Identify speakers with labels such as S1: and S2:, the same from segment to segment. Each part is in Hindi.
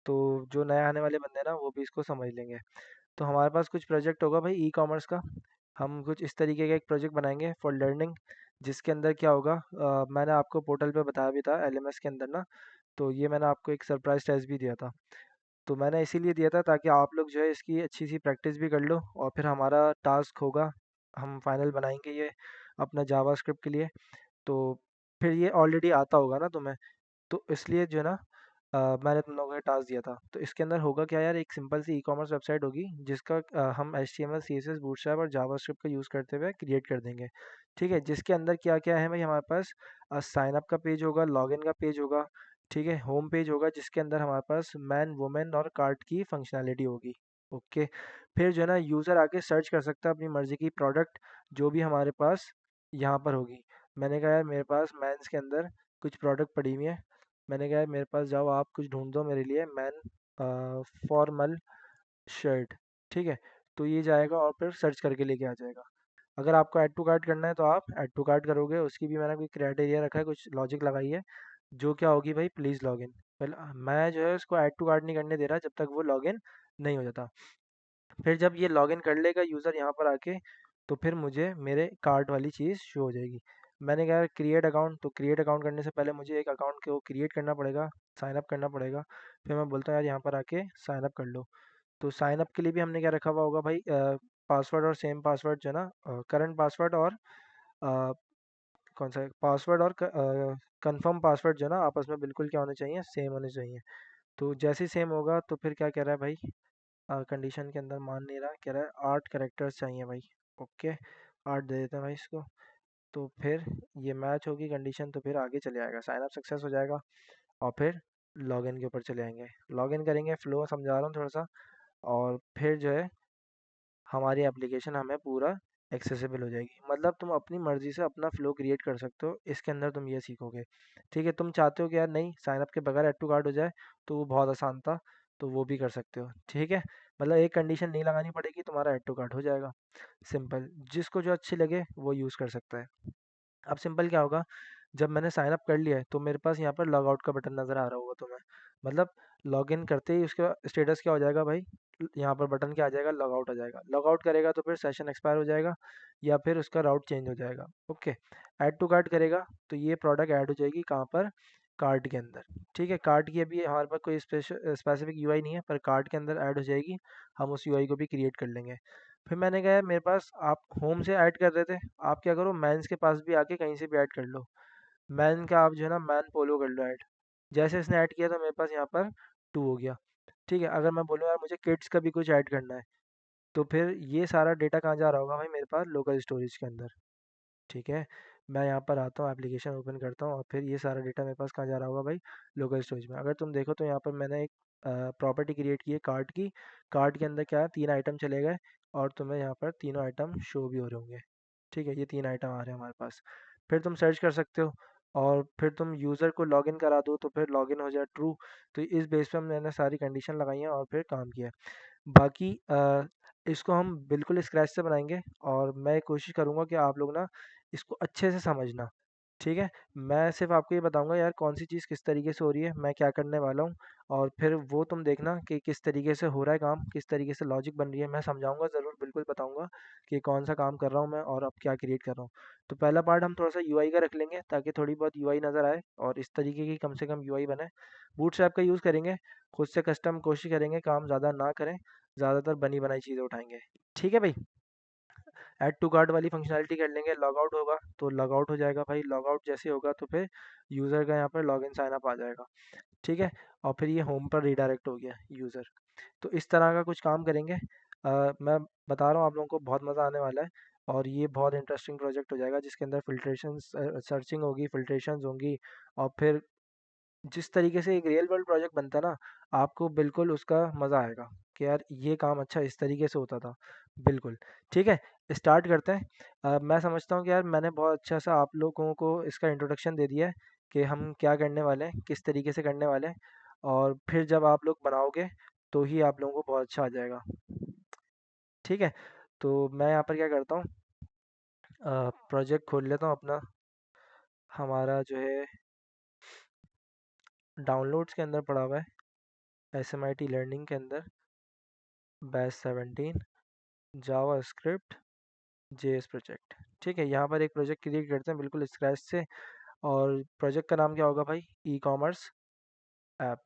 S1: तो जो नए आने वाले बंदे हैं ना वो भी इसको समझ लेंगे। तो हमारे पास कुछ प्रोजेक्ट होगा भाई ई कॉमर्स का। हम कुछ इस तरीके का एक प्रोजेक्ट बनाएंगे फॉर लर्निंग, जिसके अंदर क्या होगा, मैंने आपको पोर्टल पे बताया भी था एलएमएस के अंदर ना। तो ये मैंने आपको एक सरप्राइज टेस्ट भी दिया था। तो मैंने इसीलिए दिया था ताकि आप लोग जो है इसकी अच्छी सी प्रैक्टिस भी कर लो, और फिर हमारा टास्क होगा, हम फाइनल बनाएंगे ये अपना जावास्क्रिप्ट के लिए। तो फिर ये ऑलरेडी आता होगा ना तुम्हें, तो इसलिए जो है ना मैंने तुम लोगों को टास्क दिया था। तो इसके अंदर होगा क्या यार, एक सिंपल सी ई कॉमर्स वेबसाइट होगी जिसका हम H T M L C S S bootstrap और जावास्क्रिप्ट का यूज़ करते हुए क्रिएट कर देंगे। ठीक है, जिसके अंदर क्या क्या है भाई, हमारे पास साइन अप का पेज होगा, लॉगिन का पेज होगा, ठीक है, होम पेज होगा जिसके अंदर हमारे पास मैन वुमेन और कार्ट की फंक्शनैलिटी होगी। ओके। फिर जो है ना यूज़र आके सर्च कर सकता है अपनी मर्ज़ी की प्रोडक्ट, जो भी हमारे पास यहाँ पर होगी। मैंने कहा यार मेरे पास मैंस के अंदर कुछ प्रोडक्ट पड़ी हुई है, मैंने कहा मेरे पास जाओ आप कुछ ढूंढ दो मेरे लिए मैन फॉर्मल शर्ट। ठीक है, तो ये जाएगा और फिर सर्च करके लेके आ जाएगा। अगर आपको ऐड टू कार्ट करना है तो आप ऐड टू कार्ट करोगे, उसकी भी मैंने कोई क्राइटेरिया रखा है, कुछ लॉजिक लगाई है, जो क्या होगी भाई, प्लीज़ लॉगिन। पहले मैं जो है उसको ऐड टू कार्ट नहीं करने दे रहा जब तक वो लॉगिन नहीं हो जाता। फिर जब ये लॉगिन कर लेगा यूज़र यहाँ पर आके, तो फिर मुझे मेरे कार्ट वाली चीज़ शो हो जाएगी। मैंने कहा क्रिएट अकाउंट, तो क्रिएट अकाउंट करने से पहले मुझे एक अकाउंट को क्रिएट करना पड़ेगा, साइन अप करना पड़ेगा। फिर मैं बोलता हूँ यार यहाँ पर आके साइन अप कर लो। तो साइन अप के लिए भी हमने क्या रखा हुआ होगा भाई, पासवर्ड और सेम पासवर्ड जो है ना, करंट पासवर्ड और अ, कौन सा पासवर्ड और कंफर्म पासवर्ड जो है ना आपस में बिल्कुल क्या होने चाहिए, सेम होने चाहिए। तो जैसे ही सेम होगा तो फिर क्या कह रहा है भाई, कंडीशन के अंदर मान नहीं रहा, कह रहा है 8 कैरेक्टर्स चाहिए भाई। ओके, 8 दे देते हैं भाई इसको। तो फिर ये मैच होगी कंडीशन, तो फिर आगे चले आएगा, साइन अप सक्सेस हो जाएगा। और फिर लॉगिन के ऊपर चले आएंगे, लॉगिन करेंगे, फ्लो समझा रहा हूँ थोड़ा सा। और फिर जो है हमारी एप्लीकेशन हमें पूरा एक्सेसिबल हो जाएगी, मतलब तुम अपनी मर्जी से अपना फ्लो क्रिएट कर सकते हो, इसके अंदर तुम ये सीखोगे। ठीक है, तुम चाहते हो कि यार नहीं साइन अप के बगैर ऐड टू कार्ट हो जाए, तो वो बहुत आसान था, तो वो भी कर सकते हो। ठीक है, मतलब एक कंडीशन नहीं लगानी पड़ेगी, तुम्हारा ऐड टू कार्ट हो जाएगा। सिंपल, जिसको जो अच्छी लगे वो यूज़ कर सकता है। अब सिंपल क्या होगा, जब मैंने साइन अप कर लिया है तो मेरे पास यहाँ पर लॉग आउट का बटन नज़र आ रहा होगा तुम्हें, मतलब लॉगिन करते ही उसका स्टेटस क्या हो जाएगा भाई, यहाँ पर बटन क्या आ जाएगा, लॉग आउट आ जाएगा। लॉग आउट करेगा तो फिर सेशन एक्सपायर हो जाएगा, या फिर उसका राउट चेंज हो जाएगा। ओके, ऐड टू कार्ट करेगा तो ये प्रोडक्ट ऐड हो जाएगी कहाँ पर, कार्ट के अंदर। ठीक है, कार्ट की अभी हमारे पास कोई स्पेसिफिक यूआई नहीं है, पर कार्ट के अंदर ऐड हो जाएगी, हम उस यूआई को भी क्रिएट कर लेंगे। फिर मैंने कहा यार मेरे पास आप होम से ऐड कर रहे थे, आप क्या करो मैंस के पास भी आके कहीं से भी ऐड कर लो। मैन का आप जो है ना मैन पोलो कर लो ऐड। जैसे इसने ऐड किया तो मेरे पास यहाँ पर 2 हो गया। ठीक है, अगर मैं बोलूँ यार मुझे किड्स का भी कुछ ऐड करना है, तो फिर ये सारा डेटा कहाँ जा रहा होगा भाई, मेरे पास लोकल स्टोरेज के अंदर। ठीक है, मैं यहाँ पर आता हूँ, एप्लीकेशन ओपन करता हूँ, और फिर ये सारा डेटा मेरे पास कहाँ जा रहा होगा भाई, लोकल स्टोरेज में। अगर तुम देखो तो यहाँ पर मैंने एक प्रॉपर्टी क्रिएट की है कार्ट की। कार्ट के अंदर क्या है, 3 आइटम चले गए, और तुम्हें यहाँ पर तीनों आइटम शो भी हो रहे होंगे। ठीक है, ये 3 आइटम आ रहे हैं हमारे पास। फिर तुम सर्च कर सकते हो, और फिर तुम यूज़र को लॉगिन करा दो तो फिर लॉगिन हो जाए ट्रू। तो इस बेस पे मैंने सारी कंडीशन लगाई हैं और फिर काम किया है। बाकी इसको हम बिल्कुल स्क्रैच से बनाएंगे, और मैं कोशिश करूँगा कि आप लोग ना इसको अच्छे से समझना। ठीक है, मैं सिर्फ आपको ये बताऊंगा यार कौन सी चीज़ किस तरीके से हो रही है, मैं क्या करने वाला हूँ, और फिर वो तुम देखना कि किस तरीके से हो रहा है काम, किस तरीके से लॉजिक बन रही है। मैं समझाऊंगा ज़रूर, बिल्कुल बताऊंगा कि कौन सा काम कर रहा हूँ मैं और अब क्या क्रिएट कर रहा हूँ। तो पहला पार्ट हम थोड़ा सा यूआई का रख लेंगे, ताकि थोड़ी बहुत यूआई नज़र आए और इस तरीके की कम से कम यूआई बने। बूटस्ट्रैप का यूज़ करेंगे, खुद से कस्टम कोशिश करेंगे, काम ज़्यादा ना करें, ज़्यादातर बनी बनाई चीज़ें उठाएंगे। ठीक है भाई, ऐड टू कार्ट वाली फंक्शनैलिटी कर लेंगे, लॉग आउट होगा तो लॉग आउट हो जाएगा भाई, लॉग आउट जैसे होगा तो फिर यूज़र का यहाँ पर लॉग इन साइन अप आ जाएगा। ठीक है, और फिर ये होम पर रिडायरेक्ट हो गया यूज़र। तो इस तरह का कुछ काम करेंगे। मैं बता रहा हूँ आप लोगों को बहुत मज़ा आने वाला है, और ये बहुत इंटरेस्टिंग प्रोजेक्ट हो जाएगा जिसके अंदर फिल्ट्रेशन सर्चिंग होगी, फिल्ट्रेशंस होंगी, और फिर जिस तरीके से एक रियल वर्ल्ड प्रोजेक्ट बनता है ना, आपको बिल्कुल उसका मज़ा आएगा कि यार ये काम अच्छा इस तरीके से होता था। बिल्कुल। ठीक है, स्टार्ट करते हैं। मैं समझता हूँ कि यार मैंने बहुत अच्छा सा आप लोगों को इसका इंट्रोडक्शन दे दिया है कि हम क्या करने वाले हैं, किस तरीके से करने वाले हैं, और फिर जब आप लोग बनाओगे तो ही आप लोगों को बहुत अच्छा आ जाएगा। ठीक है, तो मैं यहाँ पर क्या करता हूँ, प्रोजेक्ट खोल लेता हूँ अपना, हमारा जो है डाउनलोड्स के अंदर पड़ा हुआ है। SMIT लर्निंग के अंदर बैच 17 जावा स्क्रिप्ट JS प्रोजेक्ट। ठीक है, यहाँ पर एक प्रोजेक्ट क्रिएट करते हैं बिल्कुल स्क्रैच से। और प्रोजेक्ट का नाम क्या होगा भाई? E commerce app.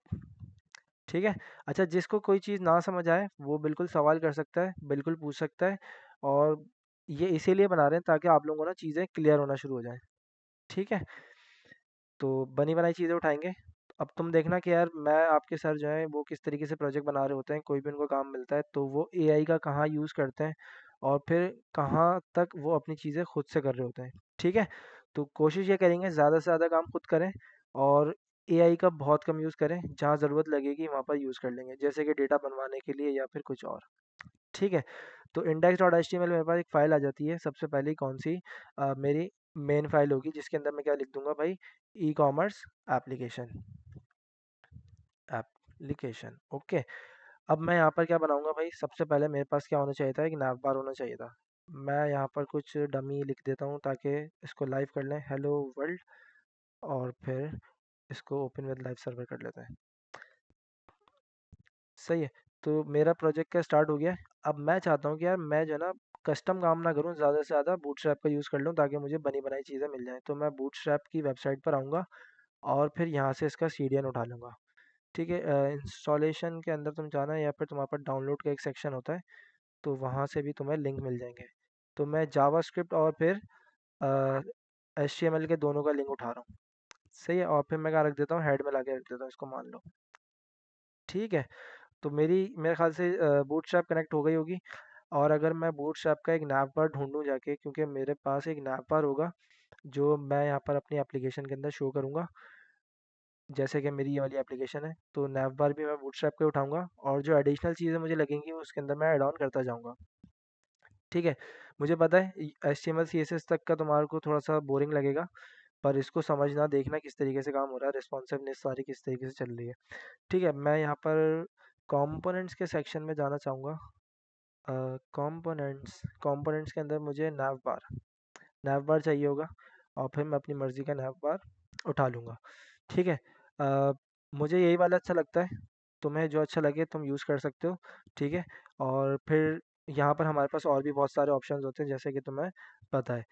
S1: ठीक है। अच्छा, जिसको कोई चीज़ ना समझ आए वो बिल्कुल सवाल कर सकता है, बिल्कुल पूछ सकता है। और ये इसीलिए बना रहे हैं ताकि आप लोगों को ना चीज़ें क्लियर होना शुरू हो जाएं। ठीक है, तो बनी बनाई चीज़ें उठाएंगे। अब तुम देखना कि यार मैं आपके सर जो है वो किस तरीके से प्रोजेक्ट बना रहे होते हैं, कोई भी उनको काम मिलता है तो वो एआई का कहाँ यूज़ करते हैं और फिर कहाँ तक वो अपनी चीज़ें खुद से कर रहे होते हैं। ठीक है, तो कोशिश ये करेंगे ज़्यादा से ज़्यादा काम खुद करें और एआई का बहुत कम यूज़ करें। जहाँ ज़रूरत लगेगी वहाँ पर यूज़ कर लेंगे, जैसे कि डेटा बनवाने के लिए या फिर कुछ और। ठीक है, तो index dot H T M L मेरे पास एक फ़ाइल आ जाती है। सबसे पहले कौन सी मेरी मेन फाइल होगी जिसके अंदर मैं क्या लिख दूंगा भाई? E commerce application. Application, okay. अब मैं यहाँ पर क्या बनाऊंगा भाई? सबसे पहले मेरे पास क्या होना चाहिए था? एक nav बार होना चाहिए था। मैं यहाँ पर कुछ डमी लिख देता हूँ ताकि इसको लाइव कर लें, हेलो वर्ल्ड। और फिर इसको ओपन विद लाइव सर्वर कर लेते हैं। सही है, तो मेरा प्रोजेक्ट का स्टार्ट हो गया है। अब मैं चाहता हूँ कि यार मैं जो है ना कस्टम काम ना करूँ, ज़्यादा से ज़्यादा बूटस्ट्रैप का यूज़ कर लूँ ताकि मुझे बनी बनाई चीज़ें मिल जाएँ। तो मैं बूटस्ट्रैप की वेबसाइट पर आऊँगा और फिर यहाँ से इसका सीडीएन उठा लूँगा। ठीक है, इंस्टॉलेशन के अंदर तुम जाना या फिर तुम्हारे पास डाउनलोड का एक सेक्शन होता है, तो वहाँ से भी तुम्हें लिंक मिल जाएंगे। तो मैं जावास्क्रिप्ट और फिर HTML के दोनों का लिंक उठा रहा हूँ। सही है, और फिर मैं क्या रख देता हूँ? हेड में ला के रख देता हूँ इसको, मान लो। ठीक है, तो मेरे ख्याल से बूटस्ट्रैप कनेक्ट हो गई होगी। और अगर मैं बूटस्ट्रैप का एक नैव बार ढूंढूं जाके, क्योंकि मेरे पास एक नैव बार होगा जो मैं यहाँ पर अपनी एप्लीकेशन के अंदर शो करूँगा। जैसे कि मेरी ये वाली एप्लीकेशन है, तो नैव बार भी मैं बूटस्ट्रैप पे उठाऊंगा और जो एडिशनल चीज़ें मुझे लगेंगी उसके अंदर मैं ऐड ऑन करता जाऊँगा। ठीक है, मुझे पता है HTML CSS तक का तुम्हारे को थोड़ा सा बोरिंग लगेगा, पर इसको समझना, देखना किस तरीके से काम हो रहा है, रिस्पॉन्सिवनेस सारी किस तरीके से चल रही है। ठीक है, मैं यहाँ पर कंपोनेंट्स के सेक्शन में जाना चाहूँगा। कंपोनेंट्स कंपोनेंट्स के अंदर मुझे नैव बार चाहिए होगा और फिर मैं अपनी मर्ज़ी का नैव बार उठा लूँगा। ठीक है, अ, मुझे यही वाला अच्छा लगता है। तुम्हें जो अच्छा लगे तुम यूज़ कर सकते हो। ठीक है, और फिर यहाँ पर हमारे पास और भी बहुत सारे ऑप्शंस होते हैं जैसे कि तुम्हें पता है।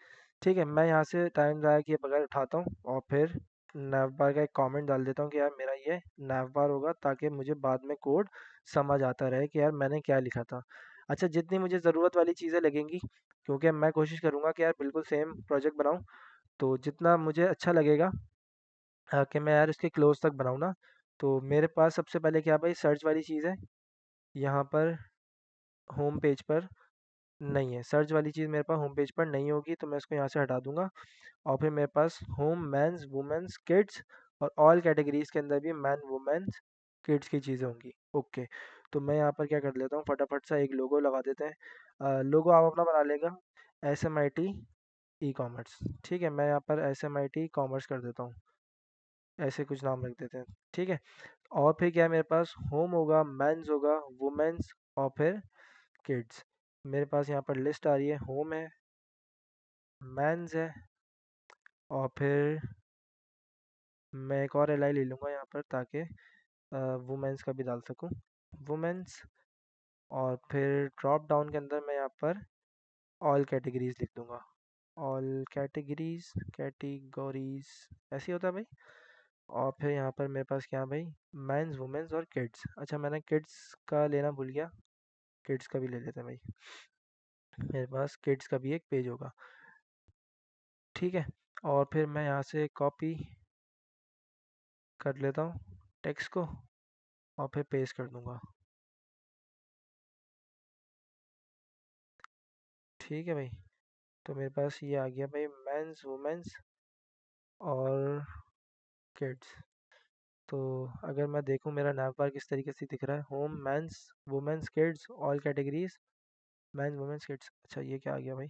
S1: ठीक है, मैं यहाँ से टाइम ज़ाया किए बगैर उठाता हूँ और फिर नैव बार का एक कमेंट डाल देता हूँ कि यार मेरा ये नैव बार होगा, ताकि मुझे बाद में कोड समझ आता रहे कि यार मैंने क्या लिखा था। अच्छा, जितनी मुझे ज़रूरत वाली चीज़ें लगेंगी, क्योंकि मैं कोशिश करूँगा कि यार बिल्कुल सेम प्रोजेक्ट बनाऊँ, तो जितना मुझे अच्छा लगेगा कि मैं यार इसके क्लोज तक बनाऊँ ना, तो मेरे पास सबसे पहले क्या भाई? सर्च वाली चीज़ है। यहाँ पर होम पेज पर नहीं है, सर्च वाली चीज़ मेरे पास होम पेज पर नहीं होगी, तो मैं इसको यहाँ से हटा दूंगा। और फिर मेरे पास होम, मेंस, वुमेन्स, किड्स और ऑल कैटेगरीज के अंदर भी मैन, वुमेन्स, किड्स की चीज़ें होंगी। ओके, तो मैं यहाँ पर क्या कर लेता हूँ, फटाफट सा एक लोगो लगा देते हैं। लोगो आप अपना बना लेगा, SMIT ई कॉमर्स। ठीक है, मैं यहाँ पर SMIT कॉमर्स कर देता हूँ, ऐसे कुछ नाम रख देते हैं। ठीक है, और फिर क्या है, मेरे पास होम होगा, मेंस होगा, वुमेन्स और फिर किड्स। मेरे पास यहाँ पर लिस्ट आ रही है, होम है, मेंस है और फिर मैं एक और LI ले लूँगा यहाँ पर ताकि वुमेन्स का भी डाल सकूँ, वुमेन्स। और फिर ड्रॉप डाउन के अंदर मैं यहाँ पर ऑल कैटेगरीज लिख दूँगा, ऑल कैटेगरीज, कैटेगरीज ऐसे ही होता है भाई। और फिर यहाँ पर मेरे पास क्या है भाई? मेंस, वुमेन्स और किड्स। अच्छा, मैंने किड्स का लेना भूल गया, किड्स का भी ले लेते हैं भाई। मेरे पास किड्स का भी एक पेज होगा। ठीक है, और फिर मैं यहाँ से कॉपी कर लेता हूँ टेक्स्ट को और फिर पेस्ट कर दूंगा। ठीक है भाई, तो मेरे पास ये आ गया भाई, मेंस, वुमेन्स और किड्स। तो अगर मैं देखूँ मेरा नैव बार किस तरीके से दिख रहा है, home, men's, women's, kids, all categories, men's, women's, kids. अच्छा, ये क्या आ गया भाई?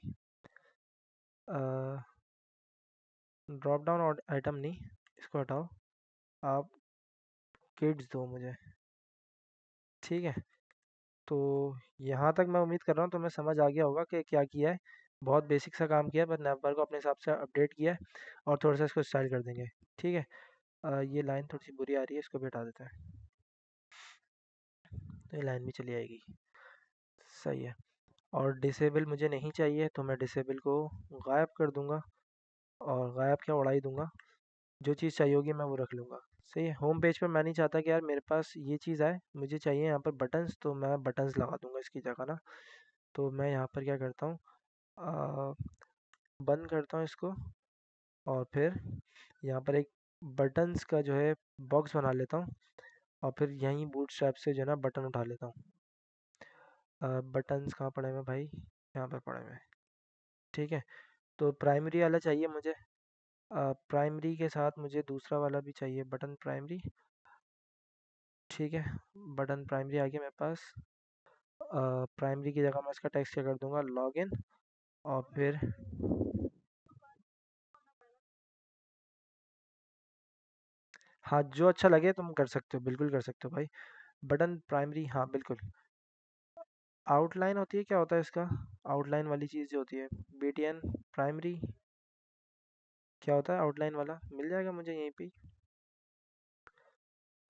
S1: ड्रॉप डाउन और आइटम नहीं, इसको हटाओ, आप किड्स दो मुझे। ठीक है, तो यहाँ तक मैं उम्मीद कर रहा हूँ तुम्हें समझ आ गया होगा कि क्या किया है। बहुत बेसिक सा काम किया है, बस नैपबार को अपने हिसाब से अपडेट किया है और थोड़ा सा इसको स्टाइल कर देंगे। ठीक है, ये लाइन थोड़ी सी बुरी आ रही है, इसको भी हटा देते हैं। तो ये लाइन भी चली आएगी। सही है। और डिसेबल मुझे नहीं चाहिए, तो मैं डिसेबल को गायब कर दूंगा, और गायब क्या, उड़ा ही दूंगा। जो चीज़ चाहिए होगी मैं वो रख लूँगा। सही है। होम पेज पर मैं नहीं चाहता कि यार मेरे पास ये चीज़ आए, मुझे चाहिए यहाँ पर बटन्स, तो मैं बटन्स लगा दूंगा इसकी जगह ना। तो मैं यहाँ पर क्या करता हूँ, अ, बंद करता हूँ इसको, और फिर यहाँ पर एक बटन्स का जो है बॉक्स बना लेता हूँ, और फिर यहीं बूट स्ट्रैप से जो है ना बटन उठा लेता हूँ। बटन्स कहाँ पड़े हुए हैं भाई, यहाँ पर पड़े हुए हैं। ठीक है। तो प्राइमरी वाला चाहिए मुझे, प्राइमरी के साथ मुझे दूसरा वाला भी चाहिए, बटन प्राइमरी। ठीक है। बटन प्राइमरी आ गया मेरे पास। प्राइमरी की जगह मैं इसका टेक्स्ट क्या कर दूंगा, लॉगिन। और फिर हाँ, जो अच्छा लगे तुम कर सकते हो, बिल्कुल कर सकते हो भाई। बटन प्राइमरी, हाँ बिल्कुल। आउटलाइन होती है, क्या होता है इसका, आउटलाइन वाली चीज़ जो होती है, बीटीएन प्राइमरी, क्या होता है आउटलाइन वाला, मिल जाएगा मुझे यहीं पे।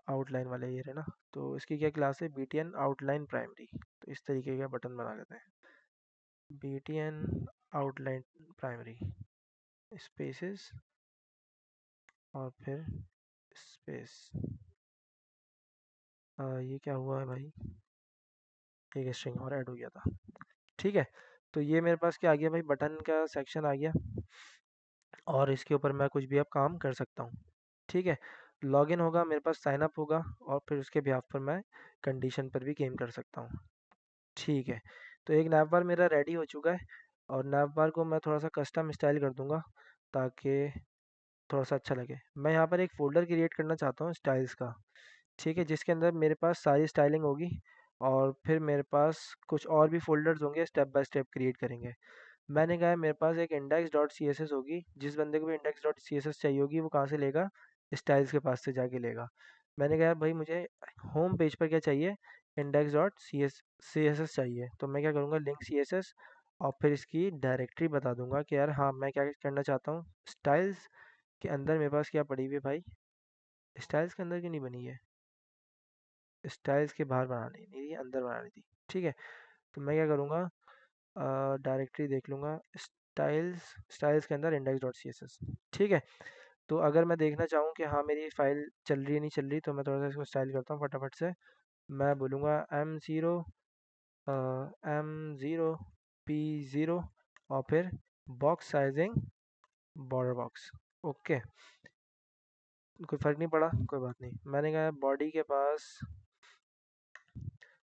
S1: आउटलाइन वाला ये रहे ना, तो इसकी क्या क्लास है, बीटीएन आउटलाइन प्राइमरी। तो इस तरीके का बटन बना लेते हैं, बीटीएन आउटलाइन प्राइमरी, स्पेसेस, और फिर स्पेस। ये क्या हुआ है भाई, एक स्ट्रिंग और ऐड हो गया था। ठीक है। तो ये मेरे पास क्या आ गया भाई, बटन का सेक्शन आ गया, और इसके ऊपर मैं कुछ भी अब काम कर सकता हूँ। ठीक है। लॉगिन होगा मेरे पास, साइन अप होगा, और फिर उसके बिहाफ पर मैं कंडीशन पर भी गेम कर सकता हूँ। ठीक है। तो एक नैव बार मेरा रेडी हो चुका है, और नैव बार को मैं थोड़ा सा कस्टम स्टाइल कर दूंगा, ताकि थोड़ा सा अच्छा लगे। मैं यहाँ पर एक फ़ोल्डर क्रिएट करना चाहता हूँ स्टाइल्स का। ठीक है, जिसके अंदर मेरे पास सारी स्टाइलिंग होगी, और फिर मेरे पास कुछ और भी फ़ोल्डर्स होंगे, स्टेप बाय स्टेप क्रिएट करेंगे। मैंने कहा है मेरे पास एक index dot C S S होगी, जिस बंदे को भी index dot C S S चाहिए होगी वो कहाँ से लेगा, स्टाइल्स के पास से जाके लेगा। मैंने कहा भाई मुझे होम पेज पर क्या चाहिए, index dot C S S चाहिए, तो मैं क्या करूँगा, लिंक सी एस एस, और फिर इसकी डायरेक्टरी बता दूंगा कि यार हाँ मैं क्या करना चाहता हूँ, स्टाइल्स के अंदर मेरे पास क्या पड़ी हुई है भाई, स्टाइल्स के अंदर क्यों नहीं बनी है, स्टाइल्स के बाहर बनानी नहीं थी, अंदर बनानी थी। ठीक है। तो मैं क्या करूँगा, डायरेक्टरी देख लूँगा, स्टाइल्स, स्टाइल्स के अंदर index dot C S S. ठीक है। तो अगर मैं देखना चाहूँ कि हाँ मेरी फाइल चल रही है नहीं चल रही, तो मैं थोड़ा सा इसको स्टाइल करता हूँ फटाफट से। मैं बोलूँगा M0 P0, और फिर box sizing border box. Okay. कोई फ़र्क नहीं पड़ा, कोई बात नहीं। मैंने कहा बॉडी के पास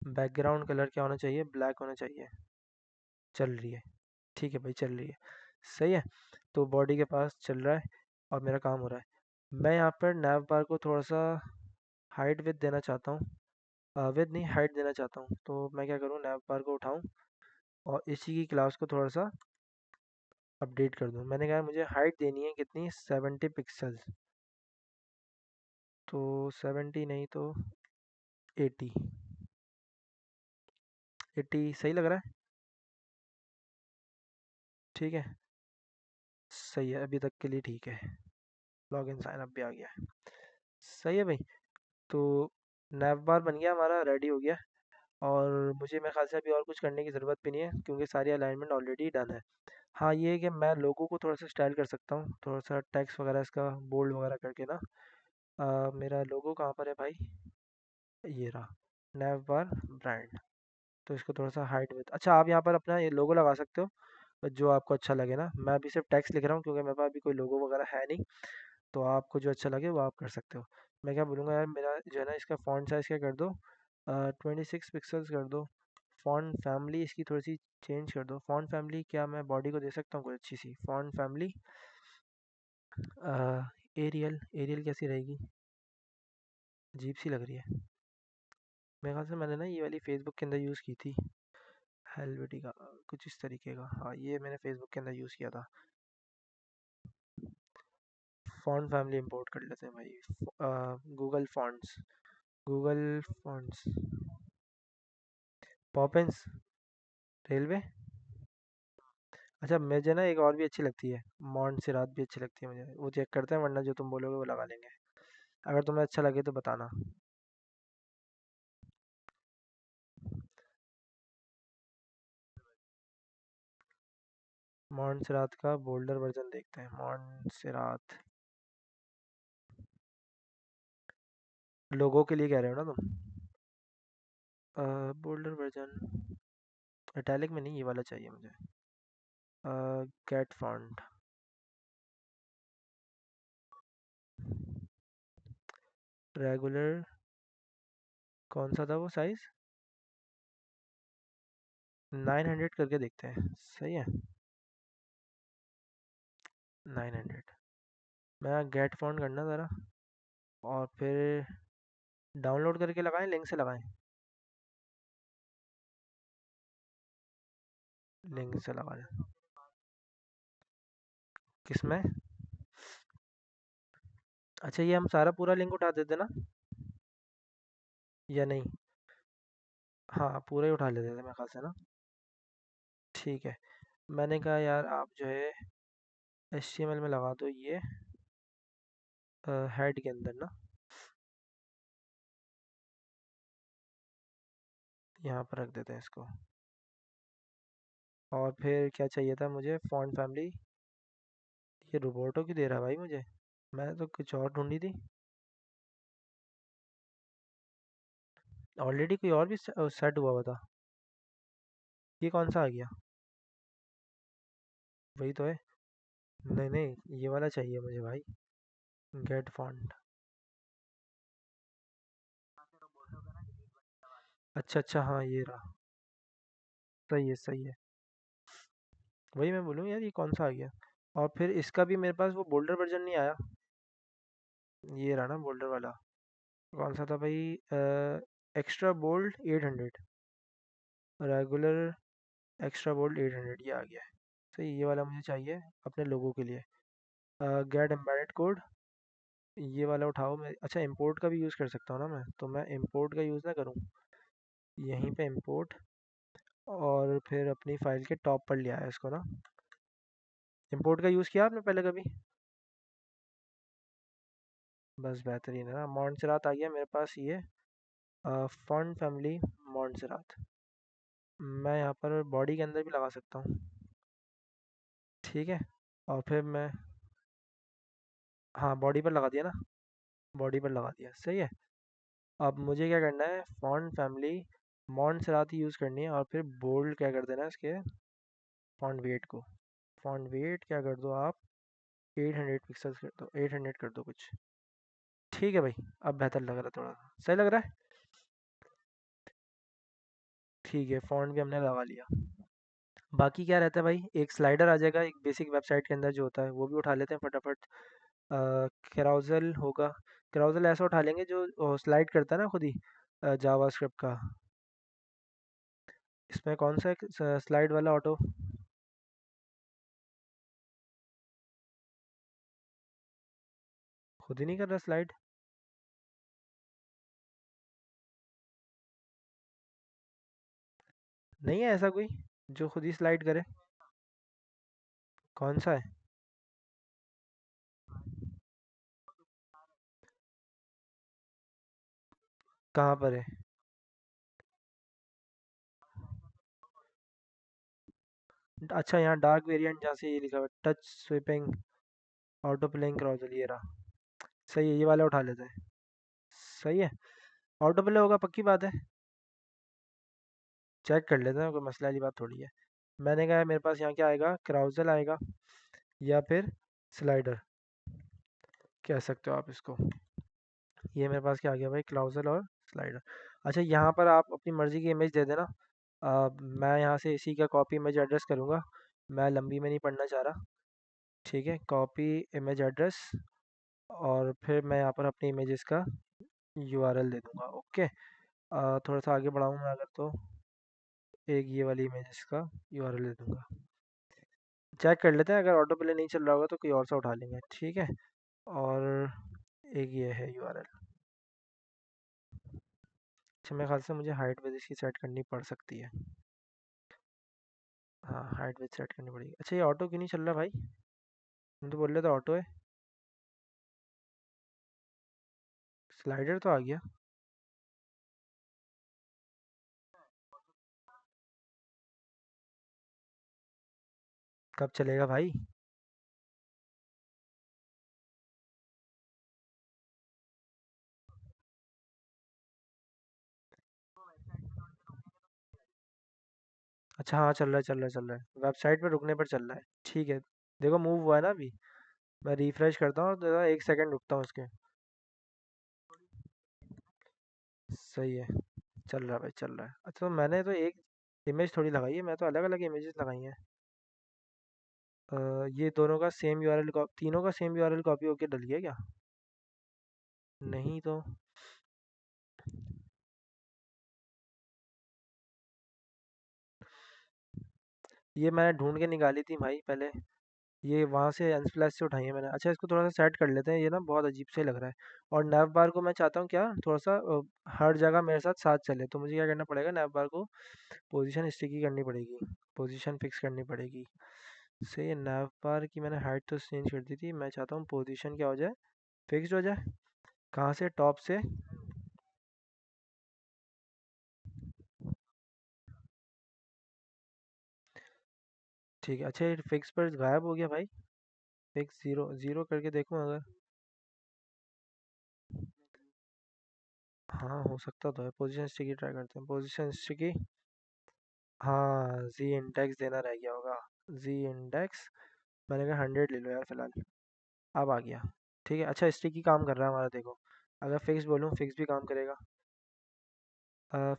S1: बैकग्राउंड कलर क्या होना चाहिए, ब्लैक होना चाहिए। चल रही है। ठीक है भाई, चल रही है। सही है। तो बॉडी के पास चल रहा है, और मेरा काम हो रहा है। मैं यहाँ पर नैव बार को थोड़ा सा हाइट विद देना चाहता हूँ, विद नहीं हाइट देना चाहता हूँ, तो मैं क्या करूँ, नैव बार को उठाऊँ, और इसी की क्लास को थोड़ा सा अपडेट कर दूँ। मैंने कहा मुझे हाइट देनी है कितनी, 70 पिक्सल्स, तो 70 नहीं तो 80। 80 सही लग रहा है। ठीक है। सही है, अभी तक के लिए ठीक है। लॉगिन साइन अप भी आ गया है। सही है भाई। तो नैव बार बन गया हमारा, रेडी हो गया। और मुझे मेरे ख्याल से अभी और कुछ करने की ज़रूरत भी नहीं है, क्योंकि सारी अलाइनमेंट ऑलरेडी डन है। हाँ ये है कि मैं लोगों को थोड़ा सा स्टाइल कर सकता हूँ, थोड़ा सा टेक्स्ट वगैरह इसका बोल्ड वगैरह करके ना। मेरा लोगो कहाँ पर है भाई, ये रहा, नैव बार ब्रांड। तो इसको थोड़ा सा हाइट विथ, अच्छा आप यहाँ पर अपना ये लोगो लगा सकते हो, जो आपको अच्छा लगे ना। मैं अभी सिर्फ टेक्स्ट लिख रहा हूँ, क्योंकि मेरे पास अभी कोई लोगो वगैरह है नहीं। तो आपको जो अच्छा लगे वो आप कर सकते हो। मैं क्या बोलूँगा यार, मेरा जो है ना इसका फ़ॉन्ट साइज़ क्या कर दो, 26 पिक्सल्स कर दो। फ़ॉन्ट फैमिली इसकी थोड़ी सी चेंज कर दो। फ़ॉन्ट फैमिली क्या मैं बॉडी को दे सकता हूँ कोई अच्छी सी फ़ॉन्ट फैमिली, एरियल, एरियल कैसी रहेगी, अजीब सी लग रही है। मेरे ख्याल से मैंने ना ये वाली फेसबुक के अंदर यूज़ की थी, हेलवेटिका, कुछ इस तरीके का। हाँ ये मैंने फेसबुक के अंदर यूज़ किया था। फ़ॉन्ट फैमिली इंपोर्ट कर लेते हैं भाई, Google fonts, Google fonts, Poppins, railway. अच्छा मुझे ना एक और भी अच्छी लगती है, मॉन्टसेरात भी अच्छी लगती है मुझे, वो चेक करते हैं, वरना जो तुम बोलोगे वो लगा लेंगे। अगर तुम्हें अच्छा लगे तो बताना। मॉन्टसेरात का बोल्डर वर्जन देखते हैं। मॉन्टसेरात लोगों के लिए कह रहे हो ना तुम? बोल्डर वर्जन इटैलिक में नहीं, ये वाला चाहिए मुझे। गेट फॉन्ट रेगुलर, कौन सा था वो साइज? 900 करके देखते हैं, सही है। 900, मैं गेट फॉन्ट करना ज़रा, और फिर डाउनलोड करके लगाएं, लिंक से लगाएं? लिंक से लगा दें। किसमें? अच्छा, ये हम सारा पूरा लिंक उठा देते ना, या नहीं? हाँ, पूरा ही उठा लेते थे मेरे ख्याल से ना। ठीक है, मैंने कहा यार आप जो है HTML में लगा दो ये हेड के अंदर ना, यहाँ पर रख देते हैं इसको। और फिर क्या चाहिए था मुझे? फॉन्ट फैमिली, ये रोबोटो की दे रहा है भाई मुझे, मैंने तो कुछ और ढूंढी थी। ऑलरेडी कोई और भी सेट हुआ हुआ था। ये कौन सा आ गया? वही तो है। नहीं नहीं, ये वाला चाहिए मुझे भाई, गेट फॉन्ट। अच्छा अच्छा, हाँ ये रहा। सही है सही है, वही मैं बोलूँ यार, ये कौन सा आ गया? और फिर इसका भी मेरे पास वो बोल्डर वर्जन नहीं आया। ये रहा ना बोल्डर वाला। कौन सा था भाई? Extra bold 800, regular extra bold 800, ये आ गया है। सही, ये वाला मुझे चाहिए अपने लोगों के लिए। गेट एम्बेडेड कोड, ये वाला उठाओ। मैं अच्छा इंपोर्ट का भी यूज़ कर सकता हूँ ना मैं, तो मैं इंपोर्ट का यूज़ ना करूँ, यहीं पे इंपोर्ट, और फिर अपनी फाइल के टॉप पर ले आया इसको ना। इंपोर्ट का यूज़ किया आपने पहले कभी? बस बेहतरीन है ना। मॉन्टसेरात आ गया मेरे पास ये, फॉन्ट फैमिली मॉन्टसेरात। मैं यहाँ पर बॉडी के अंदर भी लगा सकता हूँ, ठीक है। और फिर मैं, हाँ बॉडी पर लगा दिया ना, बॉडी पर लगा दिया, सही है। अब मुझे क्या करना है? फॉन्ट फैमिली मॉन्टसेरात ही यूज़ करनी है, और फिर बोल्ड क्या कर देना है इसके फॉन्ट वेट को। फॉन्ट वेट क्या कर दो आप? 800 पिक्सल्स कर दो, 800 कर दो कुछ। ठीक है भाई, अब बेहतर लग रहा है, थोड़ा सही लग रहा है। ठीक है, फॉन्ट भी हमने लगा लिया। बाकी क्या रहता है भाई? एक स्लाइडर आ जाएगा एक बेसिक वेबसाइट के अंदर जो होता है, वो भी उठा लेते हैं फटाफट। कैराउजल होगा, कैराउजल ऐसा उठा लेंगे जो स्लाइड करता है ना खुद ही, जावास्क्रिप्ट का। इसमें कौन सा है स्लाइड वाला ऑटो? खुद ही नहीं कर रहा स्लाइड? नहीं है ऐसा कोई जो खुद ही स्लाइड करे? कौन सा है? कहाँ पर है? अच्छा, यहाँ डार्क वेरिएंट जहाँ से ये लिखा हुआ touch sweeping auto playing carousel, ये रहा। सही है, ये वाला उठा लेते हैं। सही है, ऑटो प्ले होगा पक्की बात है। चेक कर लेते हैं, कोई मसला वाली बात थोड़ी है। मैंने कहा मेरे पास यहाँ क्या आएगा? क्राउजल आएगा, या फिर स्लाइडर कह सकते हो आप इसको। ये मेरे पास क्या आ गया भाई? क्राउजल और स्लाइडर। अच्छा, यहाँ पर आप अपनी मर्ज़ी की इमेज दे देना। मैं यहाँ से इसी का कॉपी इमेज एड्रेस करूँगा, मैं लंबी में नहीं पढ़ना चाह रहा। ठीक है, कॉपी इमेज एड्रेस, और फिर मैं यहाँ पर अपनी इमेजेस का यूआरएल दे दूँगा। ओके, थोड़ा सा आगे बढ़ाऊँ मैं अगर, तो एक ये वाली इमेजेस का यूआरएल दे दूँगा। चेक कर लेते हैं, अगर ऑटो प्ले नहीं चल रहा होगा तो कोई और सा उठा लेंगे, ठीक है। और एक ये है यूआरएल। अच्छा, मेरे ख्याल से मुझे हाइट विड्थ इसकी सेट करनी पड़ सकती है। हाँ, हाइट विड्थ सेट करनी पड़ेगी। अच्छा, ये ऑटो क्यों नहीं चल रहा भाई? तुम तो बोल रहे थे ऑटो है। स्लाइडर तो आ गया। कब चलेगा भाई? अच्छा हाँ, चल रहा है चल रहा है चल रहा है, वेबसाइट पे रुकने पर चल रहा है। ठीक है। देखो मूव हुआ है ना अभी। मैं रिफ्रेश करता हूँ, तो 1 सेकंड रुकता हूँ उसके। सही है। चल रहा है भाई, चल रहा है। अच्छा, तो मैंने तो एक इमेज थोड़ी लगाई है, मैं तो अलग अलग इमेजेस लगाई हैं। ये दोनों का सेम यूआरएल, तीनों का सेम यूआरएल कॉपी होके डल गया क्या? नहीं तो। ये मैंने ढूंढ के निकाली थी भाई पहले। ये वहाँ से अनस्प्लैश से उठाई है मैंने। अच्छा, इसको थोड़ा सा सेट कर लेते हैं, ये ना बहुत अजीब से लग रहा है। और नैव बार को मैं चाहता हूँ क्या, थोड़ा सा हर जगह मेरे साथ साथ चले, तो मुझे क्या करना पड़ेगा, नैव बार को पोजीशन स्टिकी करनी पड़ेगी, पोजीशन फिक्स करनी पड़ेगी। से ये नैव बार की मैंने हाइट तो चेंज कर दी थी, मैं चाहता हूँ पोजीशन क्या हो जाए, फिक्स्ड हो जाए। कहाँ से, टॉप से? ठीक है। अच्छा, ये फिक्स पर गायब हो गया भाई। फिक्स जीरो जीरो करके देखूँ अगर। हाँ, हो सकता तो है। पोजीशन स्टिकी ट्राई करते हैं, पोजीशन स्टिकी। हाँ, जी इंडेक्स देना रह गया होगा। जी इंडेक्स। मैंने कहा 100 ले लो यार फिलहाल। अब आ गया। ठीक है। अच्छा, स्टिकी काम कर रहा है हमारा, देखो। अगर फिक्स बोलूँ, फिक्स भी काम करेगा।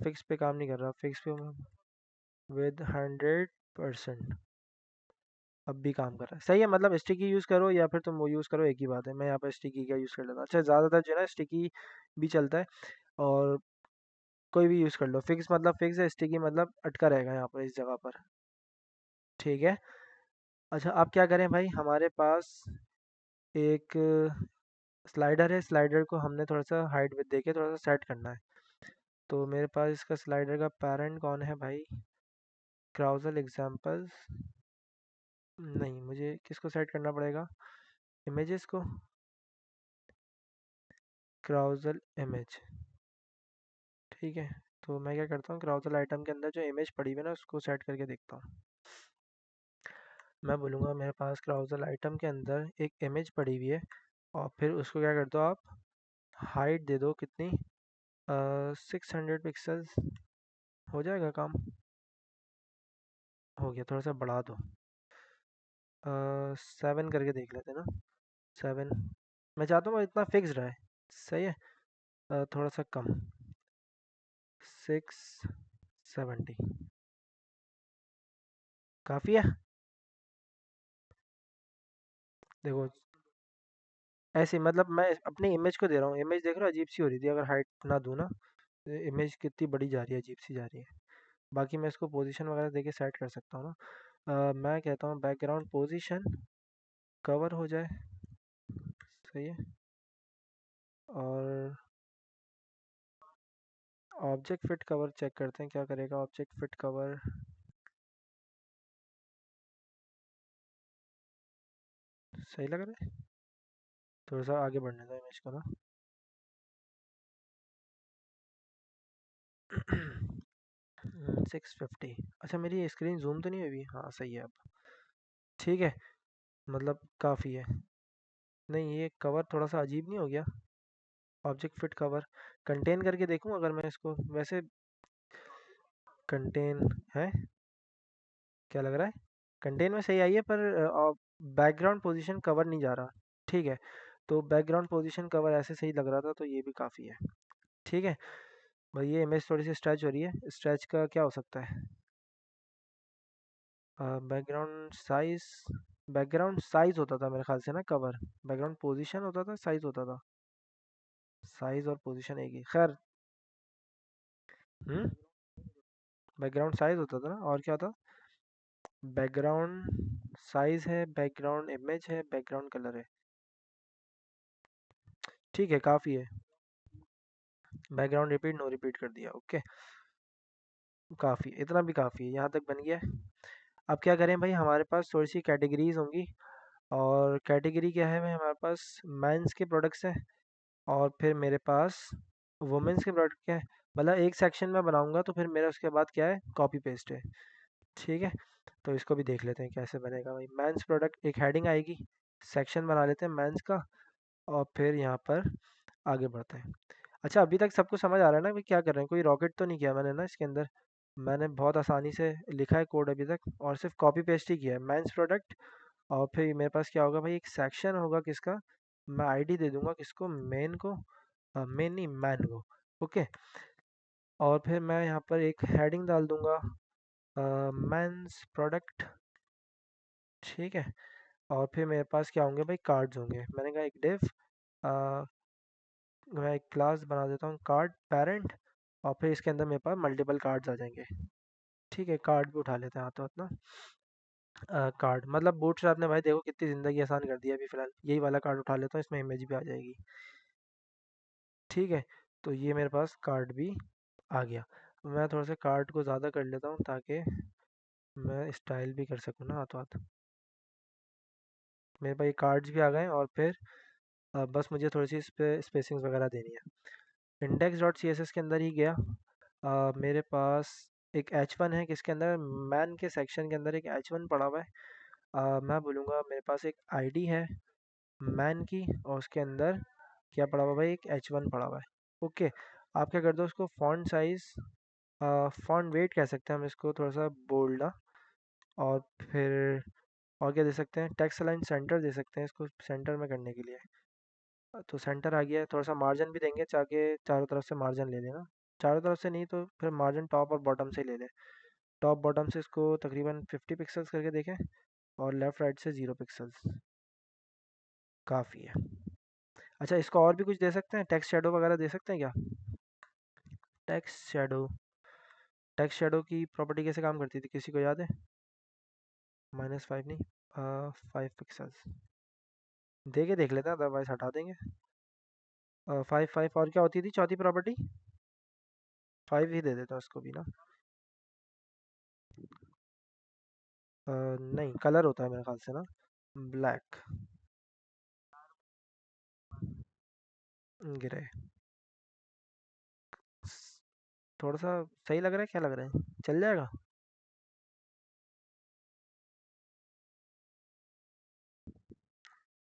S1: फिक्स पे काम नहीं कर रहा, फिक्स पे। विद 100%। अब भी काम कर रहा है, सही है। मतलब स्टिकी यूज़ करो या फिर तुम वो यूज़ करो, एक ही बात है। मैं यहाँ पर स्टिकी का यूज़ कर लेता हूँ। अच्छा, ज़्यादातर जो है ना स्टिकी भी चलता है। और कोई भी यूज़ कर लो, फिक्स मतलब फिक्स है, स्टिकी मतलब अटका रहेगा यहाँ पर इस जगह पर। ठीक है। अच्छा, अब क्या करें भाई, हमारे पास एक स्लाइडर है, स्लाइडर को हमने थोड़ा सा हाइट विड्थ देके थोड़ा सा सेट करना है। तो मेरे पास इसका स्लाइडर का पेरेंट कौन है भाई? Carousel examples. नहीं, मुझे किसको सेट करना पड़ेगा, इमेजेस को। Carousel image. ठीक है। तो मैं क्या करता हूँ, क्राउजल आइटम के अंदर जो इमेज पड़ी हुई है ना, उसको सेट करके देखता हूँ। मैं बोलूँगा मेरे पास क्राउजल आइटम के अंदर एक इमेज पड़ी हुई है। और फिर उसको क्या कर दो आप, हाइट दे दो कितनी, 600 पिक्सल्स। हो जाएगा काम। हो गया, थोड़ा सा बढ़ा दो। 7 करके देख लेते हैं ना। 7। मैं चाहता हूँ वो इतना फिक्स रहे। सही है। थोड़ा सा कम। 670। काफ़ी है। देखो, ऐसे मतलब मैं अपनी इमेज को दे रहा हूँ, इमेज देख रहा, अजीब सी हो रही थी, अगर हाइट ना दूँ ना, इमेज कितनी बड़ी जा रही है, अजीब सी जा रही है। बाकी मैं इसको पोजीशन वगैरह देके सेट कर सकता हूँ ना। मैं कहता हूँ बैकग्राउंड पोजीशन कवर हो जाए। सही है। और ऑब्जेक्ट फिट कवर चेक करते हैं, क्या करेगा ऑब्जेक्ट फिट कवर। सही लग रहा है। थोड़ा सा आगे बढ़ने दो इमेज को ना। 650। अच्छा, मेरी स्क्रीन जूम तो नहीं हुई? हाँ, सही है अब। ठीक है। मतलब काफ़ी है। नहीं, ये कवर थोड़ा सा अजीब नहीं हो गया? ऑब्जेक्ट फिट कवर कंटेन करके देखूं अगर मैं इसको, वैसे कंटेन है। क्या लग रहा है? कंटेन में सही आई है, पर बैकग्राउंड पोजीशन कवर नहीं जा रहा। ठीक है। तो बैकग्राउंड पोजीशन कवर ऐसे सही लग रहा था, तो ये भी काफ़ी है। ठीक है। भाई, ये इमेज थोड़ी सी स्ट्रेच हो रही है, स्ट्रेच का क्या हो सकता है? Background size. बैकग्राउंड साइज होता था मेरे ख्याल से ना कवर। बैकग्राउंड पोजीशन होता था, साइज होता था। साइज और पोजीशन एक ही, खैर। हम्म। बैकग्राउंड साइज होता था ना, और क्या था? बैकग्राउंड साइज है, बैकग्राउंड इमेज है, बैकग्राउंड कलर है। ठीक है, काफ़ी है। बैकग्राउंड रिपीट, नो रिपीट कर दिया, ओके। काफ़ी, इतना भी काफ़ी है, यहाँ तक बन गया है। अब क्या करें भाई, हमारे पास थोड़ी सी कैटेगरीज होंगी। और कैटेगरी क्या है भाई, हमारे पास मेंस के प्रोडक्ट्स हैं। और फिर मेरे पास वुमेन्स के प्रोडक्ट क्या है। मतलब एक सेक्शन में बनाऊंगा, तो फिर मेरा उसके बाद क्या है, कॉपी पेस्ट है। ठीक है, तो इसको भी देख लेते हैं कैसे बनेगा भाई। मेंस प्रोडक्ट एक हेडिंग आएगी, सेक्शन बना लेते हैं मेंस का, और फिर यहाँ पर आगे बढ़ते हैं। अच्छा, अभी तक सबको समझ आ रहा है ना भाई क्या कर रहे हैं? कोई रॉकेट तो नहीं किया मैंने ना इसके अंदर? मैंने बहुत आसानी से लिखा है कोड अभी तक, और सिर्फ कॉपी पेस्ट ही किया है मेंस प्रोडक्ट। और फिर मेरे पास क्या होगा भाई, एक सेक्शन होगा किसका, मैं आईडी दे दूंगा किसको, मेन को, मेन नहीं मैन को। ओके, और फिर मैं यहाँ पर एक हेडिंग डाल दूंगा, मेंस प्रोडक्ट। ठीक है, और फिर मेरे पास क्या होंगे भाई, कार्ड्स होंगे। मैंने कहा एक डिव, मैं एक क्लास बना देता हूँ कार्ड पेरेंट, और फिर इसके अंदर मेरे पास मल्टीपल कार्ड्स आ जाएंगे। ठीक है, कार्ड भी उठा लेते हैं हाथों हाथ ना। कार्ड मतलब बूटस्ट्रैप ने भाई देखो कितनी ज़िंदगी आसान कर दी है। अभी फ़िलहाल यही वाला कार्ड उठा लेता हूँ, इसमें इमेज भी आ जाएगी। ठीक है, तो ये मेरे पास कार्ड भी आ गया। मैं थोड़ा सा कार्ड को ज़्यादा कर लेता हूँ ताकि मैं स्टाइल भी कर सकूँ ना हाथों हाथ। मेरे पास ये कार्ड्स भी आ गए, और फिर बस मुझे थोड़ी सी इस पर स्पेसिंग्स वगैरह देनी है। Index dot C S S के अंदर ही गया। मेरे पास एक एच वन है किसके अंदर, मैन के सेक्शन के अंदर एक एच वन पड़ा हुआ है। मैं बोलूँगा मेरे पास एक आईडी है मैन की, और उसके अंदर क्या पड़ा हुआ है भाई, एक एच वन पड़ा हुआ है। ओके, आप क्या कर दो उसको फॉन्ट साइज, फॉन्ट वेट कह सकते हैं हम इसको, थोड़ा सा बोल्ड ना। और फिर और क्या दे सकते हैं, टेक्स्ट अलाइन सेंटर दे सकते हैं इसको सेंटर में करने के लिए। तो सेंटर आ गया है, थोड़ा सा मार्जिन भी देंगे ताकि चारों तरफ से मार्जिन ले लेना। चारों तरफ से नहीं तो फिर मार्जिन टॉप और बॉटम से ले लें। टॉप बॉटम से इसको तकरीबन 50 पिक्सल्स करके देखें, और लेफ़्ट राइट से 0 पिक्सल्स काफ़ी है। अच्छा, इसको और भी कुछ दे सकते हैं, टेक्स्ट शेडो वगैरह दे सकते हैं क्या? टेक्स्ट शेडो, टेक्स्ट शेडो की प्रॉपर्टी कैसे काम करती थी, किसी को याद है? -5 नहीं, 5 पिक्सल्स दे के देख लेते हैं, अदरवाइज हटा देंगे। 5 5 और क्या होती थी चौथी प्रॉपर्टी? 5 ही दे देता हूँ उसको भी ना। नहीं, कलर होता है मेरे ख्याल से ना, ब्लैक, ग्रे। थोड़ा सा सही लग रहा है, क्या लग रहा है, चल जाएगा?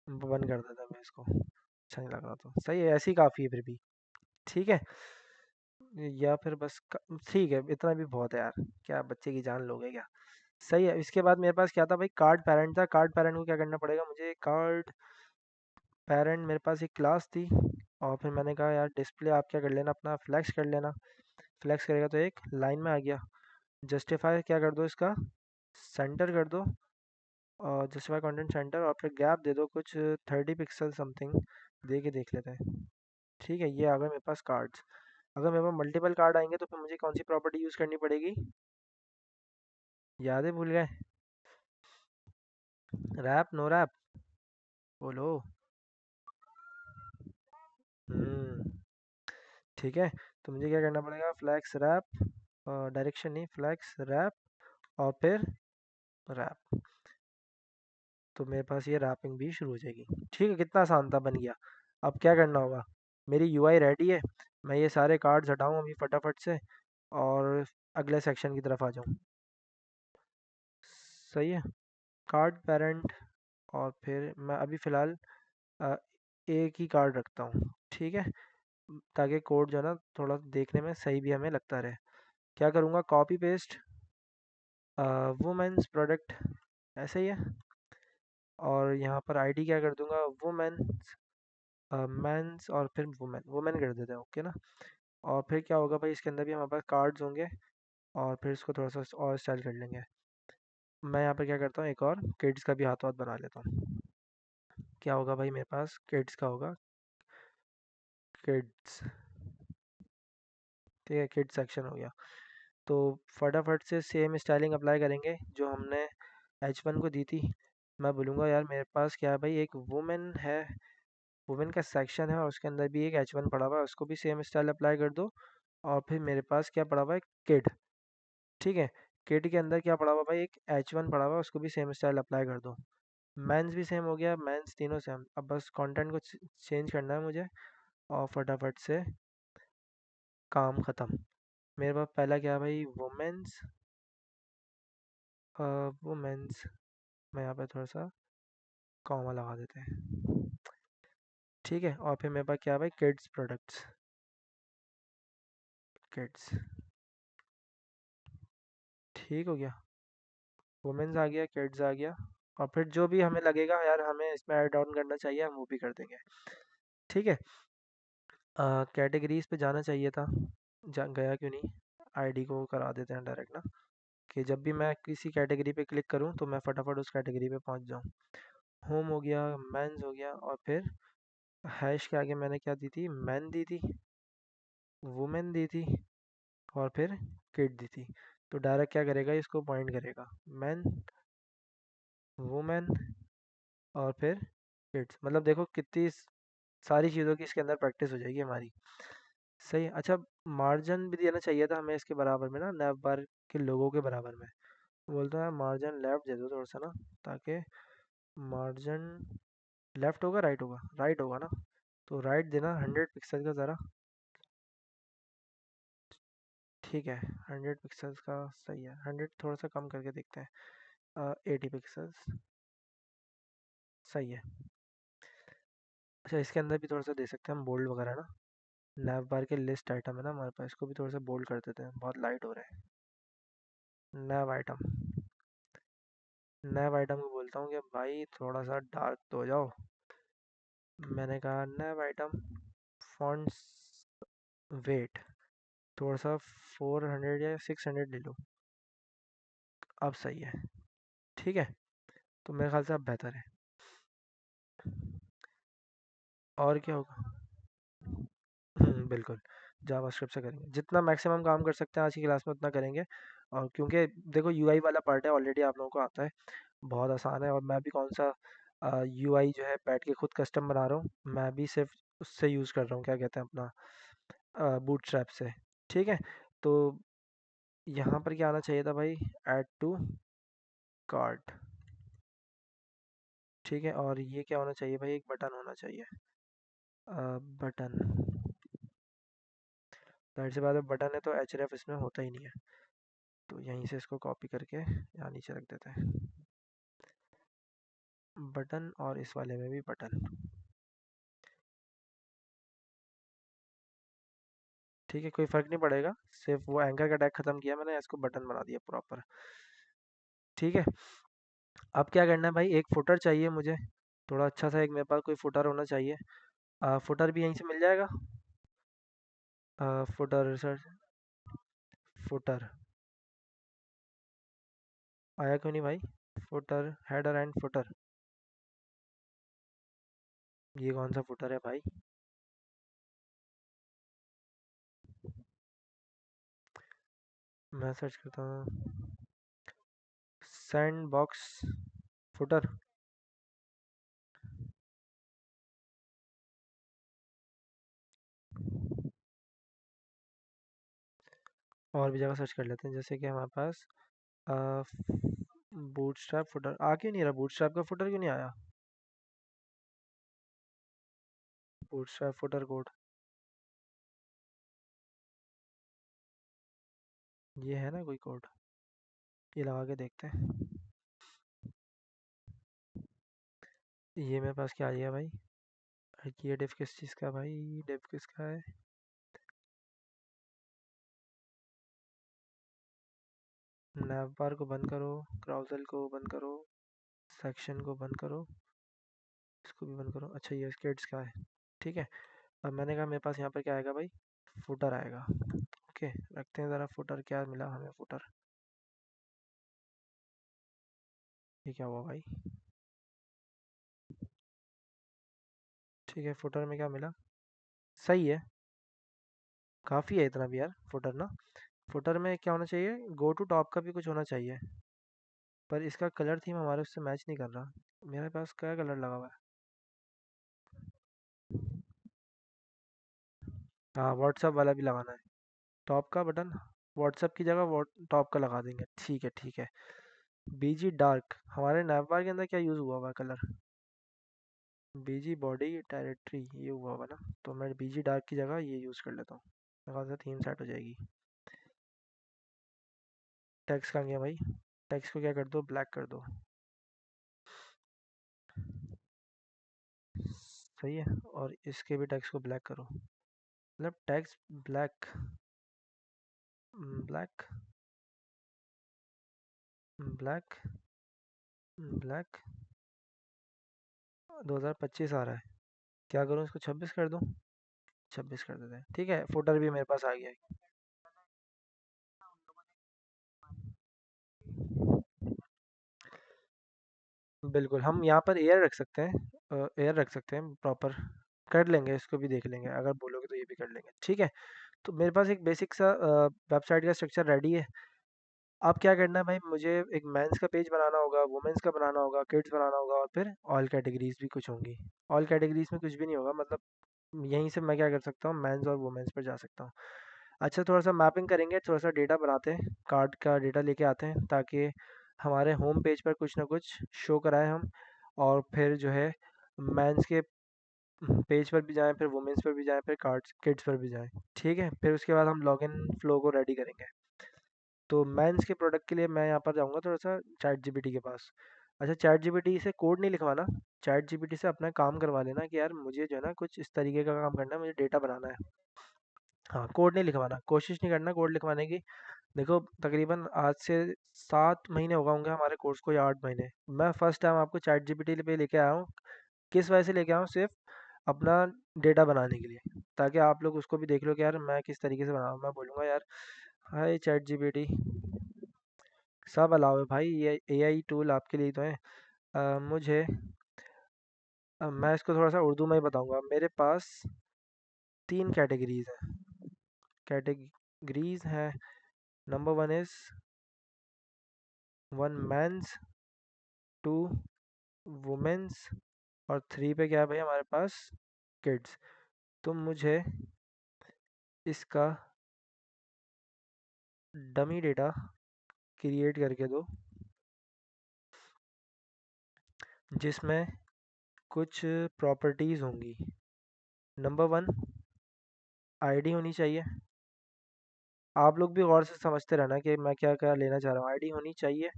S1: बंद कर देता मैं इसको, अच्छा नहीं लग रहा तो सही है, ऐसी काफ़ी है फिर भी। ठीक है, या फिर बस ठीक है, इतना भी बहुत है यार, क्या बच्चे की जान लोगे क्या। सही है, इसके बाद मेरे पास क्या था भाई, कार्ड पेरेंट था। कार्ड पेरेंट को क्या करना पड़ेगा मुझे, कार्ड पेरेंट मेरे पास एक क्लास थी, और फिर मैंने कहा यार डिस्प्ले आप क्या कर लेना, अपना फ्लैक्स कर लेना। फ्लैक्स करेगा तो एक लाइन में आ गया। जस्टिफाई क्या कर दो इसका, सेंटर कर दो, और जस्टिफाई कंटेंट सेंटर, और फिर गैप दे दो कुछ 30 पिक्सल समथिंग, दे के देख लेते हैं। ठीक है, ये आ गए मेरे पास कार्ड्स। अगर मेरे पास मल्टीपल कार्ड आएंगे तो फिर मुझे कौन सी प्रॉपर्टी यूज़ करनी पड़ेगी? याद है, भूल गए? रैप, नो रैप, बोलो। हम्म, ठीक है, तो मुझे क्या करना पड़ेगा, फ्लैक्स रैप, डायरेक्शन नहीं, फ्लैक्स रैप, और फिर रैप। तो मेरे पास ये रैपिंग भी शुरू हो जाएगी। ठीक है, कितना आसान था, बन गया। अब क्या करना होगा, मेरी यूआई रेडी है, मैं ये सारे कार्ड्स हटाऊं अभी फटाफट से, और अगले सेक्शन की तरफ आ जाऊं। सही है, कार्ड पेरेंट, और फिर मैं अभी फ़िलहाल अ, एक ही कार्ड रखता हूँ। ठीक है, ताकि कोड जो है ना थोड़ा देखने में सही भी हमें लगता रहे। क्या करूँगा, कॉपी पेस्ट, वुमेन्स प्रोडक्ट, ऐसे ही है। और यहाँ पर आईडी क्या कर दूंगा, वुमेन्स, मेंस, और फिर वुमेन, वुमेन कर देते हैं। ओके ना, और फिर क्या होगा भाई, इसके अंदर भी हमारे पास कार्ड्स होंगे, और फिर इसको थोड़ा सा और स्टाइल कर लेंगे। मैं यहाँ पर क्या करता हूँ, एक और किड्स का भी हाथों हाथ बना लेता हूँ। क्या होगा भाई, मेरे पास किड्स का होगा, किड्स। ठीक है, किड्स सेक्शन हो गया। तो फटाफट से सेम स्टाइलिंग अप्लाई करेंगे जो हमने H1 को दी थी। मैं बोलूँगा यार मेरे पास क्या है भाई, एक वुमेन है, वुमेन का सेक्शन है, और उसके अंदर भी एक H1 पड़ा हुआ है, उसको भी सेम स्टाइल अप्लाई कर दो। और फिर मेरे पास क्या पड़ा हुआ है, किड। ठीक है, किड के अंदर क्या पड़ा हुआ है भाई, एक H1 पड़ा हुआ है, उसको भी सेम स्टाइल अप्लाई कर दो। मेंस भी सेम हो गया, मेंस तीनों सेम। अब बस कंटेंट को चेंज करना है मुझे, और फटाफट से काम ख़त्म। मेरे पास पहला क्या है भाई, वुमेन्स, वो मेंस में यहाँ पे थोड़ा सा कॉमा लगा देते हैं। ठीक है, और फिर मेरे पास क्या है भाई, किड्स प्रोडक्ट्स, किड्स। ठीक हो गया, वुमेन्स आ गया, किड्स आ गया। और फिर जो भी हमें लगेगा यार हमें इसमें ऐड ऑन करना चाहिए, हम वो भी कर देंगे। ठीक है, कैटेगरीज पे जाना चाहिए था, गया क्यों नहीं। आईडी को करा देते हैं डायरेक्ट ना, कि जब भी मैं किसी कैटेगरी पे क्लिक करूं तो मैं फटाफट उस कैटेगरी पे पहुंच जाऊं। होम हो गया, मेंस हो गया, और फिर हैश के आगे मैंने क्या दी थी, मैन दी थी, वुमेन दी थी, और फिर किड दी थी। तो डायरेक्ट क्या करेगा, इसको पॉइंट करेगा, मैन, वुमेन, और फिर किड्स। मतलब देखो कितनी सारी चीज़ों की इसके अंदर प्रैक्टिस हो जाएगी हमारी। सही है। अच्छा, मार्जिन भी देना चाहिए था हमें इसके बराबर में ना, नैप बार के लोगों के बराबर में। बोलता है मार्जिन लेफ्ट दे दो थोड़ा सा ना, ताकि मार्जिन लेफ्ट होगा राइट होगा, राइट होगा ना, तो राइट देना 100 पिक्सल का ज़रा। ठीक है, 100 पिक्सल्स का सही है, 100 थोड़ा सा कम करके देखते हैं, 80 पिक्सल्स सही है। अच्छा, इसके अंदर भी थोड़ा सा दे सकते हैं हम बोल्ड वगैरह ना, नैव बार के लिस्ट आइटम है ना हमारे पास, इसको भी थोड़ा सा बोल्ड कर देते हैं, बहुत लाइट हो रहे हैं। नैव आइटम, नैव आइटम को बोलता हूँ कि भाई थोड़ा सा डार्क तो हो जाओ। मैंने कहा नैव आइटम, फॉन्ट्स वेट थोड़ा सा 400 या 600 ले लो, अब सही है। ठीक है, तो मेरे ख्याल से अब बेहतर है। और क्या होगा, बिल्कुल, जावास्क्रिप्ट से करेंगे, जितना मैक्सिमम काम कर सकते हैं आज की क्लास में उतना करेंगे। और क्योंकि देखो यूआई वाला पार्ट है ऑलरेडी आप लोगों को आता है, बहुत आसान है। और मैं भी कौन सा यूआई जो है बैठ के खुद कस्टम बना रहा हूँ, मैं भी सिर्फ उससे यूज़ कर रहा हूँ, क्या कहते हैं अपना, बूटस्ट्रैप से। ठीक है, तो यहाँ पर क्या आना चाहिए था भाई, ऐड टू कार्ट। ठीक है, और ये क्या होना चाहिए भाई, एक बटन होना चाहिए, बटन। जाहिर सी बात है बटन है तो एच इसमें होता ही नहीं है, तो यहीं से इसको कॉपी करके यहाँ नीचे रख देते हैं, बटन। और इस वाले में भी बटन। ठीक है, कोई फ़र्क नहीं पड़ेगा, सिर्फ वो एंकर का टैग ख़त्म किया मैंने, इसको बटन बना दिया प्रॉपर। ठीक है, अब क्या करना है भाई, एक फुटर चाहिए मुझे, थोड़ा अच्छा सा एक मेरे पास कोई फुटर होना चाहिए। फुटर भी यहीं से मिल जाएगा, फुटर सर, फुटर आया क्यों नहीं भाई, फुटर, हेडर एंड फुटर, ये कौन सा फुटर है भाई। मैं सर्च करता हूँ, सैंड बॉक्स फुटर। और भी जगह सर्च कर लेते हैं, जैसे कि हमारे पास बूटस्ट्रैप फुटर आ क्यों नहीं रहा, बूटस्ट्रैप का फुटर क्यों नहीं आया, बूटस्ट्रैप फुटर कोड, ये है ना कोई कोड, ये लगा के देखते हैं। ये मेरे पास क्या आ गया भाई, ये डिफ किस चीज़ का भाई, डिफ किसका है, नैवबार को बंद करो, ब्राउज़र को बंद करो, सेक्शन को बंद करो, इसको भी बंद करो। अच्छा, ये स्केट्स का है। ठीक है, अब मैंने कहा मेरे पास यहाँ पर क्या आएगा भाई, फुटर आएगा। ओके, रखते हैं ज़रा, फुटर क्या मिला हमें, फुटर, ये क्या हुआ भाई। ठीक है, फुटर में क्या मिला, सही है, काफ़ी है इतना भी यार फुटर ना। फुटर में क्या होना चाहिए, गो टू टॉप का भी कुछ होना चाहिए, पर इसका कलर थीम हमारे उससे मैच नहीं कर रहा। मेरे पास क्या कलर लगा हुआ है, हाँ व्हाट्सअप वाला भी लगाना है, टॉप का बटन व्हाट्सअप की जगह टॉप का लगा देंगे। ठीक है ठीक है, बीजी डार्क, हमारे नैवबार के अंदर क्या यूज़ हुआ हुआ है कलर, बीजी बॉडी डायरेक्टरी, ये हुआ होगा ना, तो मैं बीजी डार्क की जगह ये यूज़ कर लेता हूँ, मेरे ख्याल से थीम सेट हो जाएगी। टेक्स्ट कहाँ गया भाई, टेक्स्ट को क्या कर दो, ब्लैक कर दो। सही है। और इसके भी टेक्स्ट को ब्लैक करो, मतलब text black, black, black, black. 2025 आ रहा है, क्या करूँ इसको 26 कर दूँ? 26 कर देते हैं, ठीक है। फुटर भी मेरे पास आ गया है। बिल्कुल, हम यहाँ पर एयर रख सकते हैं, एयर रख सकते हैं प्रॉपर। कर लेंगे, इसको भी देख लेंगे, अगर बोलोगे तो ये भी कर लेंगे, ठीक है। तो मेरे पास एक बेसिक सा वेबसाइट का स्ट्रक्चर रेडी है। अब क्या करना है भाई, मुझे एक मेंस का पेज बनाना होगा, वुमेन्स का बनाना होगा, किड्स बनाना होगा, और फिर ऑल कैटेगरीज भी कुछ होंगी। ऑल कैटेगरीज में कुछ भी नहीं होगा, मतलब यहीं से मैं क्या कर सकता हूँ, मेंस और वुमेन्स पर जा सकता हूँ। अच्छा, थोड़ा सा मैपिंग करेंगे, थोड़ा सा डेटा बनाते हैं, कार्ड का डेटा लेके आते हैं, ताकि हमारे होम पेज पर कुछ ना कुछ शो कराएं हम। और फिर जो है मेंस के पेज पर भी जाएं, फिर वुमेन्स पर भी जाएं, फिर कार्ड्स किड्स पर भी जाएं। ठीक है, फिर उसके बाद हम लॉगिन फ्लो को रेडी करेंगे। तो मेंस के प्रोडक्ट के लिए मैं यहाँ पर जाऊँगा थोड़ा सा चैट जीपीटी के पास। अच्छा, चैट जीपीटी से कोड नहीं लिखवाना, चैट जीपीटी से अपना काम करवा लेना कि यार मुझे जो है ना कुछ इस तरीके का काम करना है, मुझे डेटा बनाना है। हाँ, कोड नहीं लिखवाना, कोशिश नहीं करना कोड लिखवाने की। देखो, तकरीबन आज से 7 महीने हो गए होंगे हमारे कोर्स को, या 8 महीने। मैं फर्स्ट टाइम आपको चैट जीपीटी पे लेके आया हूँ। किस वजह से लेके आया हूँ? सिर्फ अपना डेटा बनाने के लिए, ताकि आप लोग उसको भी देख लो कि यार मैं किस तरीके से बना रहा हूँ। मैं बोलूँगा यार, हाय चैट जीपीटी, सब अलाउ है भाई, ये एआई टूल आपके लिए ही तो है। मुझे मैं इसको थोड़ा सा उर्दू में ही बताऊंगा। मेरे पास 3 कैटेगरीज हैं, कैटेगरीज हैं। Number one is one men's, two women's, और 3 पे क्या है भाई हमारे पास, किड्स। तुम मुझे इसका डमी डेटा क्रिएट करके दो, जिसमें कुछ प्रॉपर्टीज़ होंगी। नंबर वन, आईडी होनी चाहिए। आप लोग भी गौर से समझते रहना कि मैं क्या क्या लेना चाह रहा हूँ। आईडी होनी चाहिए,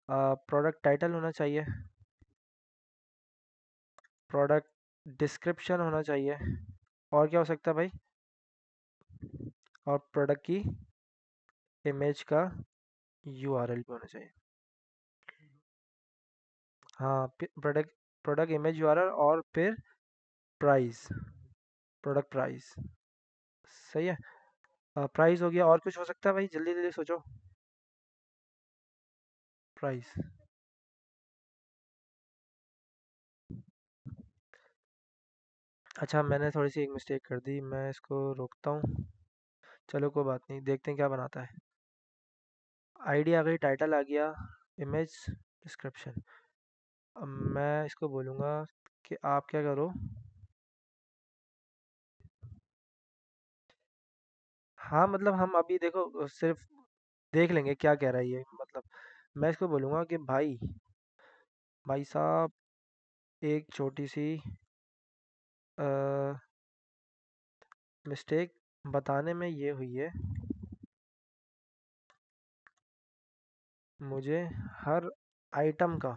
S1: प्रोडक्ट टाइटल होना चाहिए, प्रोडक्ट डिस्क्रिप्शन होना चाहिए, और क्या हो सकता है भाई, और प्रोडक्ट की इमेज का यूआरएल भी होना चाहिए। हाँ, प्रोडक्ट प्रोडक्ट इमेज यूआरएल, और फिर प्राइस, प्रोडक्ट प्राइस। सही है। प्राइस हो गया, और कुछ हो सकता है भाई, जल्दी जल्दी सोचो। प्राइस। अच्छा, मैंने थोड़ी सी एक मिस्टेक कर दी, मैं इसको रोकता हूँ। चलो कोई बात नहीं, देखते हैं क्या बनाता है। आईडी आ गई, टाइटल आ गया, इमेज, डिस्क्रिप्शन। अब मैं इसको बोलूँगा कि आप क्या करो। हाँ, मतलब हम अभी देखो सिर्फ देख लेंगे क्या कह रहा है ये, मतलब मैं इसको बोलूँगा कि भाई, भाई साहब, एक छोटी सी मिस्टेक बताने में ये हुई है, मुझे हर आइटम का,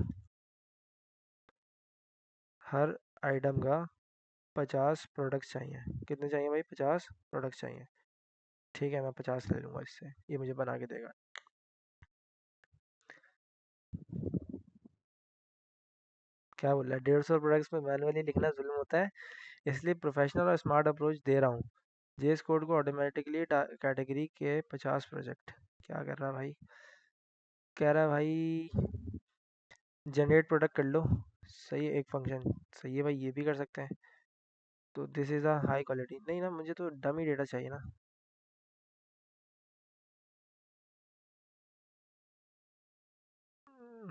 S1: हर आइटम का 50 प्रोडक्ट्स चाहिए। कितने चाहिए भाई? 50 प्रोडक्ट्स चाहिए। ठीक है, मैं 50 ले लूँगा इससे, ये मुझे बना के देगा। क्या बोल रहा है? 150 प्रोडक्ट्स में मैनुअली लिखना जुल्म होता है, इसलिए प्रोफेशनल और स्मार्ट अप्रोच दे रहा हूँ। जेएस कोड को ऑटोमेटिकली कैटेगरी के 50 प्रोजेक्ट। क्या कर रहा है भाई? कह रहा है भाई जनरेट प्रोडक्ट कर लो। सही है, एक फंक्शन सही है भाई, ये भी कर सकते हैं। तो this is a high quality, नहीं ना, मुझे तो डमी डेटा चाहिए ना।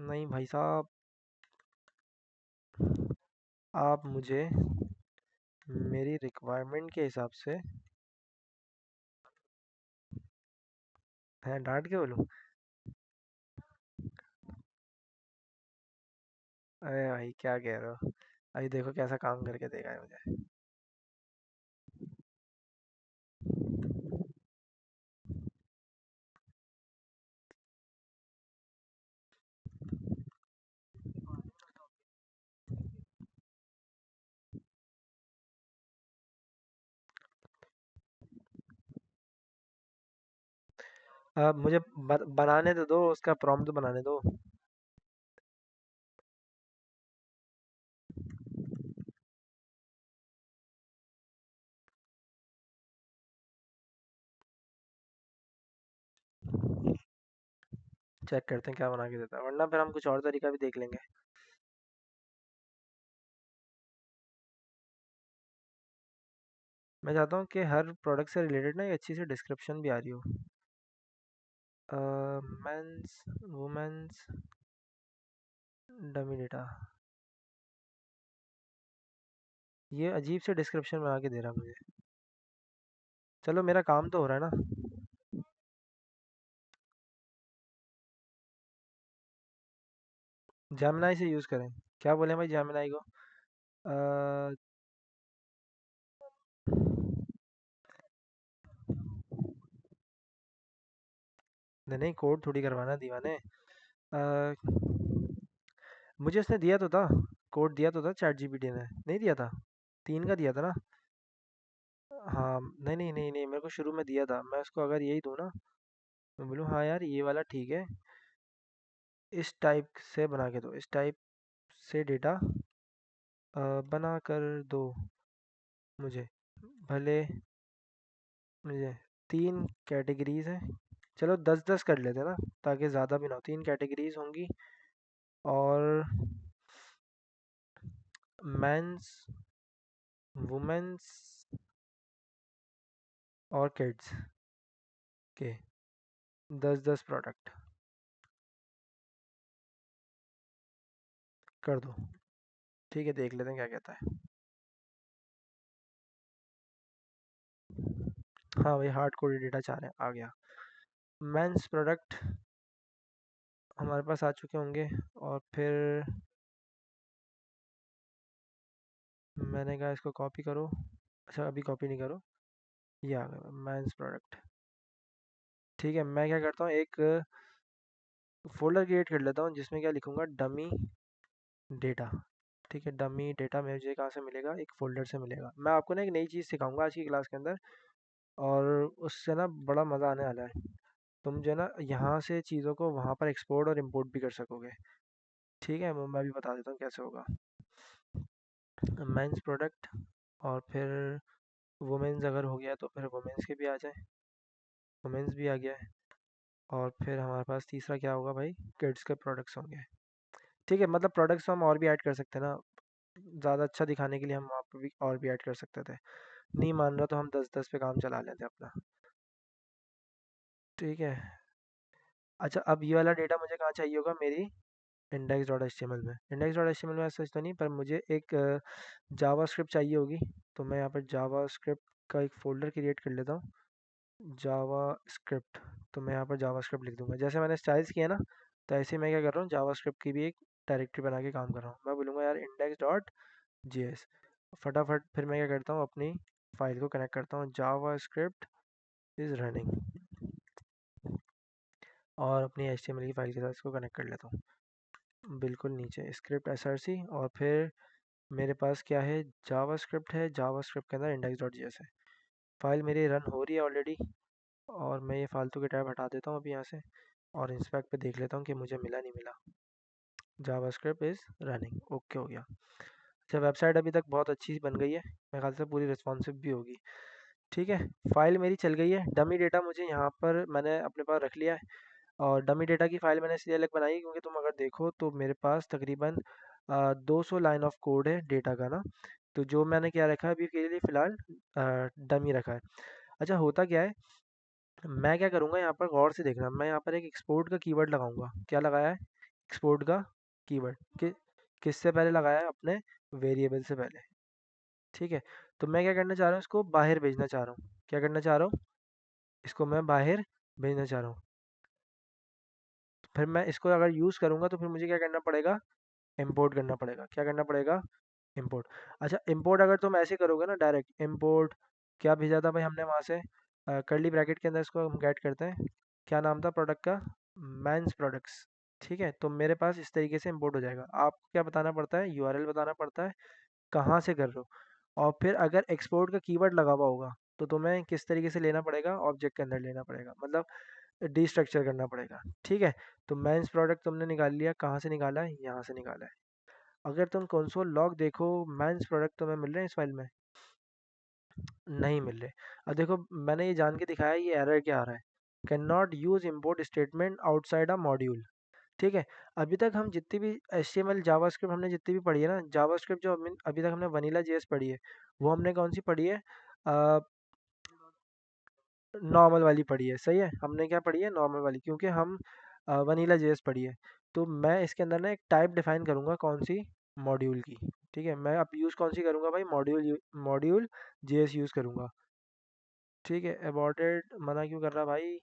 S1: नहीं भाई साहब, आप मुझे मेरी रिक्वायरमेंट के हिसाब से, है डांट के बोलूँ? अरे भाई क्या कह रहे हो, अभी देखो कैसा काम करके देगा ये मुझे। मुझे बनाने तो दो, उसका प्रॉम्प्ट बनाने दो। चेक करते हैं क्या बना के देता है, वरना फिर हम कुछ और तरीका भी देख लेंगे। मैं चाहता हूँ कि हर प्रोडक्ट से रिलेटेड ना एक अच्छी सी डिस्क्रिप्शन भी आ रही हो। मेंस, वुमेन्स, डमी डेटा, ये अजीब से डिस्क्रिप्शन बना के दे रहा है मुझे। चलो मेरा काम तो हो रहा है ना। जेमिनाई से यूज़ करें? क्या बोले भाई जेमिनाई को? अ, नहीं नहीं, कोड थोड़ी करवाना दीवाने। अ, मुझे उसने दिया तो था, कोड दिया तो था चैट जीपीटी ने, नहीं दिया था? 3 का दिया था ना? हाँ, नहीं नहीं नहीं नहीं, मेरे को शुरू में दिया था, मैं उसको अगर यही दूँ ना, मैं बोलूँ हाँ यार ये वाला ठीक है, इस टाइप से बना के दो, इस टाइप से डेटा बना कर दो मुझे, भले मुझे 3 कैटेगरीज हैं, चलो 10-10 कर लेते हैं ना, ताकि ज़्यादा भी ना हो। 3 कैटेगरीज होंगी, और मेंस, वुमेन्स और किड्स के 10-10 प्रोडक्ट कर दो। ठीक है, देख लेते हैं क्या कहता है। हाँ भाई, हार्ड कोडेड डेटा चाह रहे हैं, आ गया। मेंस प्रोडक्ट हमारे पास आ चुके होंगे, और फिर मैंने कहा इसको कॉपी करो। अच्छा, अभी कॉपी नहीं करो, ये आ गया मेंस प्रोडक्ट। ठीक है, मैं क्या करता हूँ, एक फोल्डर क्रिएट कर लेता हूँ जिसमें क्या लिखूंगा, डमी डेटा। ठीक है, डमी डेटा मुझे कहाँ से मिलेगा, एक फोल्डर से मिलेगा। मैं आपको ना एक नई चीज़ सिखाऊंगा आज की क्लास के अंदर, और उससे ना बड़ा मज़ा आने वाला है। तुम जो है ना यहाँ से चीज़ों को वहाँ पर एक्सपोर्ट और इम्पोर्ट भी कर सकोगे। ठीक है, वो मैं भी बता देता हूँ कैसे होगा। मेंस प्रोडक्ट, और फिर वुमेन्स अगर हो गया तो फिर वुमेन्स के भी आ जाए, वुमेन्स भी आ गया है। और फिर हमारे पास तीसरा क्या होगा भाई, किड्स के प्रोडक्ट्स होंगे। ठीक है, मतलब प्रोडक्ट्स हम और भी ऐड कर सकते हैं ना, ज़्यादा अच्छा दिखाने के लिए हम वहाँ पे भी और भी ऐड कर सकते थे। नहीं मान रहा तो हम 10-10 पे काम चला लेते अपना। ठीक है। अच्छा, अब ये वाला डेटा मुझे कहाँ चाहिए होगा, मेरी index dot H T M L में। Index dot H T M L में ऐसा तो नहीं, पर मुझे एक जावा स्क्रिप्ट चाहिए होगी। तो मैं यहाँ पर जावा स्क्रिप्ट का एक फ़ोल्डर क्रिएट कर लेता हूँ, जावा स्क्रिप्ट। तो मैं यहाँ पर जावा स्क्रिप्ट लिख दूंगा, जैसे मैंने स्टाइल्स किया ना, तो ऐसे ही मैं क्या कर रहा हूँ, जावा स्क्रिप्ट की भी एक डायरेक्टरी बना के काम कर रहा हूँ। मैं बोलूँगा यार इंडेक्स डॉट जे एस, फटाफट फिर मैं क्या करता हूँ, अपनी फाइल को कनेक्ट करता हूँ, जावा स्क्रिप्ट इज़ रनिंग, और अपनी एच टी एम एल की फाइल के साथ इसको कनेक्ट कर लेता हूँ। बिल्कुल नीचे स्क्रिप्ट एस आर सी, और फिर मेरे पास क्या है, जावा स्क्रिप्ट है, जावा स्क्रिप्ट के अंदर इंडेक्स डॉट जे एस है। फाइल मेरी रन हो रही है ऑलरेडी, और मैं ये फालतू के टैब हटा देता हूँ अभी यहाँ से, और इंस्पेक्ट पे देख लेता हूँ कि मुझे मिला नहीं मिला। जावास्क्रिप्ट इज़ रनिंग, ओके हो गया। अच्छा, वेबसाइट अभी तक बहुत अच्छी बन गई है, मेरे ख्याल से पूरी रिस्पॉन्सिव भी होगी। ठीक है, फाइल मेरी चल गई है। डमी डेटा मुझे यहाँ पर मैंने अपने पास रख लिया है, और डमी डेटा की फ़ाइल मैंने इसलिए अलग बनाई क्योंकि तुम अगर देखो तो मेरे पास तकरीबन 200 लाइन ऑफ कोड है डेटा का ना। तो जो मैंने क्या रखा है अभी के लिए फ़िलहाल, डमी रखा है। अच्छा, होता क्या है, मैं क्या करूँगा यहाँ पर, गौर से देखना, मैं यहाँ पर एक एक्सपोर्ट का कीवर्ड लगाऊंगा। क्या लगाया है, एक्सपोर्ट का कीवर्ड, किससे पहले लगाया है, अपने वेरिएबल से पहले। ठीक है, तो मैं क्या करना चाह रहा हूँ, इसको बाहर भेजना चाह रहा हूँ। क्या करना चाह रहा हूँ, इसको मैं बाहर भेजना चाह रहा हूँ। फिर मैं इसको अगर यूज़ करूँगा तो फिर मुझे क्या करना पड़ेगा, इंपोर्ट करना पड़ेगा। क्या करना पड़ेगा, इंपोर्ट। अच्छा, इंपोर्ट अगर तुम ऐसे करोगे ना डायरेक्ट इंपोर्ट, क्या भेजा था भाई हमने वहाँ से, कर्ली ब्रैकेट के अंदर इसको हम गेट करते हैं। क्या नाम था प्रोडक्ट का, मैंस प्रोडक्ट्स। ठीक है, तो मेरे पास इस तरीके से इंपोर्ट हो जाएगा। आपको क्या बताना पड़ता है, यूआरएल बताना पड़ता है, कहाँ से कर रहे हो। और फिर अगर एक्सपोर्ट का कीवर्ड लगा हुआ होगा तो तुम्हें किस तरीके से लेना पड़ेगा, ऑब्जेक्ट के अंदर लेना पड़ेगा। मतलब डिस्ट्रक्चर करना पड़ेगा। ठीक है, तो मेंस प्रोडक्ट तुमने निकाल लिया, कहाँ से निकाला है, यहाँ से निकाला है। अगर तुम कंसोल लॉग देखो, मेंस प्रोडक्ट तुम्हें मिल रहे हैं इस फाइल में, नहीं मिल रहे। अब देखो मैंने ये जान के दिखाया ये एरर क्या आ रहा है, can not use import statement outside a module. ठीक है, अभी तक हम जितनी भी HTML जावास्क्रिप्ट हमने जितनी भी पढ़ी है ना, जावास्क्रिप्ट जो अभी तक हमने वनीला जेएस पढ़ी है, वो हमने कौन सी पढ़ी है, नॉर्मल वाली पढ़ी है। सही है, हमने क्या पढ़ी है, नॉर्मल वाली, क्योंकि हम वनीला जेएस पढ़ी है। तो मैं इसके अंदर ना एक टाइप डिफाइन करूंगा, कौन सी, मॉड्यूल की। ठीक है, मैं अब यूज़ कौन सी करूंगा भाई, मॉड्यूल जेएस यूज़ करूंगा। ठीक है, अबॉर्टेड मना क्यों कर रहा भाई,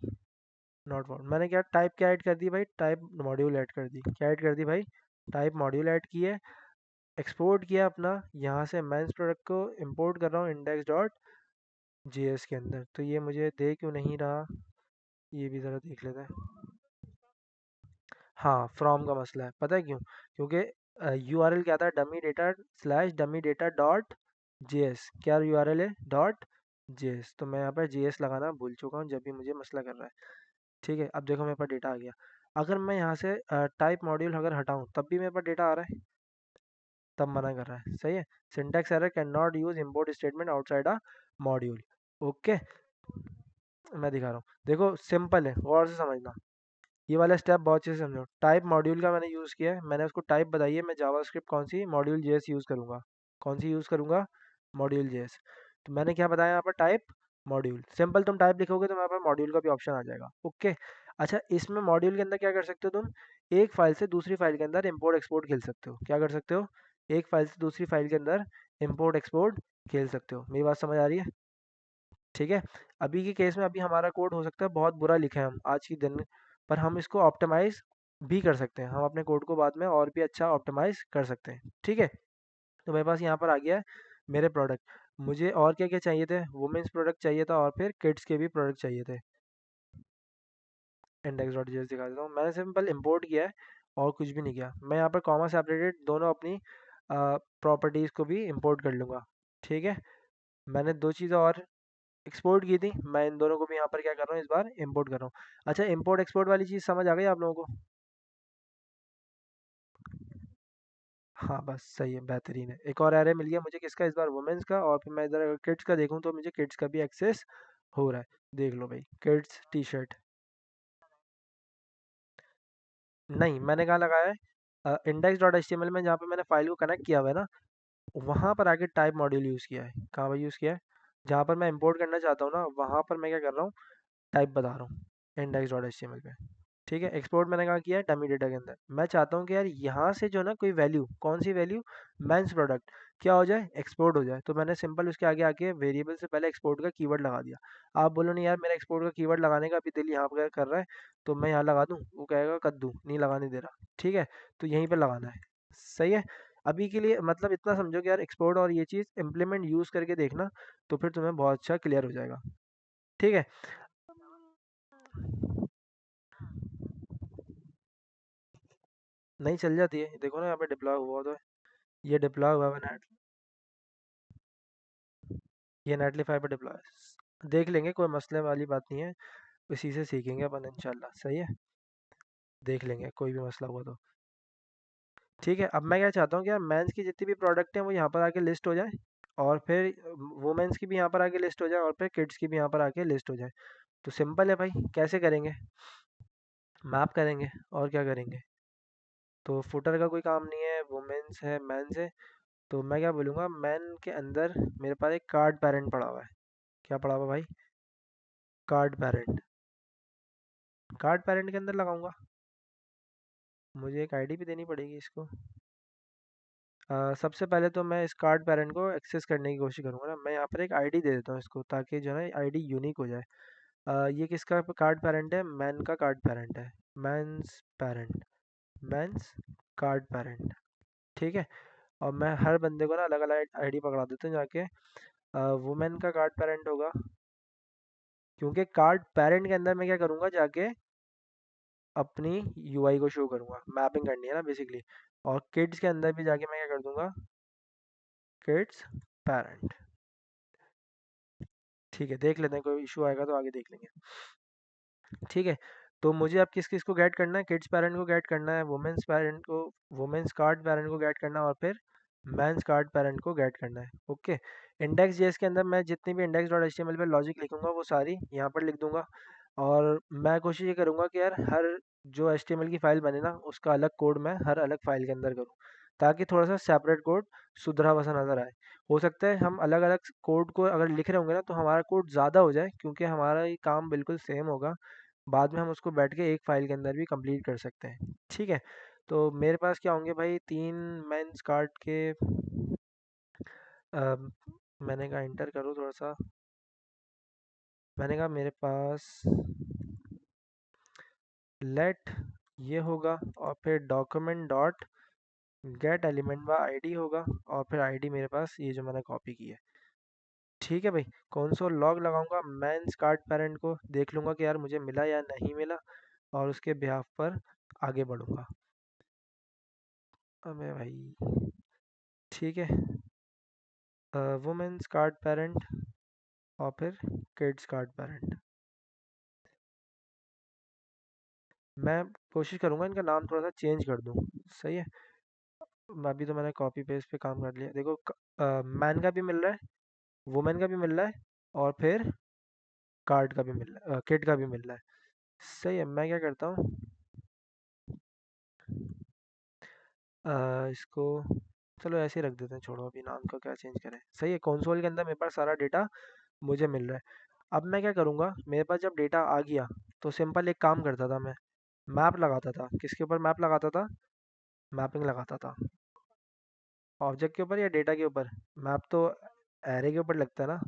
S1: नॉट फाउंड। मैंने क्या टाइप क्या ऐड कर दी भाई, टाइप मॉड्यूल ऐड कर दी। क्या ऐड कर दी भाई, टाइप मॉड्यूल ऐड की है। एक्सपोर्ट किया अपना, यहाँ से मेंस प्रोडक्ट को इंपोर्ट कर रहा हूँ इंडेक्स डॉट जेएस के अंदर। तो ये मुझे दे क्यों नहीं रहा, ये भी ज़रा देख लेते हैं। हाँ, फ्रॉम का मसला है, पता है क्यों, क्योंकि यूआरएल क्या था, dummy data slash dummy data dot JS. क्या यूआरएल है, डॉट जेएस। तो मैं यहाँ पर जेएस लगाना भूल चुका हूँ जब भी मुझे मसला कर रहा है। ठीक है, अब देखो मेरे पास डेटा आ गया। अगर मैं यहाँ से टाइप मॉड्यूल अगर हटाऊँ तब भी मेरे पास डेटा आ रहा है, तब मना कर रहा है। सही है, syntax error, can not use import statement outside a module. Okay, मैं दिखा रहा हूँ, देखो सिंपल है, गौर से समझना। ये वाला स्टेप बहुत अच्छे से समझो। टाइप मॉड्यूल का मैंने यूज़ किया है, मैंने उसको टाइप बताई है, मैं जावास्क्रिप्ट कौन सी, मॉड्यूल जेएस यूज़ करूँगा। कौन सी यूज़ करूँगा, मॉड्यूल जेएस। तो मैंने क्या बताया यहाँ पर, टाइप मॉड्यूल। सिंपल, तुम टाइप लिखोगे तो यहाँ पर मॉड्यूल का भी ऑप्शन आ जाएगा। ओके, अच्छा इसमें मॉड्यूल के अंदर क्या कर सकते हो तुम, एक फाइल से दूसरी फाइल के अंदर इम्पोर्ट एक्सपोर्ट खेल सकते हो। क्या कर सकते हो, एक फाइल से दूसरी फाइल के अंदर इम्पोर्ट एक्सपोर्ट खेल सकते हो। मेरी बात समझ आ रही है। ठीक है, अभी के केस में अभी हमारा कोड हो सकता है बहुत बुरा लिखे हम आज के दिन में, पर हम इसको ऑप्टिमाइज भी कर सकते हैं। हम अपने कोड को बाद में और भी अच्छा ऑप्टिमाइज कर सकते हैं। ठीक है, तो मेरे पास यहाँ पर आ गया है मेरे प्रोडक्ट। मुझे और क्या क्या चाहिए थे, वुमेन्स प्रोडक्ट चाहिए था और फिर किड्स के भी प्रोडक्ट चाहिए थे। इंडेक्स डॉट जेएस दिखा देता हूँ, मैंने सिंपल इंपोर्ट किया है और कुछ भी नहीं किया। मैं यहाँ पर कॉमा सेपरेटेड दोनों अपनी प्रॉपर्टीज़ को भी इंपोर्ट कर लूँगा। ठीक है, मैंने दो चीज़ें और एक्सपोर्ट की थी, मैं इन दोनों को भी यहाँ पर क्या कर रहा हूँ, इस बार इंपोर्ट कर रहा हूँ। अच्छा, इंपोर्ट एक्सपोर्ट वाली चीज़ समझ आ गई आप लोगों को। हाँ बस सही है, बेहतरीन है। एक और एरे मिल गया मुझे, किसका, इस बार वुमेन्स का। और फिर मैं इधर अगर किड्स का देखूँ तो मुझे किड्स का भी एक्सेस हो रहा है। देख लो भाई, किड्स टी शर्ट। नहीं, मैंने कहाँ लगाया है, index dot H T M L में जहाँ पे मैंने फाइल को कनेक्ट किया हुआ है ना, वहाँ पर आके टाइप मॉड्यूल यूज़ किया है। कहाँ पर यूज़ किया है, जहाँ पर मैं इंपोर्ट करना चाहता हूँ ना, वहाँ पर मैं क्या कर रहा हूँ, टाइप बता रहा हूँ index dot H T M L पे। ठीक है, एक्सपोर्ट मैंने कहा किया है डमी डेटा के अंदर। मैं चाहता हूँ कि यार यहाँ से जो ना कोई वैल्यू, कौन सी वैल्यू, मेंस प्रोडक्ट क्या हो जाए, एक्सपोर्ट हो जाए। तो मैंने सिंपल उसके आगे आके वेरिएबल से पहले एक्सपोर्ट का कीवर्ड लगा दिया। आप बोलो नहीं यार, मेरा एक्सपोर्ट का कीवर्ड लगाने का अभी दिल यहाँ पर कर रहा है, तो मैं यहाँ लगा दूँ, वो कहेगा कद्दू नहीं लगाने दे रहा। ठीक है, तो यहीं पर लगाना है। सही है, अभी के लिए मतलब इतना समझो कि यार एक्सपोर्ट और ये चीज़ इम्प्लीमेंट यूज़ करके देखना, तो फिर तुम्हें बहुत अच्छा क्लियर हो जाएगा। ठीक है, नहीं चल जाती है, देखो ना यहाँ पे डिप्लॉय हुआ तो है। ये डिप्लॉय हुआ है नेट, ये नेटलीफाई पे डिप्लॉय देख लेंगे, कोई मसले वाली बात नहीं है। इसी से सीखेंगे अपन इंशाल्लाह। सही है, देख लेंगे कोई भी मसला हुआ तो। ठीक है, अब मैं क्या चाहता हूँ कि यार मेंस की जितनी भी प्रोडक्ट हैं वो यहाँ पर आके लिस्ट हो जाए, और फिर वुमेन्स की भी यहाँ पर आके लिस्ट हो जाए, और फिर किड्स की भी यहाँ पर आके लिस्ट हो जाए। तो सिंपल है भाई, कैसे करेंगे, मैप करेंगे और क्या करेंगे। तो फुटर का कोई काम नहीं है, वुमेन्स है, मेंस है। तो मैं क्या बोलूँगा, मैन के अंदर मेरे पास एक कार्ड पेरेंट पड़ा हुआ है। क्या पड़ा हुआ भाई, कार्ड पेरेंट। कार्ड पेरेंट के अंदर लगाऊंगा, मुझे एक आईडी भी देनी पड़ेगी इसको। सबसे पहले तो मैं इस कार्ड पेरेंट को एक्सेस करने की कोशिश करूंगा ना, मैं यहाँ पर एक आईडी दे देता हूँ इसको, ताकि जो है ना आईडी यूनिक हो जाए। ये किसका कार्ड पेरेंट है, मैन का कार्ड पेरेंट है, men's parent, men's card parent. ठीक है, और मैं हर बंदे को ना अलग अलग आईडी पकड़ा देता हूँ जाके। वुमेन का कार्ड पेरेंट होगा, क्योंकि कार्ड पेरेंट के अंदर मैं क्या करूँगा जाके, अपनी यूआई को शो करूँगा, मैपिंग करनी है ना बेसिकली। और किड्स के अंदर भी जाके मैं क्या कर दूंगा, किड्स पेरेंट। ठीक है, देख लेते हैं, कोई इशू आएगा तो आगे देख लेंगे। ठीक है। तो मुझे अब किस किस को गेट करना है, किड्स पेरेंट को गेट करना है, वुमेन्स पेरेंट को, वुमेन्स कार्ड पेरेंट को गेट करना है, और फिर मेंस कार्ड पेरेंट को गेट करना है। ओके। इंडेक्स जेएस के अंदर मैं जितनी भी इंडेक्स डॉट एच पे लॉजिक लिखूंगा वो सारी यहाँ पर लिख दूंगा। और मैं कोशिश ये करूंगा कि यार हर जो एच की फाइल बने ना उसका अलग कोड मैं हर अलग फाइल के अंदर करूँ, ताकि थोड़ा सा सेपरेट कोड सुधरा हुआ सा नज़र आए। हो सकता है हम अलग अलग कोड को अगर लिख रहे होंगे ना तो हमारा कोड ज़्यादा हो जाए, क्योंकि हमारा ये काम बिल्कुल सेम होगा। बाद में हम उसको बैठ के एक फाइल के अंदर भी कंप्लीट कर सकते हैं। ठीक है। तो मेरे पास क्या होंगे भाई, 3 मेंस कार्ड के। अम, मैंने कहा इंटर करो थोड़ा सा। मैंने कहा मेरे पास लेट ये होगा, और फिर document dot gate element by ID होगा, और फिर आईडी मेरे पास ये जो मैंने कॉपी की है। ठीक है भाई। कंसोल लॉग लगाऊंगा, मेंस कार्ड पेरेंट को देख लूंगा कि यार मुझे मिला या नहीं मिला, और उसके बिहाफ पर आगे बढ़ूंगा। अबे भाई। ठीक है। वुमेन्स कार्ड पेरेंट, और फिर किड्स कार्ड पेरेंट। मैं कोशिश करूंगा इनका नाम थोड़ा सा चेंज कर दूं। सही है। अभी तो मैंने कॉपी पेस्ट पे काम कर लिया। देखो, मैन का भी मिल रहा है, वुमेन का भी मिल रहा है, और फिर कार्ड का भी मिल रहा है, किड का भी मिल रहा है। सही है। मैं क्या करता हूँ, इसको चलो ऐसे ही रख देते हैं, छोड़ो अभी नाम का क्या चेंज करें। सही है। कंसोल के अंदर मेरे पास सारा डेटा मुझे मिल रहा है। अब मैं क्या करूँगा, मेरे पास जब डेटा आ गया तो सिंपल एक काम करता था मैं, मैप लगाता था। किसके ऊपर मैप लगाता था? मैपिंग लगाता था। ऑब्जेक्ट के ऊपर या डेटा के ऊपर? मैप तो एरे के ऊपर लगता है ना।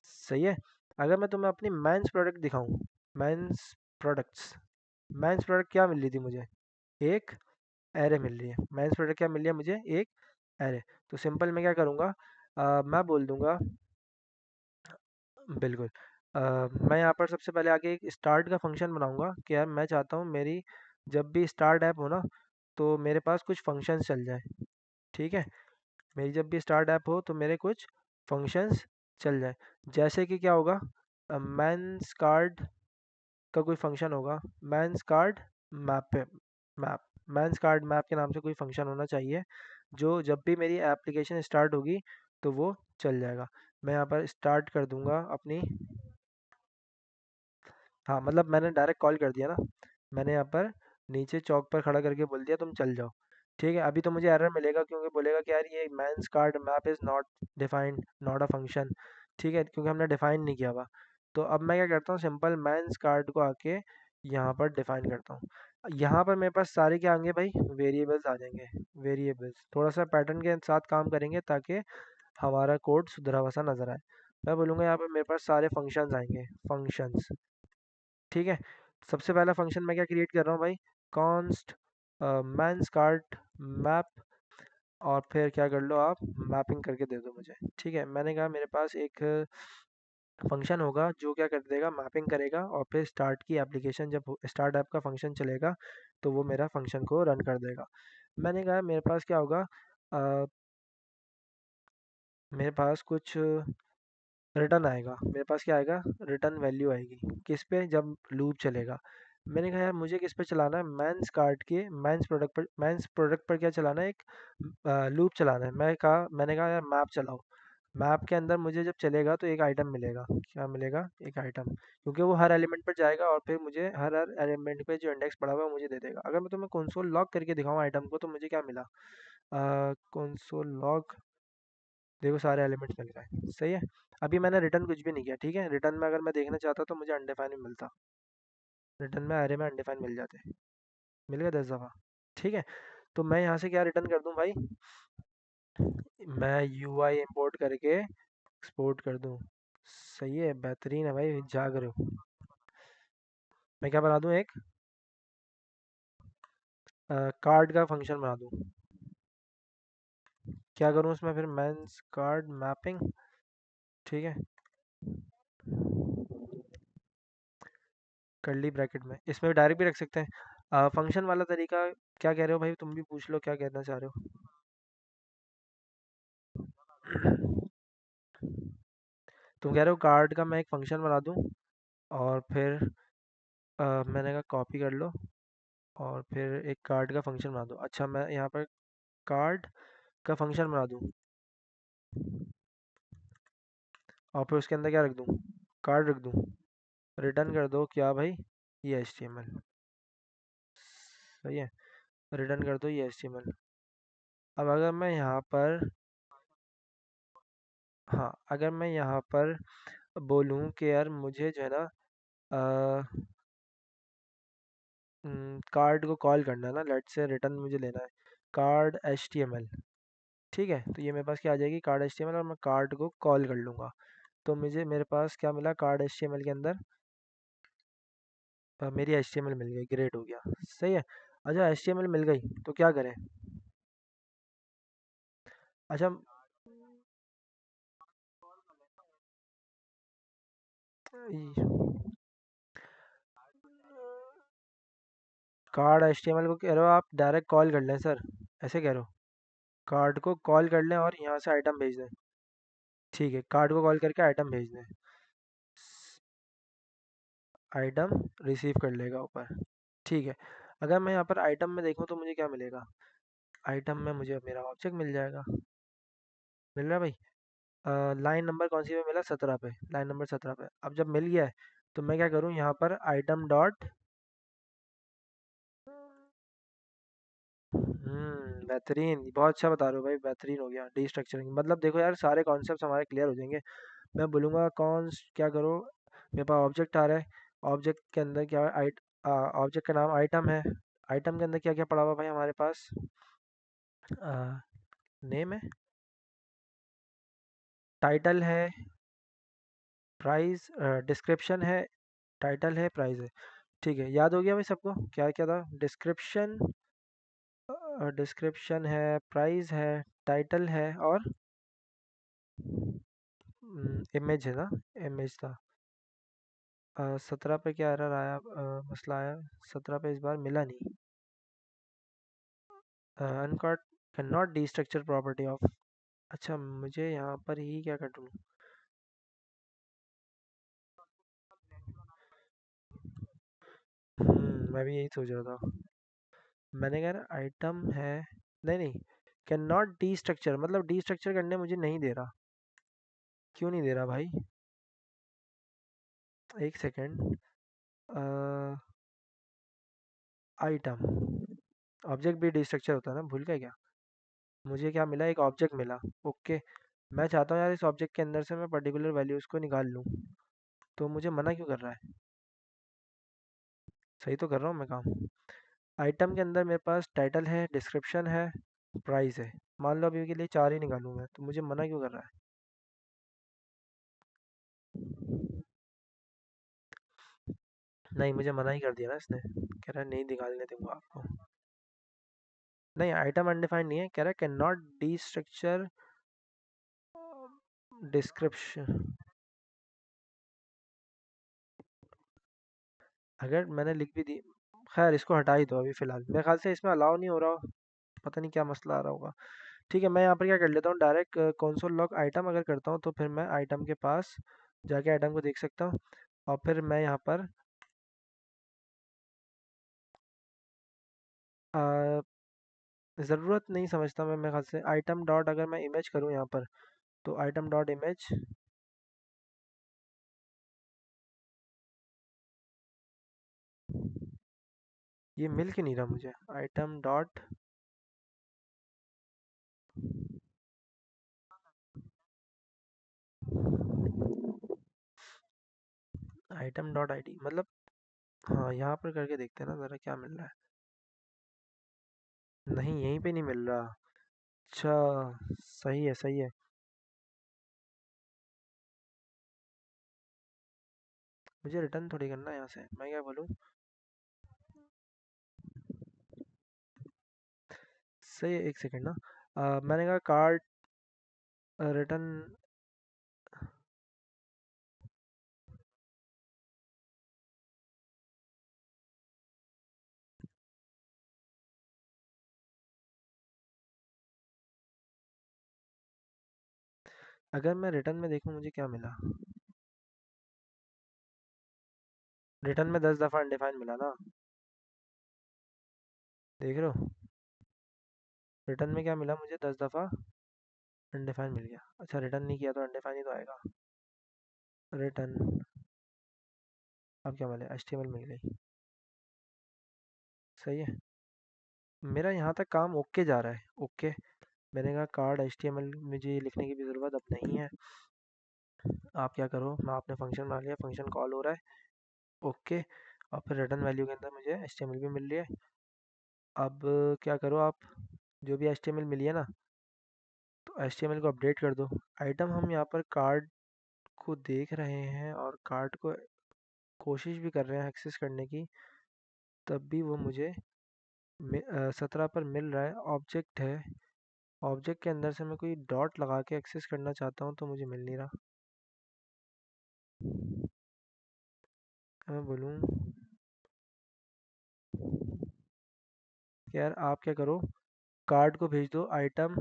S1: सही है। अगर मैं तुम्हें अपनी मेंस प्रोडक्ट दिखाऊं, मेंस प्रोडक्ट्स, मेंस प्रोडक्ट क्या मिल रही थी मुझे? एक एरे मिल रही है। मेंस प्रोडक्ट क्या मिल रही है मुझे? एक एरे। तो सिंपल मैं क्या करूँगा, मैं बोल दूंगा, बिल्कुल। मैं यहाँ पर सबसे पहले आगे एक स्टार्ट का फंक्शन बनाऊंगा कि यार मैं चाहता हूँ मेरी जब भी स्टार्ट ऐप हो ना तो मेरे पास कुछ फंक्शंस चल जाए। ठीक है। मेरी जब भी स्टार्ट ऐप हो तो मेरे कुछ फंक्शंस चल जाए। जैसे कि क्या होगा, मैंस कार्ड का कोई फंक्शन होगा, मैंस कार्ड मैप पे, मैप, मैंस कार्ड मैप के नाम से कोई फंक्शन होना चाहिए, जो जब भी मेरी एप्लीकेशन स्टार्ट होगी तो वो चल जाएगा। मैं यहाँ पर स्टार्ट कर दूंगा अपनी। हाँ, मतलब मैंने डायरेक्ट कॉल कर दिया ना। मैंने यहाँ पर नीचे चौक पर खड़ा करके बोल दिया तुम चल जाओ। ठीक है। अभी तो मुझे एरर मिलेगा, क्योंकि बोलेगा कि यार ये men's card map is not defined, not a function. ठीक है, क्योंकि हमने डिफाइन नहीं किया हुआ। तो अब मैं क्या करता हूँ, सिंपल मेंस कार्ड को आके यहाँ पर डिफाइन करता हूँ। यहाँ पर मेरे पास सारे क्या आएंगे भाई, वेरिएबल्स आ जाएंगे। वेरिएबल्स थोड़ा सा पैटर्न के साथ काम करेंगे ताकि हमारा कोड सुधरा हुआ सा नजर आए। मैं बोलूँगा यहाँ पर मेरे पास सारे फंक्शंस आएंगे, फंक्शंस। ठीक है। सबसे पहला फंक्शन मैं क्या क्रिएट कर रहा हूँ भाई, कॉन्स्ट मैंस कार्ड मैप, और फिर क्या कर लो आप, मैपिंग करके दे दो मुझे। ठीक है। मैंने कहा मेरे पास एक फंक्शन होगा जो क्या कर देगा, मैपिंग करेगा, और फिर स्टार्ट की एप्लीकेशन जब स्टार्ट ऐप का फंक्शन चलेगा तो वो मेरा फंक्शन को रन कर देगा। मैंने कहा मेरे पास क्या होगा, अ, मेरे पास कुछ रिटर्न आएगा। मेरे पास क्या आएगा, रिटर्न वैल्यू आएगी। किस पे? जब लूप चलेगा। मैंने कहा यार मुझे किस पे चलाना है, मेंस कार्ड के मेंस प्रोडक्ट पर, मेंस प्रोडक्ट पर क्या चलाना है, एक लूप चलाना है। मैंने कहा यार मैप चलाओ। मैप के अंदर मुझे जब चलेगा तो एक आइटम मिलेगा। क्या मिलेगा? एक आइटम, क्योंकि वो हर एलिमेंट पर जाएगा और फिर मुझे हर हर एलिमेंट पे जो इंडेक्स पड़ा हुआ है वो मुझे दे देगा। अगर मैं तुम्हें कंसोल लॉग करके दिखाऊं आइटम को तो मुझे क्या मिला, कंसोल लॉग, देखो सारे एलिमेंट्स मिल गए। सही है। अभी मैंने रिटर्न कुछ भी नहीं किया। ठीक है। रिटर्न में अगर मैं देखना चाहता तो मुझे अनडिफाइंड मिलता, रिटर्न में एरे में अनडिफाइंड मिल जाते। मिल गए 10 दफ़ा। ठीक है। तो मैं यहाँ से क्या रिटर्न कर दूँ भाई, मैं यूआई इंपोर्ट करके एक्सपोर्ट कर दूँ। सही है, बेहतरीन है भाई, जाग रहे हो। मैं क्या बना दूँ, एक कार्ड का फंक्शन बना दूँ। क्या करूँ उसमें फिर, मेंस कार्ड मैपिंग। ठीक है। कर्ली ब्रैकेट में, इसमें डायरेक्ट भी रख सकते हैं। फंक्शन वाला तरीका क्या कह रहे हो भाई, तुम भी पूछ लो क्या कहना चाह रहे हो। तुम कह रहे हो कार्ड का मैं एक फंक्शन बना दूं, और फिर मैंने कहा कॉपी कर लो और फिर एक कार्ड का फंक्शन बना दो। अच्छा, मैं यहाँ पर कार्ड का फंक्शन बना दूँ और फिर उसके अंदर क्या रख दूँ, कार्ड रख दूँ। रिटर्न कर दो क्या भाई, ये HTML। सही है, रिटर्न कर दो ये HTML। अब अगर मैं यहाँ पर, हाँ अगर मैं यहाँ पर बोलूँ कि यार मुझे जो है ना कार्ड को कॉल करना है ना, लेट से रिटर्न मुझे लेना है कार्ड HTML। ठीक है, तो ये मेरे पास क्या आ जाएगी, कार्ड HTML, और मैं कार्ड को कॉल कर लूँगा। तो मुझे मेरे पास क्या मिला, कार्ड HTML के अंदर मेरी HTML मिल गई, ग्रेट हो गया। सही है। अच्छा HTML मिल गई तो क्या करें। अच्छा, कार्ड HTML को कह रहे हो आप डायरेक्ट कॉल कर लें सर, ऐसे कह रहे हो। कार्ड को कॉल कर लें और यहाँ से आइटम भेज दें। ठीक है, कार्ड को कॉल करके आइटम भेज दें। आइटम रिसीव कर लेगा ऊपर। ठीक है, अगर मैं यहाँ पर आइटम में देखूँ तो मुझे क्या मिलेगा, आइटम में मुझे मेरा ऑब्जेक्ट मिल जाएगा। मिल रहा है भाई। लाइन नंबर कौन सी पे मिला, 17 पे, लाइन नंबर 17 पे। अब जब मिल गया है तो मैं क्या करूँ, यहाँ पर आइटम डॉट, बेहतरीन, बहुत अच्छा बता रहे हो भाई, बेहतरीन हो गया। डी स्ट्रक्चरिंग मतलब देखो यार, सारे कॉन्सेप्ट हमारे क्लियर हो जाएंगे। मैं बोलूँगा कौन क्या करो, मेरे पास ऑब्जेक्ट आ रहा है, ऑब्जेक्ट के अंदर क्या है, ऑब्जेक्ट का नाम आइटम है। आइटम के अंदर क्या क्या पड़ा हुआ भाई हमारे पास, नेम है, टाइटल है, प्राइस, डिस्क्रिप्शन है, टाइटल है, प्राइस है। ठीक है, याद हो गया भाई सबको, क्या क्या था, डिस्क्रिप्शन, डिस्क्रिप्शन है, प्राइस है, टाइटल है, और इमेज है ना, इमेज था। 17 पे क्या एरर आया, मसला आया, 17 पे इस बार मिला नहीं। Uncaught can not D structure property of, अच्छा मुझे यहाँ पर ही क्या कर दूँ। मैं भी यही सोच रहा था। मैंने कहा आइटम है, नहीं नहीं, कैन नॉट डी स्ट्रक्चर मतलब डी स्ट्रक्चर करने मुझे नहीं दे रहा। क्यों नहीं दे रहा भाई, एक सेकेंड। आइटम, ऑब्जेक्ट भी डी स्ट्रक्चर होता है ना, भूल गया क्या। मुझे क्या मिला, एक ऑब्जेक्ट मिला। ओके, मैं चाहता हूँ यार इस ऑब्जेक्ट के अंदर से मैं पर्टिकुलर वैल्यूज़ को निकाल लूँ, तो मुझे मना क्यों कर रहा है। सही तो कर रहा हूँ मैं काम। आइटम के अंदर मेरे पास टाइटल है, डिस्क्रिप्शन है, प्राइस है। मान लो अभी के लिए चार ही निकालूँ मैं, तो मुझे मना क्यों कर रहा है। नहीं, मुझे मना ही कर दिया ना इसने, कह रहा है नहीं निकालने दूंगा आपको। नहीं, आइटम अनडिफाइंड नहीं है, कह रहा है can not D structure description. अगर मैंने लिख भी दी, खैर इसको हटा ही दो अभी फ़िलहाल, मेरे ख्याल से इसमें अलाउ नहीं हो रहा, पता नहीं क्या मसला आ रहा होगा। ठीक है, मैं यहाँ पर क्या कर लेता हूँ, डायरेक्ट कंसोल लॉग आइटम अगर करता हूँ तो फिर मैं आइटम के पास जाके आइटम को देख सकता हूँ। और फिर मैं यहाँ पर ज़रूरत नहीं समझता मैं, मेरे ख्याल से आइटम डॉट अगर मैं इमेज करूँ यहाँ पर, तो आइटम डॉट इमेज, ये मिल के नहीं रहा मुझे, item dot, item dot ID मतलब, हाँ यहाँ पर करके देखते हैं ना ज़रा क्या मिल रहा है। नहीं, यहीं पे नहीं मिल रहा। अच्छा, सही है सही है। मुझे रिटर्न थोड़ी करना है यहाँ से, मैं क्या बोलूँ। सही है, एक सेकेंड ना। मैंने कहा कार्ड रिटर्न, अगर मैं रिटर्न में देखूँ मुझे क्या मिला। रिटर्न में 10 दफ़ा अनडिफाइन मिला ना, देख रहे हो? रिटर्न में क्या मिला मुझे, 10 दफ़ा अनडिफाइन मिल गया। अच्छा रिटर्न नहीं किया तो अनडिफाइन ही तो आएगा। रिटर्न, अब क्या मिला, HTML मिल गई। सही है, मेरा यहाँ तक काम ओके जा रहा है। ओके, मैंने कहा कार्ड HTML मुझे लिखने की भी ज़रूरत अब नहीं है। आप क्या करो, मैं आपने फंक्शन बना लिया, फंक्शन कॉल हो रहा है, ओके। और फिर रिटर्न वैल्यू के अंदर मुझे HTML भी मिल रही है। अब क्या करो आप, जो भी HTML मिली है ना, तो HTML को अपडेट कर दो। आइटम हम यहाँ पर कार्ड को देख रहे हैं और कार्ड को कोशिश भी कर रहे हैं एक्सेस करने की, तब भी वो मुझे 17 पर मिल रहा है। ऑब्जेक्ट है, ऑब्जेक्ट के अंदर से मैं कोई डॉट लगा के एक्सेस करना चाहता हूँ तो मुझे मिल नहीं रहा। मैं बोलूँ यार, आप क्या करो, कार्ड को भेज दो आइटम,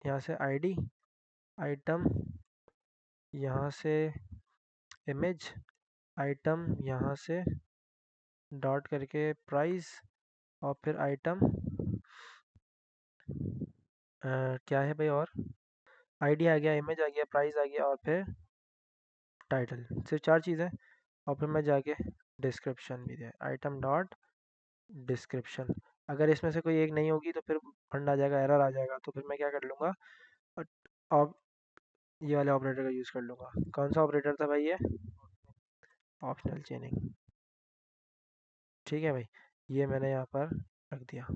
S1: यहाँ से आईडी, आइटम यहाँ से इमेज, आइटम यहाँ से डॉट करके प्राइस, और फिर आइटम क्या है भाई, और आईडी आ गया, इमेज आ गया, प्राइस आ गया, और फिर टाइटल। सिर्फ 4 चीज़ें। और फिर मैं जाके डिस्क्रिप्शन भी दिया, आइटम डॉट डिस्क्रिप्शन। अगर इसमें से कोई एक नहीं होगी तो फिर फंड आ जाएगा, एरर आ जाएगा, तो फिर मैं क्या कर लूँगा, और ये वाले ऑपरेटर का यूज़ कर लूँगा। कौन सा ऑपरेटर था भाई ये, ऑप्शनल चेनिंग। ठीक है भाई, ये मैंने यहाँ पर रख दिया।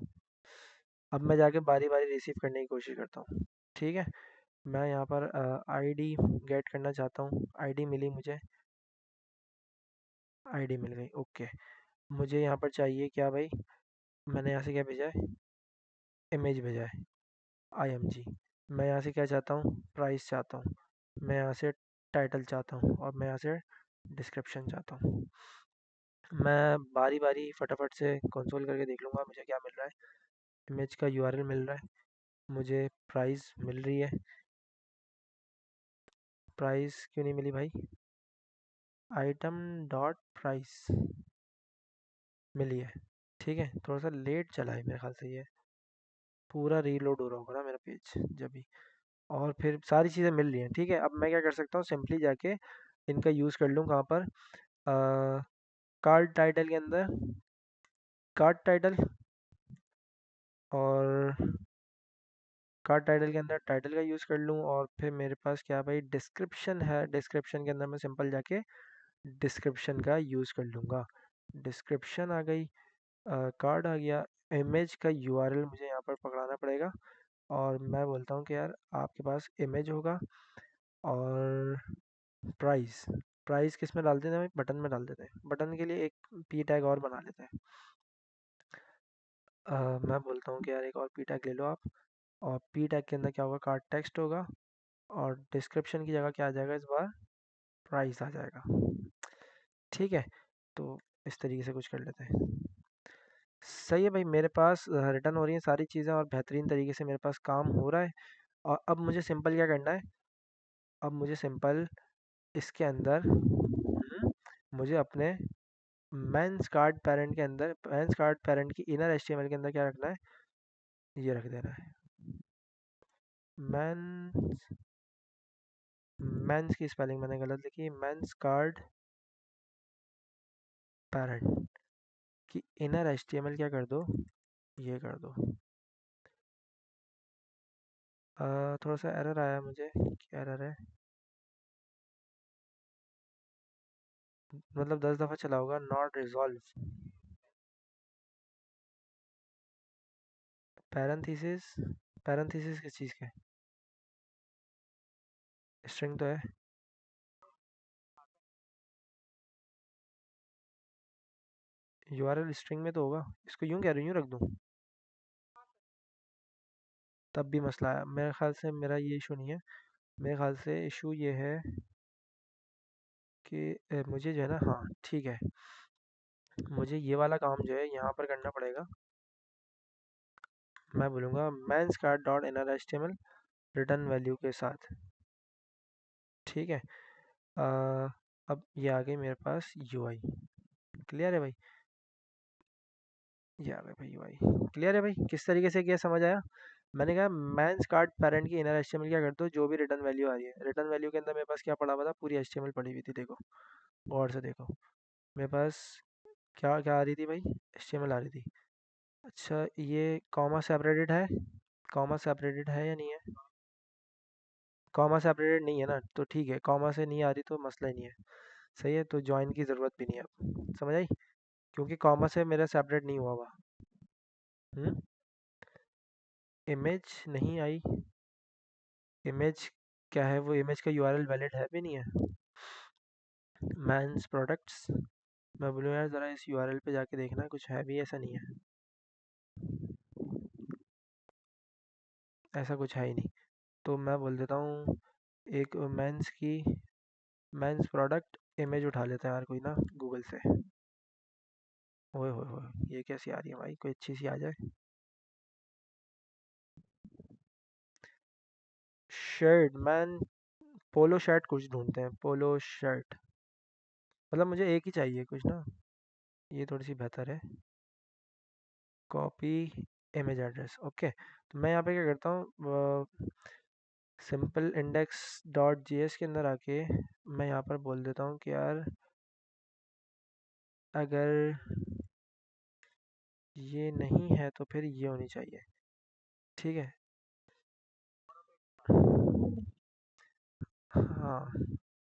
S1: अब मैं जाके बारी बारी रिसीव करने की कोशिश करता हूँ। ठीक है, मैं यहाँ पर आईडी गेट करना चाहता हूँ, आईडी मिली मुझे, आईडी मिल गई, ओके। मुझे यहाँ पर चाहिए क्या भाई, मैंने यहाँ से क्या भेजा है, इमेज भेजा है, IMG। मैं यहाँ से क्या चाहता हूँ, प्राइस चाहता हूँ, मैं यहाँ से टाइटल चाहता हूँ, और मैं यहाँ से डिस्क्रिप्शन चाहता हूँ। मैं बारी बारी फटाफट से कंसोल करके देख लूँगा मुझे क्या मिल रहा है। इमेज का URL मिल रहा है, मुझे प्राइस मिल रही है। प्राइस क्यों नहीं मिली भाई, आइटम डॉट प्राइस मिली है। ठीक है, थोड़ा सा लेट चला है मेरे ख्याल से, ये पूरा रीलोड हो रहा होगा ना मेरा पेज जब भी। और फिर सारी चीज़ें मिल रही हैं। ठीक है, अब मैं क्या कर सकता हूँ, सिंपली जाके इनका यूज़ कर लूँ कहाँ पर, कार्ड टाइटल के अंदर, कार्ड टाइटल, और कार्ड टाइटल के अंदर टाइटल का यूज़ कर लूँ। और फिर मेरे पास क्या भाई, डिस्क्रिप्शन है, डिस्क्रिप्शन के अंदर मैं सिंपल जाके डिस्क्रिप्शन का यूज़ कर लूँगा। डिस्क्रिप्शन आ गई, कार्ड आ गया, इमेज का URL मुझे यहाँ पर पकड़ाना पड़ेगा। और मैं बोलता हूँ कि यार आपके पास इमेज होगा, और प्राइस, प्राइस किस में डाल देते हैं भाई, बटन में डाल देते हैं। बटन के लिए एक पी टैग और बना लेते हैं। मैं बोलता हूँ कि यार एक और पी टैग ले लो आप, और पी टैग के अंदर क्या होगा, कार्ड टेक्स्ट होगा, और डिस्क्रिप्शन की जगह क्या आ जाएगा इस बार, प्राइस आ जाएगा। ठीक है, तो इस तरीके से कुछ कर लेते हैं। सही है भाई, मेरे पास रिटर्न हो रही है सारी चीज़ें, और बेहतरीन तरीके से मेरे पास काम हो रहा है। और अब मुझे सिंपल क्या करना है, अब मुझे सिंपल इसके अंदर मुझे अपने मेंस कार्ड पेरेंट के अंदर, मेंस कार्ड पेरेंट की इनर HTML के अंदर क्या रखना है, ये रख देना है, मेंस, मेंस की स्पेलिंग मैंने गलत लिखी, मेंस कार्ड पेरेंट की इनर HTML क्या कर दो, ये कर दो। थोड़ा सा एरर आया मुझे, क्या एरर है, मतलब 10 दफ़ा चला होगा, नॉट रिजॉल्व। पैरेंथेसिस, पैरेंथेसिस किस चीज़ के, स्ट्रिंग तो है। URL स्ट्रिंग में तो होगा, इसको यूं कह रही हूँ, रख दूँ, तब भी मसला है मेरे ख्याल से। मेरा ये इशू नहीं है, मेरे ख्याल से इशू ये है कि मुझे जो है ना, हाँ ठीक है, मुझे ये वाला काम जो है यहाँ पर करना पड़ेगा। मैं बोलूँगा men's card dot inner HTML return value के साथ। ठीक है, अब ये आ गई मेरे पास UI। क्लियर है भाई? ये आ गए भाई भाई, क्लियर है भाई? किस तरीके से किया, समझ आया? मैंने कहा मेंस कार्ड पेरेंट की इनर एचटीएमएल क्या करते हो, जो भी रिटर्न वैल्यू आ रही है, रिटर्न वैल्यू के अंदर मेरे पास क्या पड़ा हुआ था, पूरी एचटीएमएल पड़ी हुई थी, देखो गौर से देखो। मेरे पास क्या क्या आ रही थी भाई, एचटीएमएल आ रही थी। अच्छा, ये कॉमा सेपरेटेड है, कॉमा सेपरेटेड है या नहीं है? कॉमा सेपरेटेड नहीं है ना, तो ठीक है, कॉमा से नहीं आ रही तो मसला ही नहीं है। सही है, तो ज्वाइन की ज़रूरत भी नहीं है अब, समझ आई? क्योंकि कॉमा से मेरा सेपरेट नहीं हुआ हुआ। हम्म। इमेज नहीं आई, इमेज क्या है, वो इमेज का यूआरएल वैलिड है भी नहीं है। मैंस प्रोडक्ट्स, मैं बोलूँ यार ज़रा इस यूआरएल पे जाके देखना, कुछ है भी, ऐसा नहीं है, ऐसा कुछ है ही नहीं। तो मैं बोल देता हूँ, एक मेंस की, मेंस प्रोडक्ट इमेज उठा लेते हैं यार कोई ना गूगल से। ओए होए होए, ये कैसी आ रही है भाई, कोई अच्छी सी आ जाए। शर्ट मैन, पोलो शर्ट कुछ ढूंढते हैं, पोलो शर्ट, मतलब मुझे एक ही चाहिए कुछ ना, ये थोड़ी सी बेहतर है। Copy image address, okay. तो मैं यहाँ पे क्या करता हूँ, सिंपल इंडेक्स डॉट जीएस के अंदर आके मैं यहाँ पर बोल देता हूँ कि यार अगर ये नहीं है तो फिर ये होनी चाहिए, ठीक है। हाँ,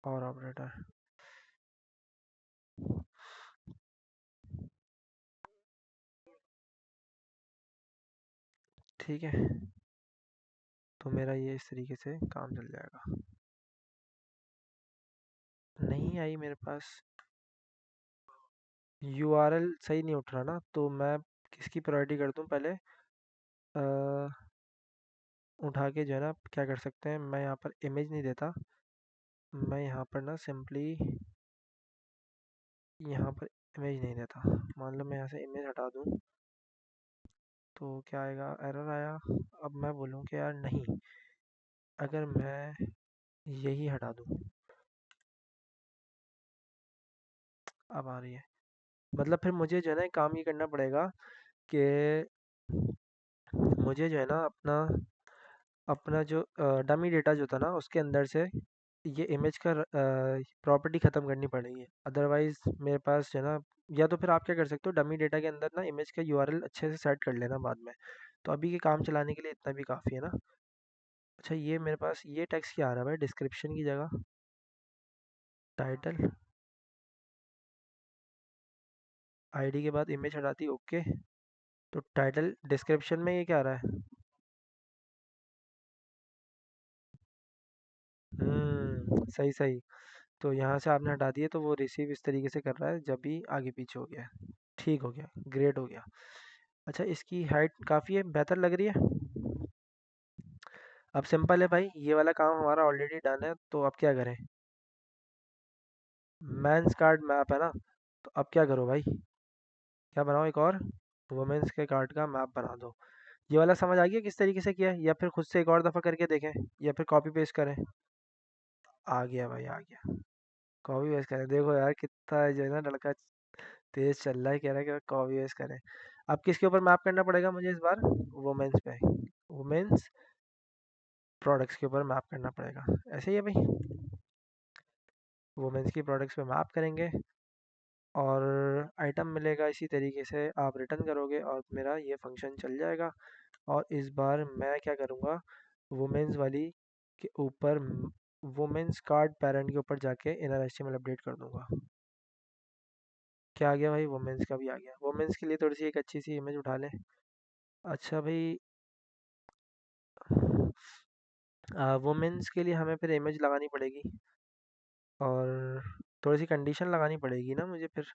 S1: और ऑपरेटर, ठीक है। तो मेरा ये इस तरीके से काम चल जाएगा। नहीं आई मेरे पास, यूआरएल सही नहीं उठ रहा ना, तो मैं किसकी प्रायोरिटी कर दूँ पहले, अ, उठा के जो है ना, क्या कर सकते हैं, मैं यहाँ पर इमेज नहीं देता, मैं यहाँ पर ना सिंपली यहाँ पर इमेज नहीं देता। मान लो मैं यहाँ से इमेज हटा दूँ, तो क्या आएगा, एरर आया। अब मैं बोलूँ कि यार नहीं, अगर मैं यही हटा दूँ, अब आ रही है। मतलब फिर मुझे जो है ना एक काम ये करना पड़ेगा कि मुझे जो है ना अपना अपना जो डमी डेटा जो था ना उसके अंदर से ये इमेज का प्रॉपर्टी ख़त्म करनी पड़ेगी, अदरवाइज मेरे पास जो है ना, या तो फिर आप क्या कर सकते हो, डमी डेटा के अंदर ना इमेज का यूआरएल अच्छे से सेट कर लेना बाद में। तो अभी के काम चलाने के लिए इतना भी काफ़ी है ना। अच्छा, ये मेरे पास ये टेक्स्ट क्या आ रहा है भाई, डिस्क्रिप्शन की जगह टाइटल, आईडी के बाद इमेज हटाती, ओके। तो टाइटल डिस्क्रिप्शन में ये क्या आ रहा है? सही सही। तो यहाँ से आपने हटा दिए, तो वो रिसीव इस तरीके से कर रहा है जब भी आगे पीछे हो गया। ठीक हो गया, ग्रेट हो गया। अच्छा, इसकी हाइट काफ़ी है, बेहतर लग रही है। अब सिंपल है भाई, ये वाला काम हमारा ऑलरेडी डन है, तो अब क्या करें, मेंस कार्ड मैप है ना, तो अब क्या करो भाई, क्या बनाओ एक और वुमेन्स के कार्ड का मैप बना दो। ये वाला समझ आ गया किस तरीके से किया है, या फिर खुद से एक और दफ़ा करके देखें, या फिर कॉपी पेस्ट करें? आ गया भाई, आ गया। कॉपी पेस्ट करें, देखो यार कितना जो है ना लड़का तेज चल रहा है, कह रहा है कि कॉपी पेस्ट करें। अब किसके ऊपर मैप करना पड़ेगा मुझे इस बार, वुमेन्स पे, वुमेन्स प्रोडक्ट्स के ऊपर मैप करना पड़ेगा, ऐसे ही है भाई। वुमेन्स की प्रोडक्ट्स पे मैप करेंगे, और आइटम मिलेगा, इसी तरीके से आप रिटर्न करोगे और मेरा ये फंक्शन चल जाएगा। और इस बार मैं क्या करूँगा, वुमेन्स वाली के ऊपर, वुमेन्स कार्ड पेरेंट के ऊपर जाके इनर एचटीएमएल अपडेट कर दूंगा। क्या आ गया भाई, वुमेन्स का भी आ गया। वुमेन्स के लिए थोड़ी सी एक अच्छी सी इमेज उठा लें। अच्छा भाई, वुमेन्स के लिए हमें फिर इमेज लगानी पड़ेगी, और थोड़ी सी कंडीशन लगानी पड़ेगी ना मुझे फिर,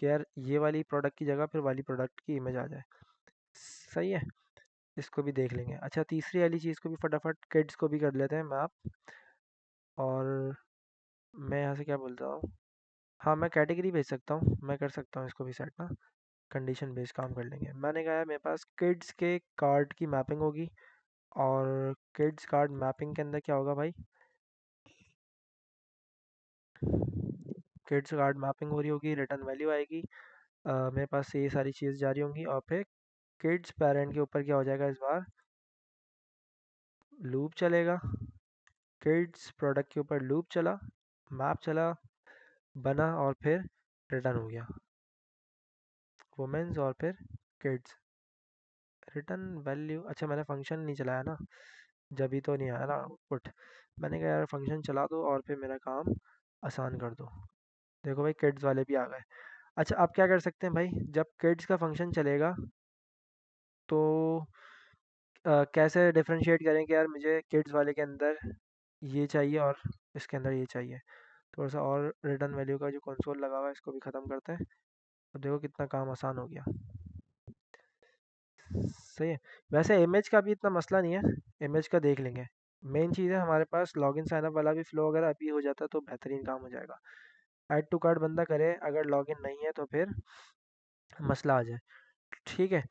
S1: कि यार ये वाली प्रोडक्ट की जगह फिर वाली प्रोडक्ट की इमेज आ जाए। सही है, इसको भी देख लेंगे। अच्छा, तीसरी वाली चीज़ को भी फटाफट किड्स को भी कर लेते हैं मैप। और मैं यहाँ से क्या बोलता हूँ, हाँ मैं कैटेगरी भेज सकता हूँ, मैं कर सकता हूँ इसको भी सेट ना, कंडीशन बेस्ड काम कर लेंगे। मैंने कहा है मेरे पास किड्स के कार्ड की मैपिंग होगी, और किड्स कार्ड मैपिंग के अंदर क्या होगा भाई, किड्स कार्ड मैपिंग हो रही होगी, रिटर्न वैल्यू आएगी, मेरे पास से ये सारी चीज़ जारी होंगी, और फिर किड्स पेरेंट के ऊपर क्या हो जाएगा इस बार, लूप चलेगा, किड्स प्रोडक्ट के ऊपर लूप चला, मैप चला, बना, और फिर रिटर्न हो गया वुमेन्स, और फिर किड्स, रिटर्न वैल्यू। अच्छा मैंने फंक्शन नहीं चलाया ना, जब भी तो नहीं आया ना आउटपुट। मैंने कहा यार फंक्शन चला दो और फिर मेरा काम आसान कर दो। देखो भाई किड्स वाले भी आ गए। अच्छा आप क्या कर सकते हैं भाई, जब किड्स का फंक्शन चलेगा तो कैसे डिफरेंशिएट करें कि यार मुझे किड्स वाले के अंदर ये चाहिए और इसके अंदर ये चाहिए। थोड़ा सा और रिटर्न वैल्यू का जो कंसोल लगा हुआ है इसको भी ख़त्म करते हैं। अब देखो कितना काम आसान हो गया। सही है। वैसे इमेज का भी इतना मसला नहीं है, इमेज का देख लेंगे। मेन चीज़ है हमारे पास लॉगिन साइनअप वाला भी फ्लो अगर अभी हो जाता तो बेहतरीन काम हो जाएगा। ऐड टू कार्ट बंदा करे, अगर लॉगिन नहीं है तो फिर मसला आ जाए। ठीक है,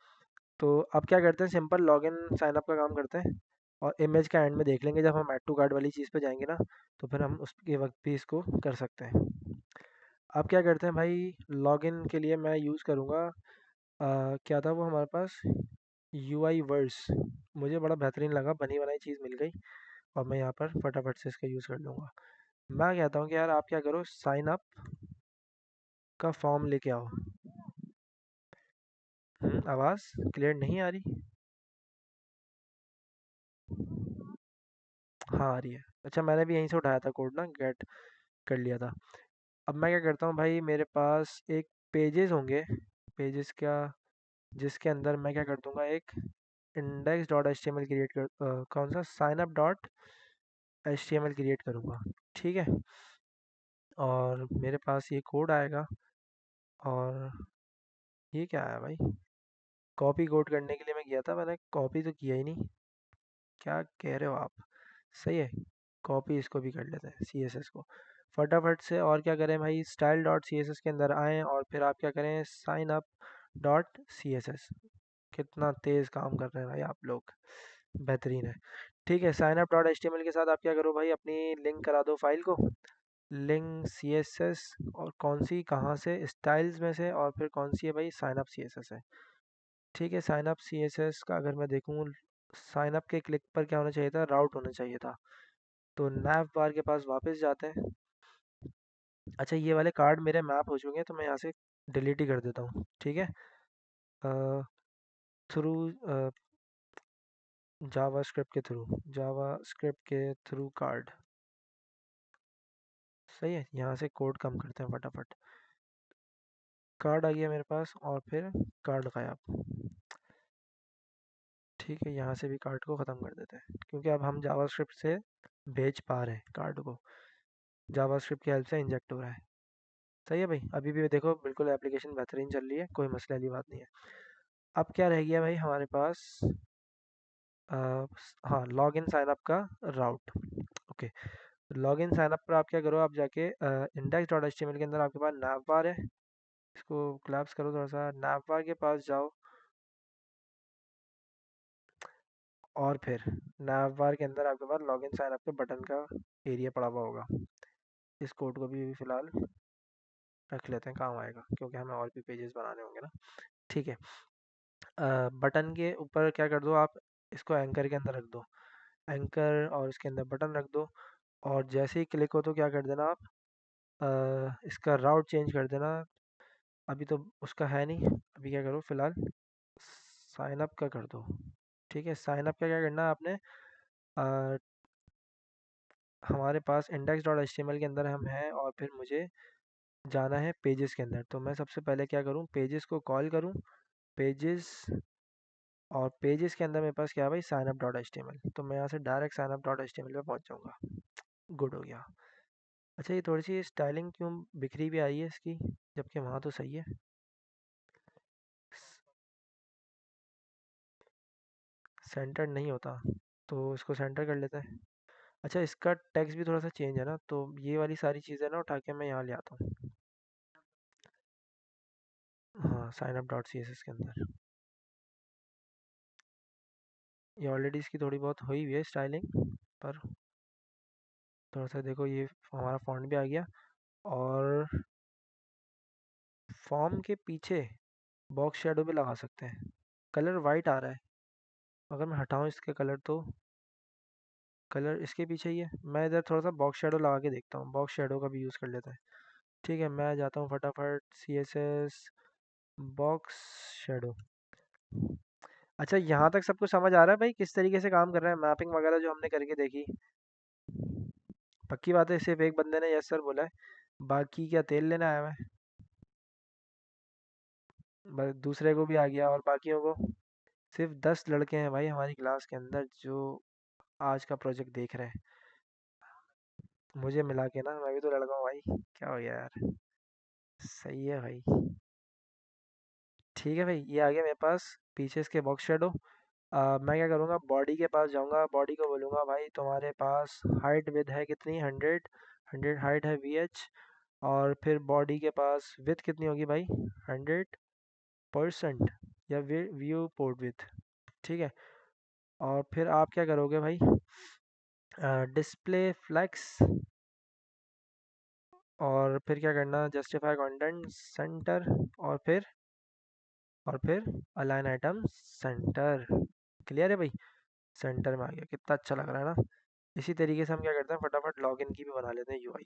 S1: तो अब क्या करते हैं, सिंपल लॉगिन साइनअप का काम करते हैं और इमेज का एंड में देख लेंगे जब हम ऐड टू कार्ट वाली चीज़ पे जाएंगे ना, तो फिर हम उसके वक्त भी इसको कर सकते हैं। अब क्या करते हैं भाई, लॉगिन के लिए मैं यूज़ करूँगा क्या था वो हमारे पास, यू आई वर्ड्स। मुझे बड़ा बेहतरीन लगा, बनी बनाई चीज़ मिल गई और मैं यहाँ पर फटाफट से इसका यूज़ कर लूँगा। मैं कहता हूँ कि यार आप क्या करो, साइन अप का फॉर्म लेके आओ। आवाज़ क्लियर नहीं आ रही? हाँ आ रही है। अच्छा मैंने भी यहीं से उठाया था कोड ना, गेट कर लिया था। अब मैं क्या करता हूँ भाई, मेरे पास एक पेजेस होंगे, पेजेस क्या, जिसके अंदर मैं क्या कर दूंगा, एक index dot H T M L create कर कौन सा, sign up dot H T M L create करूँगा। ठीक है, और मेरे पास ये कोड आएगा, और ये क्या है भाई, कॉपी कोड करने के लिए मैं गया था, मैंने कॉपी तो किया ही नहीं। क्या कह रहे हो आप? सही है, कॉपी इसको भी कर लेते हैं सी एस एस को फटाफट से। और क्या करें भाई, style dot C S S के अंदर आएँ और फिर आप क्या करें, sign up dot C S S. कितना तेज़ काम कर रहे हैं भाई आप लोग, बेहतरीन है। ठीक है, sign up dot H T M L के साथ आप क्या करो भाई, अपनी लिंक करा दो फाइल को, लिंक सी एस एस, और कौन सी कहाँ से, स्टाइल्स में से, और फिर कौन सी है भाई, sign up C S S है। ठीक है, sign up C S S का अगर मैं देखूँ, साइन अप के क्लिक पर क्या होना चाहिए था, राउट होना चाहिए था। तो नैव बार के पास वापस जाते हैं। अच्छा ये वाले कार्ड मेरे मैप हो चुके हैं तो मैं यहाँ से डिलीट ही कर देता हूँ। ठीक है, थ्रू जावा स्क्रिप्ट के थ्रू, जावा स्क्रिप्ट के थ्रू कार्ड। सही है, यहाँ से कोड कम करते हैं फटाफट। कार्ड आ गया मेरे पास और फिर कार्ड गायब। ठीक है, यहाँ से भी कार्ड को ख़त्म कर देते हैं क्योंकि अब हम जावा स्क्रिप्ट से भेज पा रहे हैं कार्ड को, जावा स्क्रिप्ट की हेल्प से इंजेक्ट हो रहा है। सही है भाई, अभी भी देखो बिल्कुल एप्लीकेशन बेहतरीन चल रही है, कोई मसले वाली बात नहीं है। अब क्या रह गया भाई हमारे पास, हाँ लॉग इन साइनअप का route. Okay, log in sign up पर आप क्या करो, आप जाके इंडेक्स dot H T M L के अंदर आपके पास नैवबार है, इसको क्लैप्स करो थोड़ा सा, नैवबार के पास जाओ और फिर नैवबार के अंदर आपके पास लॉग इन साइनअप के बटन का एरिया पड़ा हुआ होगा। इस कोड को भी फिलहाल रख लेते हैं, काम आएगा क्योंकि हमें और भी पेजेस बनाने होंगे ना। ठीक है, बटन के ऊपर क्या कर दो आप, इसको एंकर के अंदर रख दो, एंकर और इसके अंदर बटन रख दो, और जैसे ही क्लिक हो तो क्या कर देना आप, इसका राउट चेंज कर देना। अभी तो उसका है नहीं, अभी क्या करो फिलहाल साइन अप का कर दो। ठीक है, साइन अप का क्या करना है आपने, अ, हमारे पास index dot H T M L के अंदर हम हैं और फिर मुझे जाना है पेजेस के अंदर। तो मैं सबसे पहले क्या करूँ, पेजेस को कॉल करूँ, पेजेस, और पेजेस के अंदर मेरे पास क्या है भाई, sign up dot H T M L. तो मैं यहाँ से direct sign up dot H T M L पे पहुँच जाऊँगा। गुड हो गया। अच्छा ये थोड़ी सी स्टाइलिंग क्यों बिखरी भी आई है इसकी, जबकि वहाँ तो सही है। सेंटर नहीं होता, तो इसको सेंटर कर लेते हैं। अच्छा इसका टेक्स्ट भी थोड़ा सा चेंज है ना, तो ये वाली सारी चीज़ें ना उठा के मैं यहाँ ले आता हूँ। हाँ sign up dot C S S के अंदर, ये ऑलरेडी इसकी थोड़ी बहुत हुई हुई है स्टाइलिंग, पर थोड़ा सा देखो ये हमारा फॉन्ट भी आ गया, और फॉर्म के पीछे बॉक्स शेडो भी लगा सकते हैं। कलर वाइट आ रहा है, अगर मैं हटाऊँ इसके कलर तो कलर इसके पीछे ही है। मैं इधर थोड़ा सा बॉक्स शेडो लगा के देखता हूँ, बॉक्स शेडो का भी यूज़ कर लेते हैं। ठीक है, मैं जाता हूँ फटाफट CSS बॉक्स शेडो। अच्छा, यहाँ तक सब कुछ समझ आ रहा है भाई, किस तरीके से काम कर रहा है मैपिंग वगैरह जो हमने करके देखी? पक्की बात है, सिर्फ एक बंदे ने यस सर बोला है, बाकी क्या तेल लेने आया मैं? बस दूसरे को भी आ गया और बाकियों को। सिर्फ 10 लड़के हैं भाई हमारी क्लास के अंदर जो आज का प्रोजेक्ट देख रहे हैं। मुझे मिला के ना, मैं भी तो लड़का हूँ भाई, क्या हो गया यार। सही है भाई। ठीक है भाई, ये आ गया मेरे पास पीछे इसके बॉक्स शेडो। मैं क्या करूँगा, बॉडी के पास जाऊँगा, बॉडी को बोलूँगा भाई तुम्हारे पास हाइट विद है कितनी, 100 हाइट है VH। और फिर बॉडी के पास विथ कितनी होगी भाई, 100% या व्यू पोर्ट विथ। ठीक है, और फिर आप क्या करोगे भाई, डिस्प्ले फ्लेक्स, और फिर क्या करना, जस्टिफाई कंटेंट सेंटर, और फिर अलाइन आइटम सेंटर। क्लियर है भाई? सेंटर में आ गया, कितना अच्छा लग रहा है ना। इसी तरीके से हम क्या करते हैं, फटाफट लॉगिन की भी बना लेते हैं UI।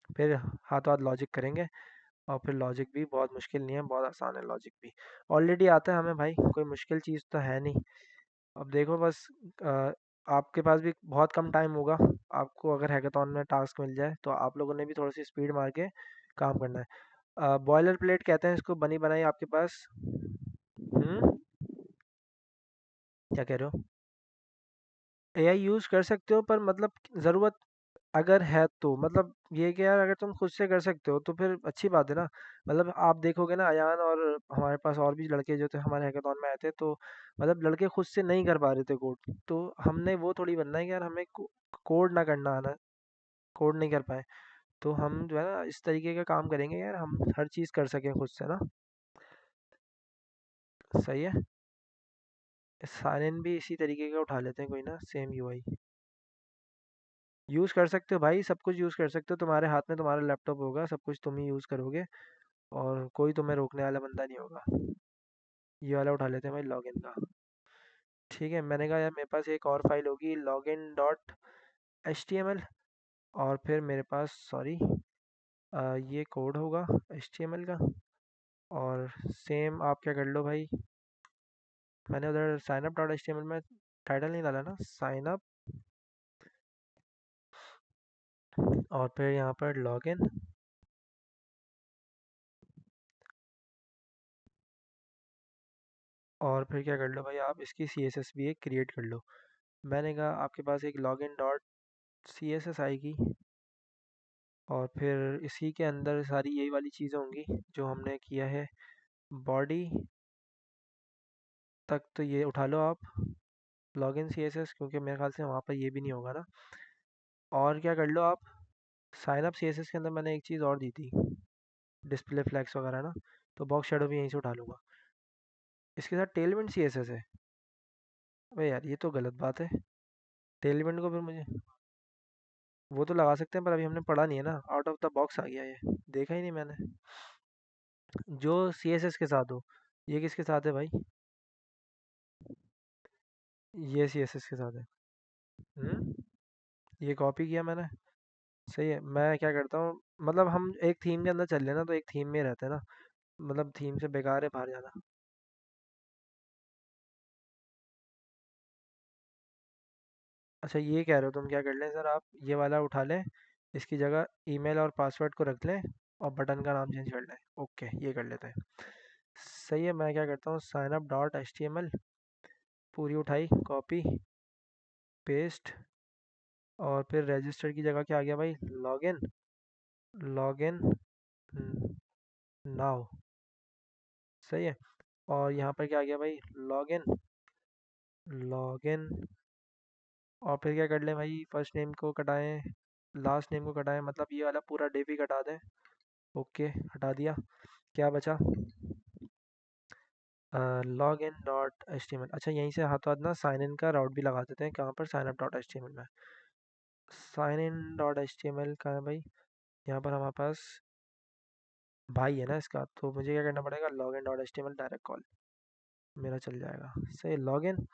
S1: फिर हाथों हाथ लॉजिक करेंगे, और फिर लॉजिक भी बहुत मुश्किल नहीं है, बहुत आसान है लॉजिक भी। ऑलरेडी आता है हमें भाई, कोई मुश्किल चीज़ तो है नहीं। अब देखो बस, अ, आपके पास भी बहुत कम टाइम होगा। आपको अगर हैकाथॉन में टास्क मिल जाए तो आप लोगों ने भी थोड़ी सी स्पीड मार के काम करना है। बॉयलर प्लेट कहते हैं इसको, बनी बनाई आपके पास। हम्म, क्या कह रहे हो? AI यूज़ कर सकते हो, पर मतलब ज़रूरत अगर है तो, मतलब ये कि यार अगर तुम खुद से कर सकते हो तो फिर अच्छी बात है ना। मतलब आप देखोगे ना, अयान और हमारे पास और भी लड़के जो थे हमारे हैकाथॉन में आए थे, तो मतलब लड़के खुद से नहीं कर पा रहे थे कोड। तो हमने वो थोड़ी बनना है कि यार हमें कोड ना करना आना, कोड नहीं कर पाए। तो हम जो है ना इस तरीके का काम करेंगे यार, हम हर चीज़ कर सकें खुद से ना। सही है। साइन इन भी इसी तरीके का उठा लेते हैं कोई ना, सेम UI यूज़ कर सकते हो भाई, सब कुछ यूज़ कर सकते हो। तुम्हारे हाथ में तुम्हारा लैपटॉप होगा, सब कुछ तुम ही यूज़ करोगे, और कोई तुम्हें रोकने वाला बंदा नहीं होगा। ये वाला उठा लेते हैं भाई, लॉगिन का। ठीक है, मैंने कहा यार मेरे पास एक और फाइल होगी, login.html। और फिर मेरे पास, सॉरी, ये कोड होगा HTML का। और सेम आप क्या कर लो भाई, मैंने उधर signup.html में टाइटल नहीं डाला ना, साइन अप, और फिर यहाँ पर लॉगिन। और फिर क्या कर लो भाई, आप इसकी CSS भी एक क्रिएट कर लो। मैंने कहा आपके पास एक login.css आएगी, और फिर इसी के अंदर सारी यही वाली चीज़ें होंगी जो हमने किया है। बॉडी तक तो ये उठा लो आप, लॉगिन CSS, क्योंकि मेरे ख्याल से वहाँ पर ये भी नहीं होगा ना। और क्या कर लो आप, साइन अप CSS के अंदर मैंने एक चीज़ और दी थी, डिस्प्ले फ्लैग्स वगैरह ना, तो बॉक्स शेडो भी यहीं से उठा लूँगा। इसके साथ टेलविंड CSS है। अबे यार ये तो गलत बात है। टेलविंड को फिर मुझे, वो तो लगा सकते हैं पर अभी हमने पढ़ा नहीं है ना, आउट ऑफ द बॉक्स आ गया, ये देखा ही नहीं मैंने। जो CSS के साथ हो, ये किसके साथ है भाई? ये CSS के साथ है। हम्म, ये कॉपी किया मैंने। सही है, मैं क्या करता हूँ, मतलब हम एक थीम के अंदर चल लेना, तो एक थीम में रहते हैं ना, मतलब थीम से बेकार है बाहर जाना। अच्छा, ये कह रहे हो तुम, क्या कर लें सर, आप ये वाला उठा लें, इसकी जगह ईमेल और पासवर्ड को रख लें, और बटन का नाम चेंज कर लें। ओके, ये कर लेते हैं। सही है, मैं क्या करता हूँ, साइन अप डॉट HTML पूरी उठाई, कॉपी पेस्ट, और फिर रजिस्टर की जगह क्या आ गया भाई, लॉगिन, लॉगिन नाउ। सही है, और यहाँ पर क्या आ गया भाई, लॉगिन, लॉगिन, और फिर क्या कर लें भाई, फर्स्ट नेम को कटाएं, लास्ट नेम को कटाएं, मतलब ये वाला पूरा डिव ही कटा दें। ओके, हटा दिया। क्या बचा, log in dot H T M L. अच्छा, यहीं से हाथों हाथ ना साइन इन का राउट भी लगा देते हैं, कहाँ पर, sign up dot H T M L में। Sign in dot H T M L कहाँ है भाई, यहाँ पर हमारे पास भाई है ना इसका, तो मुझे क्या करना पड़ेगा, login dot H T M L direct call मेरा चल जाएगा। सही, लॉगिन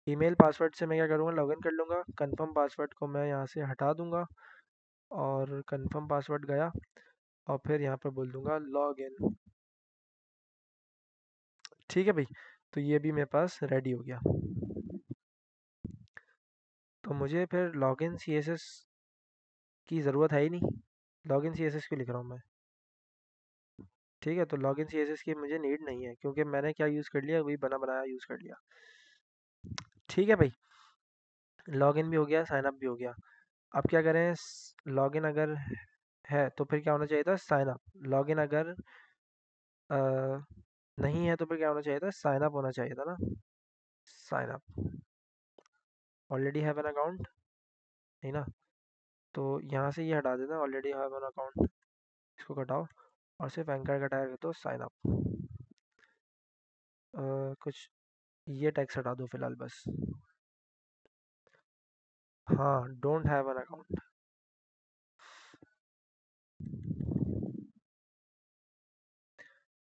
S1: ईमेल पासवर्ड से मैं क्या करूँगा, लॉगिन कर लूँगा। कंफर्म पासवर्ड को मैं यहाँ से हटा दूँगा और कंफर्म पासवर्ड गया, और फिर यहाँ पर बोल दूँगा लॉगिन। ठीक है भाई, तो ये भी मेरे पास रेडी हो गया। तो मुझे फिर लॉगिन सी एस एस की ज़रूरत है ही नहीं, लॉगिन सी एस एस क्यों लिख रहा हूँ मैं। ठीक है, तो लॉगिन सी एस एस की मुझे नीड नहीं है, क्योंकि मैंने क्या यूज़ कर लिया, वही बना बनाया यूज़ कर लिया। ठीक है भाई, लॉगिन भी हो गया, साइन अप भी हो गया। अब क्या करें, लॉगिन अगर है तो फिर क्या होना चाहिए था, साइन अप। लॉगिन अगर अ, नहीं है तो फिर क्या होना चाहिए था, साइन अप होना चाहिए था ना। Sign up, already have an account, नहीं ना, तो यहाँ से ये हटा देना, ऑलरेडी हैव एन अकाउंट, इसको घटाओ और सिर्फ एंकर का टैग है तो साइन अप। कुछ ये टैक्स हटा दो फिलहाल बस। हाँ, don't have an account.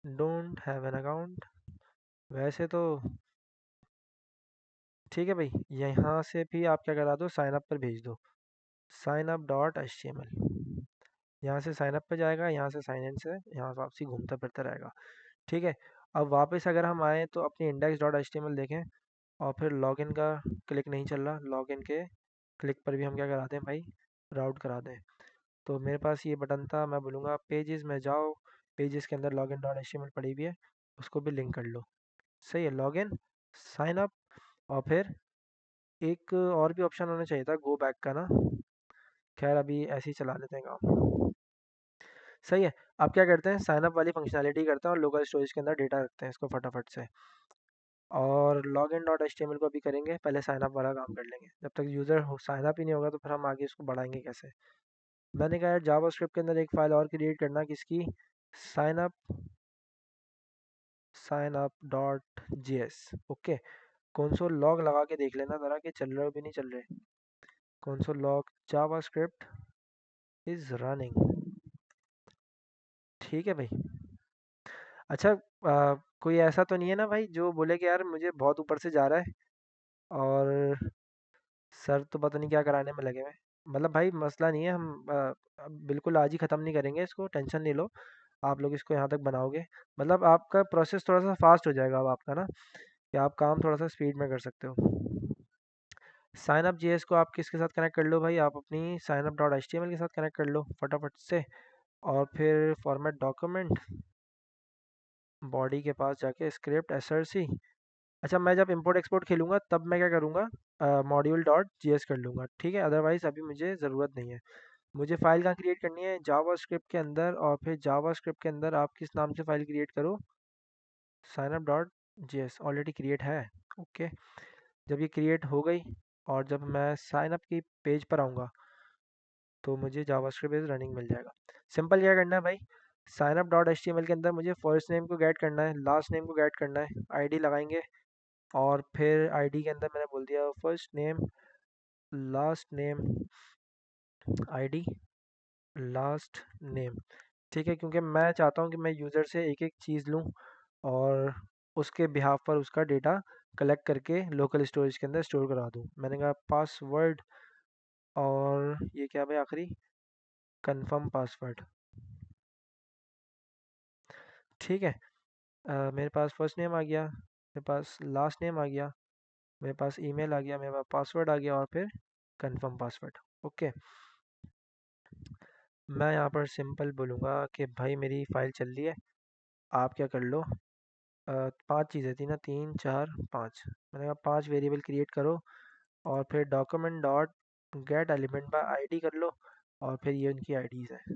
S1: Don't have an account, वैसे तो ठीक है भाई, यहाँ से भी आप क्या करा दो, साइन अप पर भेज दो। Sign up dot H T M L, यहाँ से साइन अप पे जाएगा, यहाँ से साइन इन से यहाँ वापसी घूमता फिरता रहेगा। ठीक है, अब वापस अगर हम आए तो अपनी index dot H T M L देखें, और फिर लॉगिन का क्लिक नहीं चल रहा, लॉगिन के क्लिक पर भी हम क्या करा दें भाई, राउट करा दें। तो मेरे पास ये बटन था, मैं बोलूँगा पेजेस में जाओ, पेजेस के अंदर login dot H T M L पड़ी हुई है, उसको भी लिंक कर लो। सही है, लॉगिन, साइन अप, और फिर एक और भी ऑप्शन होना चाहिए था, गो बैक का ना। खैर अभी ऐसे ही चला लेते हैं काम। सही है, अब क्या करते हैं, साइन अप वाली फंक्शनैलिटी करते हैं और लोकल स्टोरेज के अंदर डेटा रखते हैं इसको फटाफट से। और log in dot H T M L को अभी करेंगे, पहले साइन अप वाला काम कर लेंगे। जब तक यूज़र हो साइन अप ही नहीं होगा तो फिर हम आगे इसको बढ़ाएंगे कैसे। मैंने कहा यार जावा स्क्रिप्ट के अंदर एक फ़ाइल और क्रिएट करना, किसकी, sign up dot J S. Okay, console log लगा के देख लेना ज़रा कि चल रहे हो भी नहीं चल रहे। Console log Java script is running. ठीक है भाई। अच्छा, कोई ऐसा तो नहीं है ना भाई जो बोले कि यार मुझे बहुत ऊपर से जा रहा है और सर तो पता नहीं क्या कराने में लगे हुए हैं। मतलब भाई मसला नहीं है, हम अब बिल्कुल आज ही ख़त्म नहीं करेंगे इसको, टेंशन नहीं लो। आप लोग इसको यहाँ तक बनाओगे, मतलब आपका प्रोसेस थोड़ा सा फास्ट हो जाएगा अब आपका ना, कि आप काम थोड़ा सा स्पीड में कर सकते हो। साइन अप जीएस को आप किसके साथ कनेक्ट कर लो भाई, आप अपनी sign up dot H T M L के साथ कनेक्ट कर लो फटाफट से। और फिर फॉर्मेट डॉक्यूमेंट, बॉडी के पास जाके स्क्रिप्ट एस आर सी। अच्छा, मैं जब इंपोर्ट एक्सपोर्ट खेलूंगा तब मैं क्या करूँगा, मॉड्यूल डॉट जी एस कर लूँगा। ठीक है, अदरवाइज़ अभी मुझे ज़रूरत नहीं है। मुझे फ़ाइल कहाँ क्रिएट करनी है, जावा स्क्रिप्ट के अंदर, और फिर जावा स्क्रिप्ट के अंदर आप किस नाम से फ़ाइल क्रिएट करो, sign up dot J S already create है। ओके, जब ये क्रिएट हो गई और जब मैं साइन अप की पेज पर आऊँगा तो मुझे जावा स्क्रिप्ट इज़ रनिंग मिल जाएगा। सिंपल क्या करना है भाई, sign up dot H T M L के अंदर मुझे फर्स्ट नेम को गेट करना है, लास्ट नेम को गेट करना है, आईडी लगाएंगे, और फिर आईडी के अंदर मैंने बोल दिया first name, last name, ID, last name. ठीक है, क्योंकि मैं चाहता हूँ कि मैं यूज़र से एक एक चीज़ लूँ और उसके बिहाफ पर उसका डेटा कलेक्ट करके लोकल स्टोरेज के अंदर स्टोर करा दूँ। मैंने कहा पासवर्ड, और ये क्या भाई आखिरी, कंफर्म पासवर्ड। ठीक है, मेरे पास फर्स्ट नेम आ गया, मेरे पास लास्ट नेम आ गया, मेरे पास ईमेल आ गया, मेरे पास पासवर्ड आ गया, और फिर कंफर्म पासवर्ड। ओके, मैं यहाँ पर सिंपल बोलूँगा कि भाई मेरी फ़ाइल चल रही है, आप क्या कर लो, 5 चीज़ें थी ना, 3 4 5, मैंने कहा 5 वेरिएबल क्रिएट करो, और फिर document dot gate element by ID कर लो, और फिर ये उनकी आईडीज़ हैं।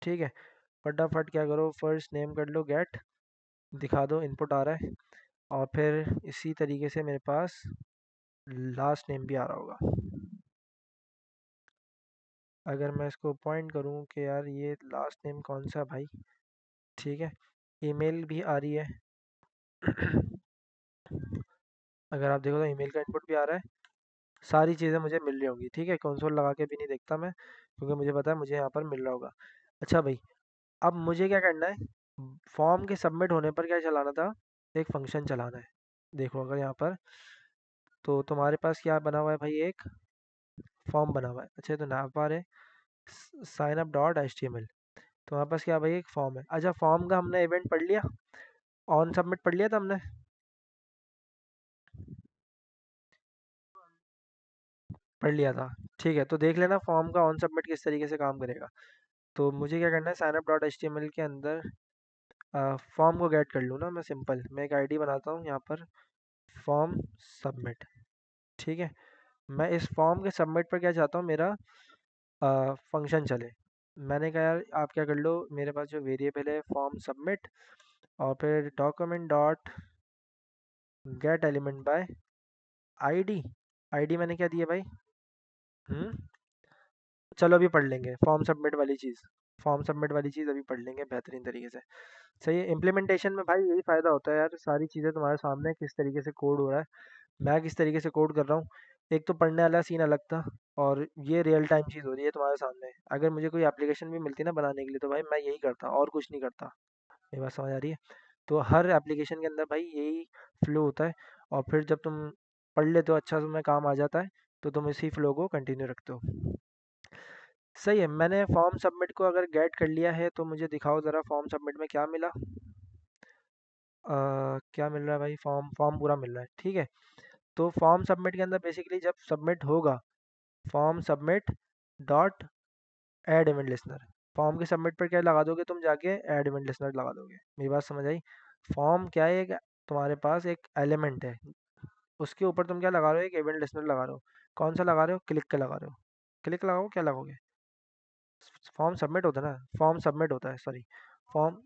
S1: ठीक है, फटाफट क्या करो, फर्स्ट नेम कर लो गेट, दिखा दो इनपुट आ रहा है, और फिर इसी तरीके से मेरे पास लास्ट नेम भी आ रहा होगा। अगर मैं इसको पॉइंट करूँ कि यार ये लास्ट नेम कौन सा भाई। ठीक है, ईमेल भी आ रही है। अगर आप देखो तो ईमेल का इनपुट भी आ रहा है, सारी चीज़ें मुझे मिल रही होंगी। ठीक है, कंसोल लगा के भी नहीं देखता मैं, क्योंकि मुझे पता है मुझे यहाँ पर मिल रहा होगा। अच्छा भाई, अब मुझे क्या करना है, फॉर्म के सबमिट होने पर क्या चलाना था, एक फंक्शन चलाना है। देखो अगर यहाँ पर, तो तुम्हारे पास क्या बना हुआ है भाई, एक फॉर्म बना हुआ है। अच्छा तो नाम बार है sign up dot H T M L. तुम्हारे पास क्या भाई, एक फॉर्म है। अच्छा फॉर्म का हमने इवेंट पढ़ लिया, ऑन सबमिट पढ़ लिया था हमने, पढ़ लिया था। ठीक है, तो देख लेना फॉर्म का ऑन सबमिट किस तरीके से काम करेगा। तो मुझे क्या करना है, sign up dot H T M L के अंदर फॉर्म को गेट कर लूँ ना मैं, सिंपल मैं एक आईडी बनाता हूँ यहाँ पर, फॉर्म सबमिट। ठीक है, मैं इस फॉर्म के सबमिट पर क्या चाहता हूँ, मेरा फंक्शन चले। मैंने कहा यार आप क्या कर लो, मेरे पास जो वेरिएबल है फॉर्म सबमिट, और फिर document dot gate element by ID. ID मैंने क्या दिया भाई, हम्म, चलो अभी पढ़ लेंगे फॉर्म सबमिट वाली चीज़। फॉर्म सबमिट वाली चीज़ अभी पढ़ लेंगे बेहतरीन तरीके से। सही है, इम्प्लीमेंटेशन में भाई यही फ़ायदा होता है यार, सारी चीज़ें तुम्हारे सामने किस तरीके से कोड हो रहा है, मैं किस तरीके से कोड कर रहा हूँ। एक तो पढ़ने वाला सीन अलग था, और ये रियल टाइम चीज़ हो रही है तुम्हारे सामने। अगर मुझे कोई एप्लीकेशन भी मिलती ना बनाने के लिए, तो भाई मैं यही करता और कुछ नहीं करता। मेरी बात समझ आ रही है। तो हर एप्लीकेशन के अंदर भाई यही फ्लो होता है, और फिर जब तुम पढ़ लेते हो अच्छा तुम्हें काम आ जाता है, तो तुम इसी फ्लो को कंटिन्यू रखते हो। सही है, मैंने फॉर्म सबमिट को अगर गेट कर लिया है, तो मुझे दिखाओ ज़रा फॉर्म सबमिट में क्या मिला। क्या मिल रहा है भाई, फॉर्म फॉर्म पूरा मिल रहा है, ठीक है। तो फॉर्म सबमिट के अंदर बेसिकली जब सबमिट होगा, form submit dot add event listener, form के सबमिट पर क्या लगा दोगे तुम जाके, ऐड इवेंट लिसनर लगा दोगे। मेरी बात समझ आई। फॉर्म क्या है, एक तुम्हारे पास एक एलिमेंट है, उसके ऊपर तुम क्या लगा रहे हो, एक इवेंट लिसनर लगा रहे हो। कौन सा लगा रहे हो, क्लिक का लगा रहे हो। क्लिक लगाओ, क्या लगाओगे, फॉर्म सबमिट होता है ना, फॉर्म सबमिट होता है, सॉरी, फॉर्म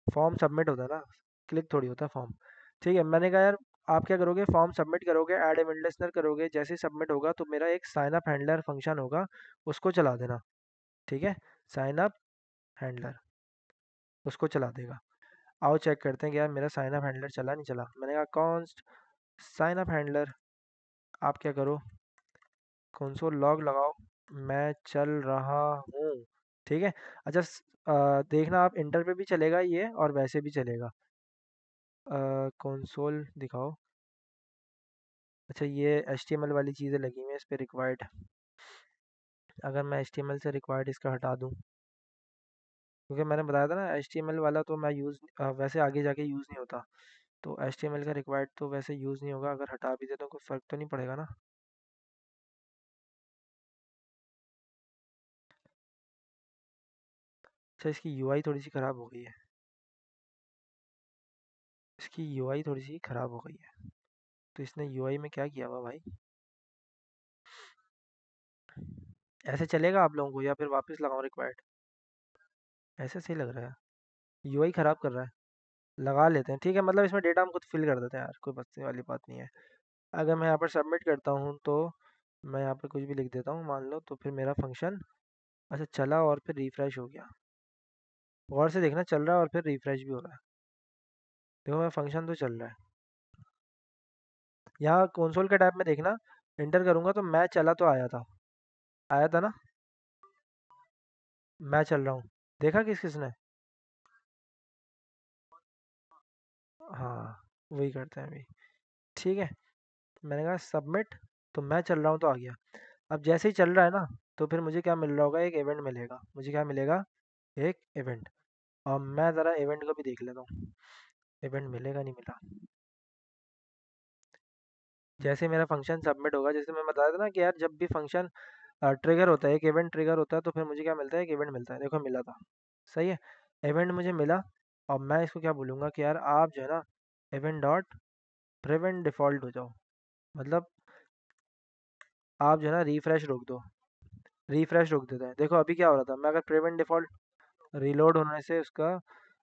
S1: फॉर्म सबमिट होता है ना, क्लिक थोड़ी होता है फॉर्म। ठीक है, मैंने कहा यार आप क्या करोगे, फॉर्म सबमिट करोगे, ऐड इवेंट लिसनर करोगे, जैसे ही सबमिट होगा तो मेरा एक साइन अप हैंडलर फंक्शन होगा, उसको चला देना। ठीक है, साइन अप हैंडलर, उसको चला देगा। आओ चेक करते हैं कि यार मेरा साइन अप हैंडलर चला नहीं चला। मैंने कहा कॉन्स्ट साइन अप हैंडलर, आप क्या करो, कंसोल लॉग लगाओ, मैं चल रहा हूँ। ठीक है। अच्छा देखना आप, इंटर पे भी चलेगा ये और वैसे भी चलेगा। कंसोल दिखाओ। अच्छा ये एच टी एम एल वाली चीज़ें लगी हुई हैं इस पर रिक्वायर्ड, अगर मैं एच टी एम एल से रिक्वायर्ड इसका हटा दूँ, क्योंकि मैंने बताया था ना एच टी एम एल वाला तो मैं यूज़ वैसे आगे जाके यूज़ नहीं होता, तो एच टी एम एल का रिक्वायर्ड तो वैसे यूज़ नहीं होगा, अगर हटा भी दे तो कोई फ़र्क तो नहीं पड़ेगा ना। अच्छा इसकी यूआई थोड़ी सी ख़राब हो गई है, इसकी यूआई थोड़ी सी ख़राब हो गई है। तो इसने यूआई में क्या किया हुआ भाई, ऐसे चलेगा आप लोगों को या फिर वापस लगाऊं रिक्वायर्ड, ऐसे सही लग रहा है, यूआई ख़राब कर रहा है। लगा लेते हैं, ठीक है, मतलब इसमें डेटा हम खुद फिल कर देते हैं यार, कोई बचने वाली बात नहीं है। अगर मैं यहाँ पर सबमिट करता हूँ तो मैं यहाँ पर कुछ भी लिख देता हूँ मान लो, तो फिर मेरा फंक्शन अच्छा चला और फिर रिफ्रेश हो गया। गौर से देखना, चल रहा है और फिर रिफ्रेश भी हो रहा है। देखो मैं फंक्शन तो चल रहा है। यहाँ कंसोल के टैब में देखना, इंटर करूँगा तो मैं चला तो आया था, आया था ना, मैं चल रहा हूँ, देखा किस किसने। हाँ वही करते हैं अभी। ठीक है, मैंने कहा सबमिट, तो मैं चल रहा हूँ तो आ गया। अब जैसे ही चल रहा है ना, तो फिर मुझे क्या मिल रहा होगा, एक इवेंट मिलेगा, मुझे क्या मिलेगा, एक इवेंट। और मैं ज़रा इवेंट को भी देख लेता हूँ, इवेंट मिलेगा नहीं मिला। जैसे मेरा फंक्शन सबमिट होगा, जैसे मैं बताया था ना कि यार जब भी फंक्शन ट्रिगर होता है, एक इवेंट ट्रिगर होता है, तो फिर मुझे क्या मिलता है, एक इवेंट मिलता है। देखो मिला था, सही है, इवेंट मुझे मिला। और मैं इसको क्या बोलूँगा कि यार आप जो है ना, इवेंट डॉट प्रिवेंट डिफ़ॉल्ट हो जाओ, मतलब आप जो है ना रिफ्रेश रोक दो, रिफ्रेश रोक देता है। देखो अभी क्या हो रहा था, मैं अगर प्रिवेंट डिफ़ॉल्ट रीलोड होने से उसका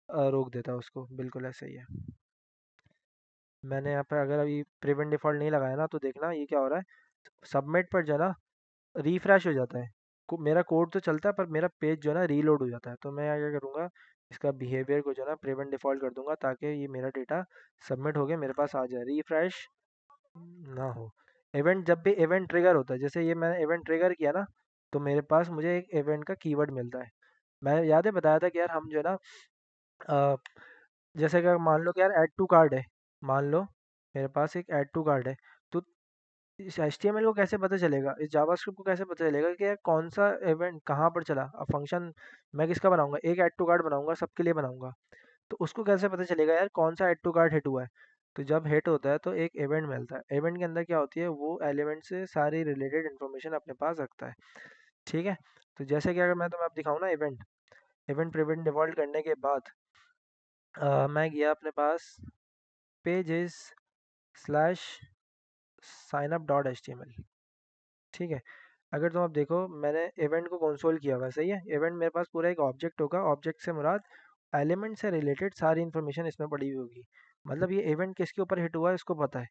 S1: रोक देता है उसको, बिल्कुल ऐसा ही है। मैंने यहाँ पे अगर अभी प्रिवेंट डिफ़ॉल्ट नहीं लगाया ना, तो देखना ये क्या हो रहा है, सबमिट पर जो है ना रिफ्रेश हो जाता है। मेरा कोड तो चलता है पर मेरा पेज जो है ना रीलोड हो जाता है। तो मैं यहाँ क्या करूँगा, इसका बिहेवियर को जो है ना प्रिवेंट डिफ़ॉल्ट कर दूंगा, ताकि ये मेरा डेटा सबमिट हो गया मेरे पास आ जाए, रिफ्रेश ना हो। इवेंट जब भी इवेंट ट्रिगर होता है, जैसे ये मैंने इवेंट ट्रिगर किया ना, तो मेरे पास मुझे एक इवेंट का कीवर्ड मिलता है। मैं याद है बताया था कि यार हम जो है ना, अ, जैसे कि मान लो कि यार ऐड टू कार्ड है, मान लो मेरे पास एक ऐड टू कार्ड है, तो इस HTML को कैसे पता चलेगा, इस जावास्क्रिप्ट को कैसे पता चलेगा कि यार कौन सा इवेंट कहाँ पर चला। अब फंक्शन मैं किसका बनाऊंगा, एक ऐड टू कार्ड बनाऊंगा, सबके लिए बनाऊंगा, तो उसको कैसे पता चलेगा यार कौन सा ऐड टू कार्ड हिट हुआ है। तो जब हिट होता है तो एक इवेंट मिलता है, इवेंट के अंदर क्या होती है, वो एलिमेंट से सारी रिलेटेड इन्फॉर्मेशन अपने पास रखता है। ठीक है। तो जैसे कि अगर मैं तुम्हें अब दिखाऊँ ना इवेंट, इवेंट प्रिवेंट डिफॉल्ट करने के बाद मैं गया अपने पास pages slash sign up dot H T M L. ठीक है। अगर तुम अब देखो, मैंने इवेंट को कंसोल किया हुआ है, सही है, इवेंट मेरे पास पूरा एक ऑब्जेक्ट होगा, ऑब्जेक्ट से मुराद एलिमेंट से रिलेटेड सारी इन्फॉर्मेशन इसमें पड़ी हुई होगी। मतलब ये इवेंट किसके ऊपर हिट हुआ है इसको पता है,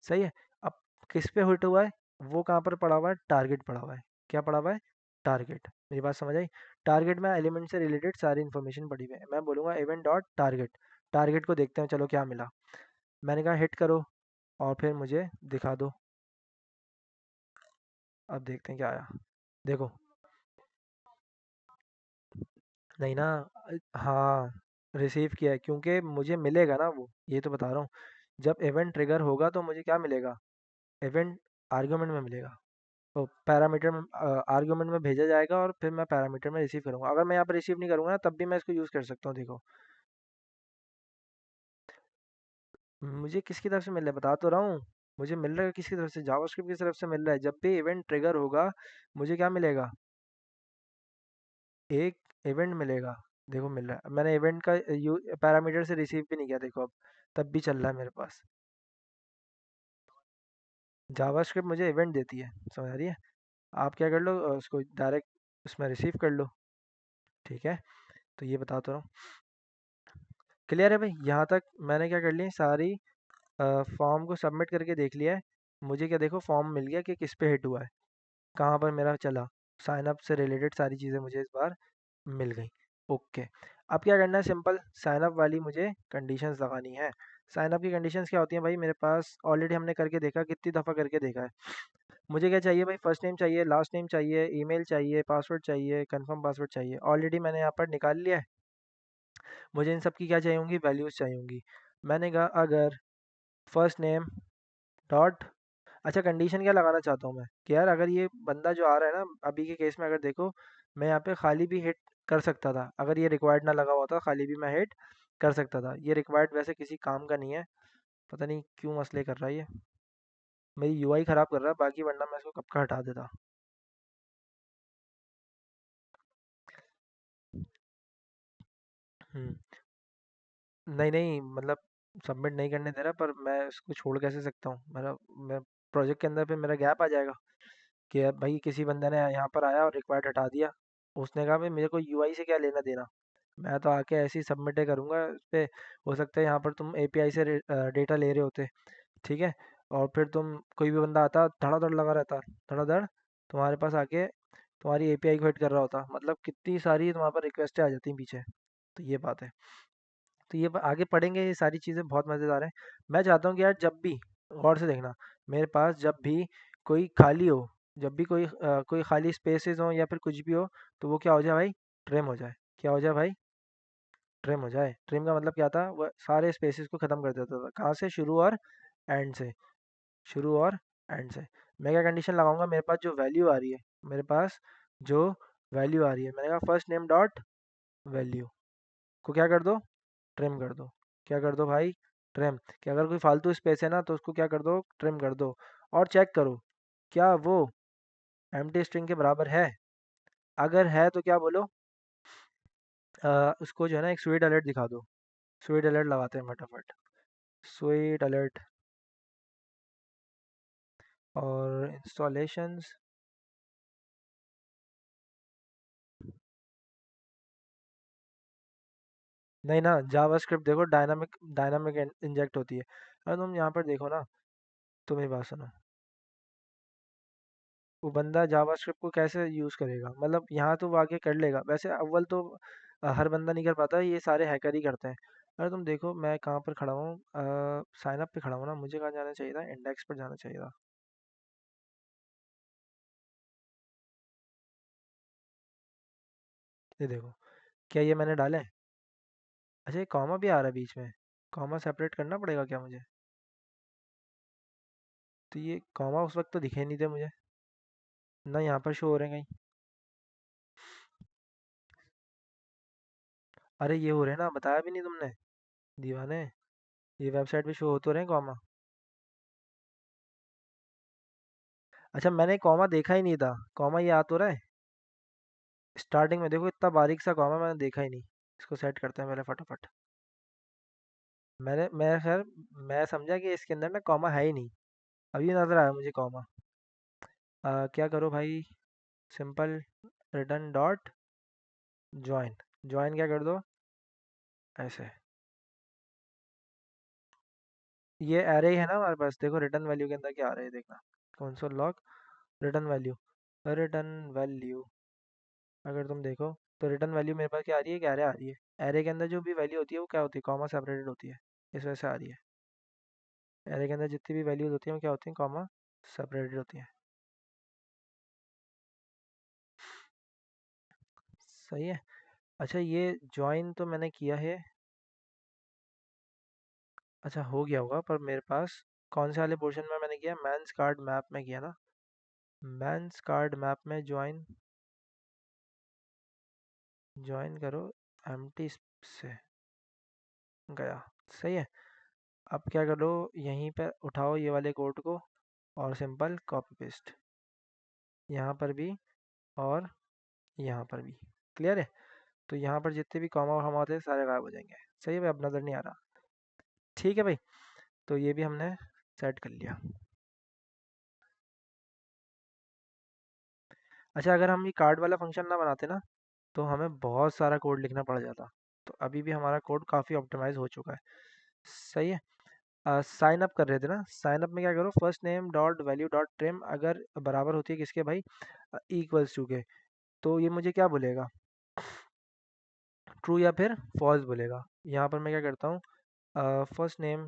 S1: सही है। अब किस पे हिट हुआ है, वो कहाँ पर पड़ा हुआ है, टारगेट पड़ा हुआ है। क्या पड़ा हुआ है, टारगेट। मेरी बात समझ आई। टारगेट में एलिमेंट से रिलेटेड सारी इन्फॉर्मेशन पड़ी हुई है, मैं बोलूँगा इवेंट डॉट टारगेट। टारगेट को देखते हैं, चलो क्या मिला। मैंने कहा हिट करो और फिर मुझे दिखा दो। अब देखते हैं क्या आया। देखो, नहीं ना, हाँ, रिसीव किया है क्योंकि मुझे मिलेगा ना वो, ये तो बता रहा हूँ। जब इवेंट ट्रिगर होगा तो मुझे क्या मिलेगा, इवेंट आर्ग्यूमेंट में मिलेगा। तो पैरामीटर में आर्ग्यूमेंट में भेजा जाएगा और फिर मैं पैरामीटर में रिसीव करूँगा। अगर मैं यहाँ पर रिसीव नहीं करूँगा ना तब भी मैं इसको यूज़ कर सकता हूँ, देखो। मुझे किसकी तरफ से मिल रहा है बता तो रहा हूँ। मुझे मिल रहा है किसकी तरफ से, जावास्क्रिप्ट की तरफ से मिल रहा है। जब भी इवेंट ट्रिगर होगा मुझे क्या मिलेगा, एक इवेंट मिलेगा। देखो मिल रहा है, मैंने इवेंट का यू पैरामीटर से रिसीव भी नहीं किया, देखो अब तब भी चल रहा है मेरे पास। जावास्क्रिप्ट मुझे इवेंट देती है, समझ आ रही है। आप क्या कर लो, उसको डायरेक्ट उसमें रिसीव कर लो। ठीक है। तो ये बताता रहा हूँ। क्लियर है भाई, यहाँ तक मैंने क्या कर लिया, सारी फॉर्म को सबमिट करके देख लिया है। मुझे क्या देखो, फॉर्म मिल गया कि किस पे हिट हुआ है, कहाँ पर मेरा चला। साइन अप से रिलेटेड सारी चीज़ें मुझे इस बार मिल गई। ओके। अब क्या करना है, सिंपल साइन अप वाली मुझे कंडीशंस लगानी है। साइन अप की कंडीशंस क्या होती हैं भाई, मेरे पास ऑलरेडी हमने करके देखा, कितनी दफ़ा करके देखा है। मुझे क्या चाहिए भाई, फर्स्ट नेम चाहिए, लास्ट नेम चाहिए, ईमेल चाहिए, पासवर्ड चाहिए, कंफर्म पासवर्ड चाहिए। ऑलरेडी मैंने यहाँ पर निकाल लिया है। मुझे इन सब की क्या चाहिए होंगी, वैल्यूज़ चाहिए होंगी। मैंने कहा अगर फर्स्ट नेम डॉट, अच्छा कंडीशन क्या लगाना चाहता हूँ मैं कि यार अगर ये बंदा जो आ रहा है ना, अभी के केस में अगर देखो, मैं यहाँ पे खाली भी हिट कर सकता था, अगर ये रिक्वायर्ड ना लगा हुआ था खाली भी मैं हिट कर सकता था। ये रिक्वायर्ड वैसे किसी काम का नहीं है, पता नहीं क्यों मसले कर रहा है ये, मेरी यूआई ख़राब कर रहा है, बाकी वरना मैं इसको कब का हटा देता। हम्म। नहीं नहीं, मतलब सबमिट नहीं करने दे रहा, पर मैं इसको छोड़ कैसे सकता हूँ, मेरा मैं प्रोजेक्ट के अंदर फिर मेरा गैप आ जाएगा कि अब भाई किसी बंदे ने यहाँ पर आया और रिक्वायर्ड हटा दिया, उसने कहा भाई मेरे को यूआई से क्या लेना देना, मैं तो आके ऐसे ही सबमिट करूँगा उस पे। हो सकता है यहाँ पर तुम एपीआई से डेटा ले रहे होते, ठीक है, और फिर तुम कोई भी बंदा आता धड़ाधड़ लगा रहता, धड़ाधड़ तुम्हारे पास आके तुम्हारी एपीआई को हिट कर रहा होता, मतलब कितनी सारी तुम्हारे पर रिक्वेस्टें आ जाती हैं पीछे। तो ये बात है। तो ये आगे पढ़ेंगे, ये सारी चीज़ें बहुत मज़ेदार हैं। मैं चाहता हूँ कि यार जब भी, गौर से देखना, मेरे पास जब भी कोई खाली हो, जब भी कोई खाली स्पेसेस हो या फिर कुछ भी हो, तो वो क्या हो जाए भाई, ट्रिम हो जाए। क्या हो जाए भाई, ट्रिम हो जाए। ट्रिम का मतलब क्या था, वह सारे स्पेसेस को ख़त्म कर देता था, कहाँ से, शुरू और एंड से, शुरू और एंड से। मैं क्या कंडीशन लगाऊंगा, मेरे पास जो वैल्यू आ रही है, मेरे पास जो वैल्यू आ रही है, मैंने कहा फर्स्ट नेम डॉट वैल्यू को क्या कर दो, ट्रिम कर दो। क्या कर दो भाई, ट्रिम। कि अगर कोई फालतू स्पेस है ना तो उसको क्या कर दो, ट्रिम कर दो। और चेक करो क्या वो एम्प्टी स्ट्रिंग के बराबर है। अगर है तो क्या बोलो, उसको जो है ना एक स्वीट अलर्ट दिखा दो। स्वीट अलर्ट लगाते हैं फटाफट, स्वीट अलर्ट। और इंस्टॉलेशंस, नहीं ना, जावास्क्रिप्ट देखो डायनामिक, डायनामिक इंजेक्ट होती है। अगर तुम यहाँ पर देखो ना, तो मेरी बात सुनो, वो बंदा जावास्क्रिप्ट को कैसे यूज़ करेगा, मतलब यहाँ तो वो आके कर लेगा, वैसे अव्वल तो हर बंदा नहीं कर पाता, ये सारे हैकर ही करते हैं। अगर तुम देखो मैं कहाँ पर खड़ा हूँ, साइन अप पे खड़ा हूँ ना, मुझे कहाँ जाना चाहिए था, इंडेक्स पर जाना चाहिए था। ये देखो, क्या ये मैंने डाला है? अच्छा, ये कॉमा भी आ रहा है बीच में। कॉमा सेपरेट करना पड़ेगा क्या मुझे? तो ये कॉमा उस वक्त तो दिखे नहीं थे मुझे। ना यहाँ पर शो हो रहे हैं कहीं। अरे ये हो रहे हैं ना, बताया भी नहीं तुमने, दीवाने। ये वेबसाइट पे शो हो तो रहे हैं कॉमा। अच्छा, मैंने कॉमा देखा ही नहीं था। कॉमा ये आ तो रहा है स्टार्टिंग में, देखो इतना बारीक सा कॉमा मैंने देखा ही नहीं। इसको सेट करते हैं पहले फटाफट। मैं खैर, मैं समझा कि इसके अंदर ना कॉमा है ही नहीं। अभी नजर आया मुझे कॉमा। क्या करो भाई, simple return dot join. Join क्या कर दो, ऐसे। ये एरे है ना हमारे पास, देखो रिटर्न वैल्यू के अंदर क्या आ रहा है देखना। Console log return value. Return value अगर तुम देखो तो रिटर्न वैल्यू मेरे पास क्या आ रही है, एक एरे आ रही है। एरे के अंदर जो भी वैल्यू होती है वो क्या होती है, कॉमा सेपरेटेड होती है। इस वजह से आ रही है। एरे के अंदर जितनी भी वैल्यूज होती हैं वो क्या होती हैं, कॉमा सेपरेटेड होती हैं। सही है। अच्छा, ये ज्वाइन तो मैंने किया है। अच्छा, हो गया होगा, पर मेरे पास कौन से वाले पोर्शन में मैंने किया, मैंस कार्ड मैप में किया ना। मैंस कार्ड मैप में ज्वाइन। ज्वाइन करो एम्प्टी से, गया। सही है। अब क्या करो, यहीं पर उठाओ ये वाले कोड को और सिंपल कॉपी पेस्ट, यहाँ पर भी और यहाँ पर भी। क्लियर है? तो यहाँ पर जितने भी कॉमा वॉमा होते हैं सारे गायब हो जाएंगे। सही है भाई, अब नज़र नहीं आ रहा। ठीक है भाई, तो ये भी हमने सेट कर लिया। अच्छा, अगर हम ये कार्ड वाला फंक्शन ना बनाते ना, तो हमें बहुत सारा कोड लिखना पड़ जाता। तो अभी भी हमारा कोड काफ़ी ऑप्टिमाइज हो चुका है। सही है। साइन अप कर रहे थे ना, साइन अप में क्या करो, first name dot value dot trim अगर बराबर होती है किसके भाई, इक्वल्स टू के, तो ये मुझे क्या बोलेगा, ट्रू या फिर फॉल्स बोलेगा। यहाँ पर मैं क्या करता हूँ, फर्स्ट नेम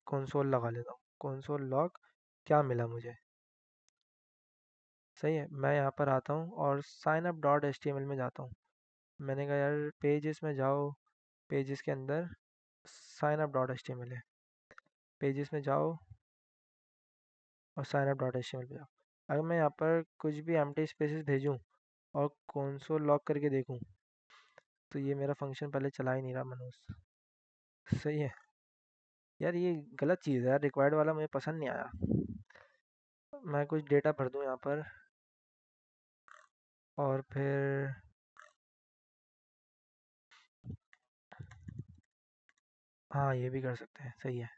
S1: कंसोल लगा लेता हूँ, कंसोल लॉग क्या मिला मुझे। सही है, मैं यहाँ पर आता हूँ और sign up dot H T M L में जाता हूँ। मैंने कहा यार पेजेस में जाओ, पेजेस के अंदर sign up dot H T M L है, पेजेस में जाओ और sign up dot H T M L पे जाओ। अगर मैं यहाँ पर कुछ भी एम्प्टी स्पेसेस भेजूँ और कंसोल लॉग करके देखूँ, तो ये मेरा फंक्शन पहले चला ही नहीं रहा मनोज। सही है। यार ये गलत चीज़ है यार, रिक्वायर्ड वाला मुझे पसंद नहीं आया। मैं कुछ डेटा भर दूँ यहाँ पर और फिर, हाँ ये भी कर सकते हैं। सही है।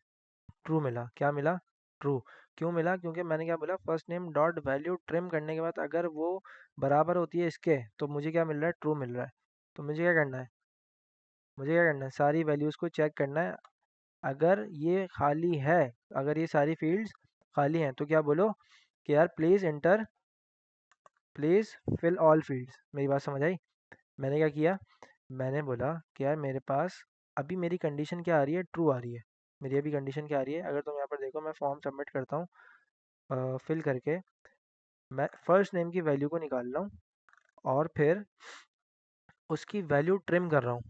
S1: ट्रू मिला, क्या मिला, ट्रू। क्यों मिला, क्योंकि मैंने क्या बोला, first name dot value trim करने के बाद अगर वो बराबर होती है इसके, तो मुझे क्या मिल रहा है, ट्रू मिल रहा है। तो मुझे क्या करना है, मुझे क्या करना है, सारी वैल्यूज़ को चेक करना है। अगर ये खाली है, अगर ये सारी फील्ड्स खाली हैं, तो क्या बोलो कि यार please enter, please fill all fields. मेरी बात समझ आई? मैंने क्या किया, मैंने बोला कि यार मेरे पास अभी मेरी कंडीशन क्या आ रही है, ट्रू आ रही है। मेरी अभी कंडीशन क्या आ रही है, अगर तुम यहाँ पर देखो, मैं फॉर्म सबमिट करता हूँ फिल करके, मैं फर्स्ट नेम की वैल्यू को निकाल रहा हूँ और फिर उसकी वैल्यू ट्रिम कर रहा हूँ।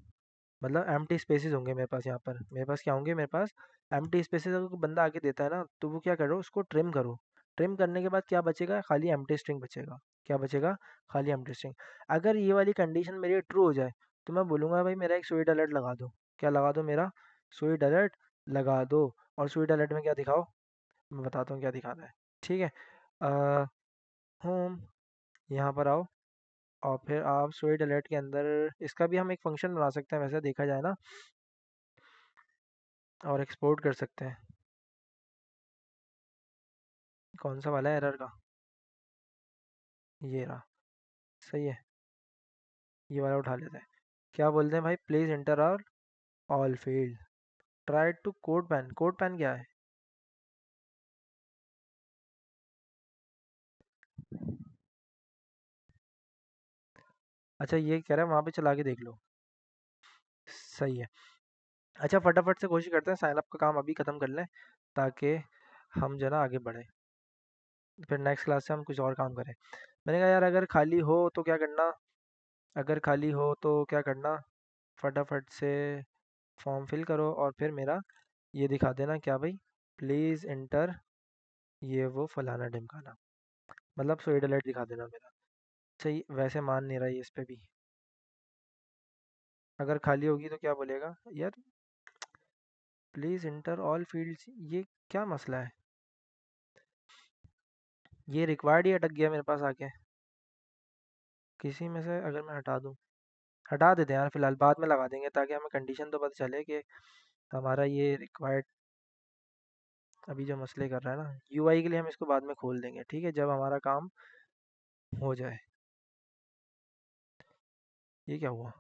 S1: मतलब एम्प्टी स्पेसेस होंगे मेरे पास, यहाँ पर मेरे पास क्या होंगे, मेरे पास एम्प्टी स्पेसेस। अगर कोई बंदा आके देता है ना, तो वो क्या करो, उसको ट्रिम करो। ट्रिम करने के बाद क्या बचेगा, खाली एम्प्टी स्ट्रिंग बचेगा। क्या बचेगा, खाली एम्प्टी स्ट्रिंग। अगर ये वाली कंडीशन मेरी ट्रू हो जाए, तो मैं बोलूँगा भाई मेरा एक स्वीट अलर्ट लगा दो। क्या लगा दो, मेरा स्वीट अलर्ट लगा दो। और स्वीट अलर्ट में क्या दिखाओ, मैं बताता हूँ क्या दिखाना है। ठीक है, होम, यहाँ पर आओ और फिर आप स्वीट अलर्ट के अंदर इसका भी हम एक फंक्शन बना सकते हैं वैसे देखा जाए ना, और एक्सपोर्ट कर सकते हैं। कौन सा वाला है एरर का, ये रहा। सही है, ये वाला उठा लेते हैं। क्या बोलते हैं भाई, please enter our all field, try to CodePen. CodePen क्या है? अच्छा, ये कह रहा है वहाँ पे चला के देख लो। सही है। अच्छा, फटाफट से कोशिश करते हैं साइन अप का काम अभी ख़त्म कर लें, ताकि हम जो है ना आगे बढ़े, फिर नेक्स्ट क्लास से हम कुछ और काम करें। मैंने कहा यार अगर खाली हो तो क्या करना, अगर खाली हो तो क्या करना, फटाफट से फॉर्म फिल करो और फिर मेरा ये दिखा देना क्या भाई, प्लीज़ इंटर ये वो फलाना ढिमकाना, मतलब स्वीट अलर्ट दिखा देना मेरा। सही, वैसे मान नहीं रहा ये इस पे भी। अगर खाली होगी तो क्या बोलेगा यार, प्लीज़ इंटर ऑल फील्ड्स, ये क्या मसला है। ये रिक्वायर्ड ही अटक गया मेरे पास आके। किसी में से अगर मैं हटा दूँ, हटा देते हैं यार फिलहाल, बाद में लगा देंगे ताकि हमें कंडीशन तो पता चले कि हमारा ये रिक्वायर्ड अभी जो मसले कर रहा है ना यूआई के लिए, हम इसको बाद में खोल देंगे, ठीक है, जब हमारा काम हो जाए। ये क्या हुआ,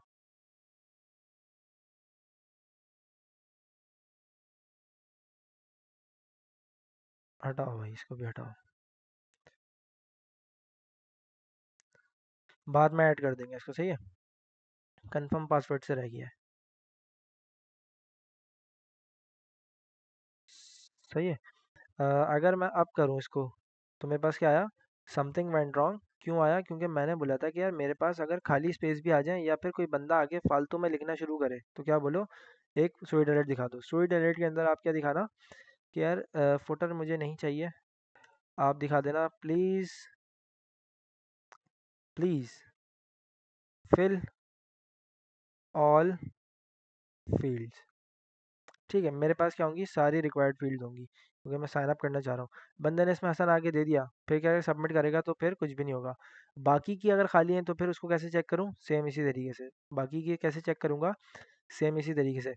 S1: हटाओ भाई इसको भी हटाओ, बाद में ऐड कर देंगे इसको, सही है। कंफर्म पासवर्ड से रह गया है, सही है। अगर मैं अब करूँ इसको, तो मेरे पास क्या आया, समथिंग वेंट रॉन्ग। क्यों आया, क्योंकि मैंने बोला था कि यार मेरे पास अगर खाली स्पेस भी आ जाए या फिर कोई बंदा आके फालतू में लिखना शुरू करे तो क्या बोलो, एक स्वीट अलर्ट दिखा दो। स्वीट अलर्ट के अंदर आप क्या दिखाना कि यार फुटर मुझे नहीं चाहिए, आप दिखा देना please, please fill all fields. ठीक है, मेरे पास क्या होंगी, सारी रिक्वायर्ड फील्ड्स होंगी क्योंकि मैं साइन अप करना चाह रहा हूँ। बंदे ने इसमें हसन आगे दे दिया, फिर क्या सबमिट करेगा तो फिर कुछ भी नहीं होगा। बाकी की अगर खाली है तो फिर उसको कैसे चेक करूँ, सेम इसी तरीके से। बाकी की कैसे चेक करूँगा, सेम इसी तरीके से।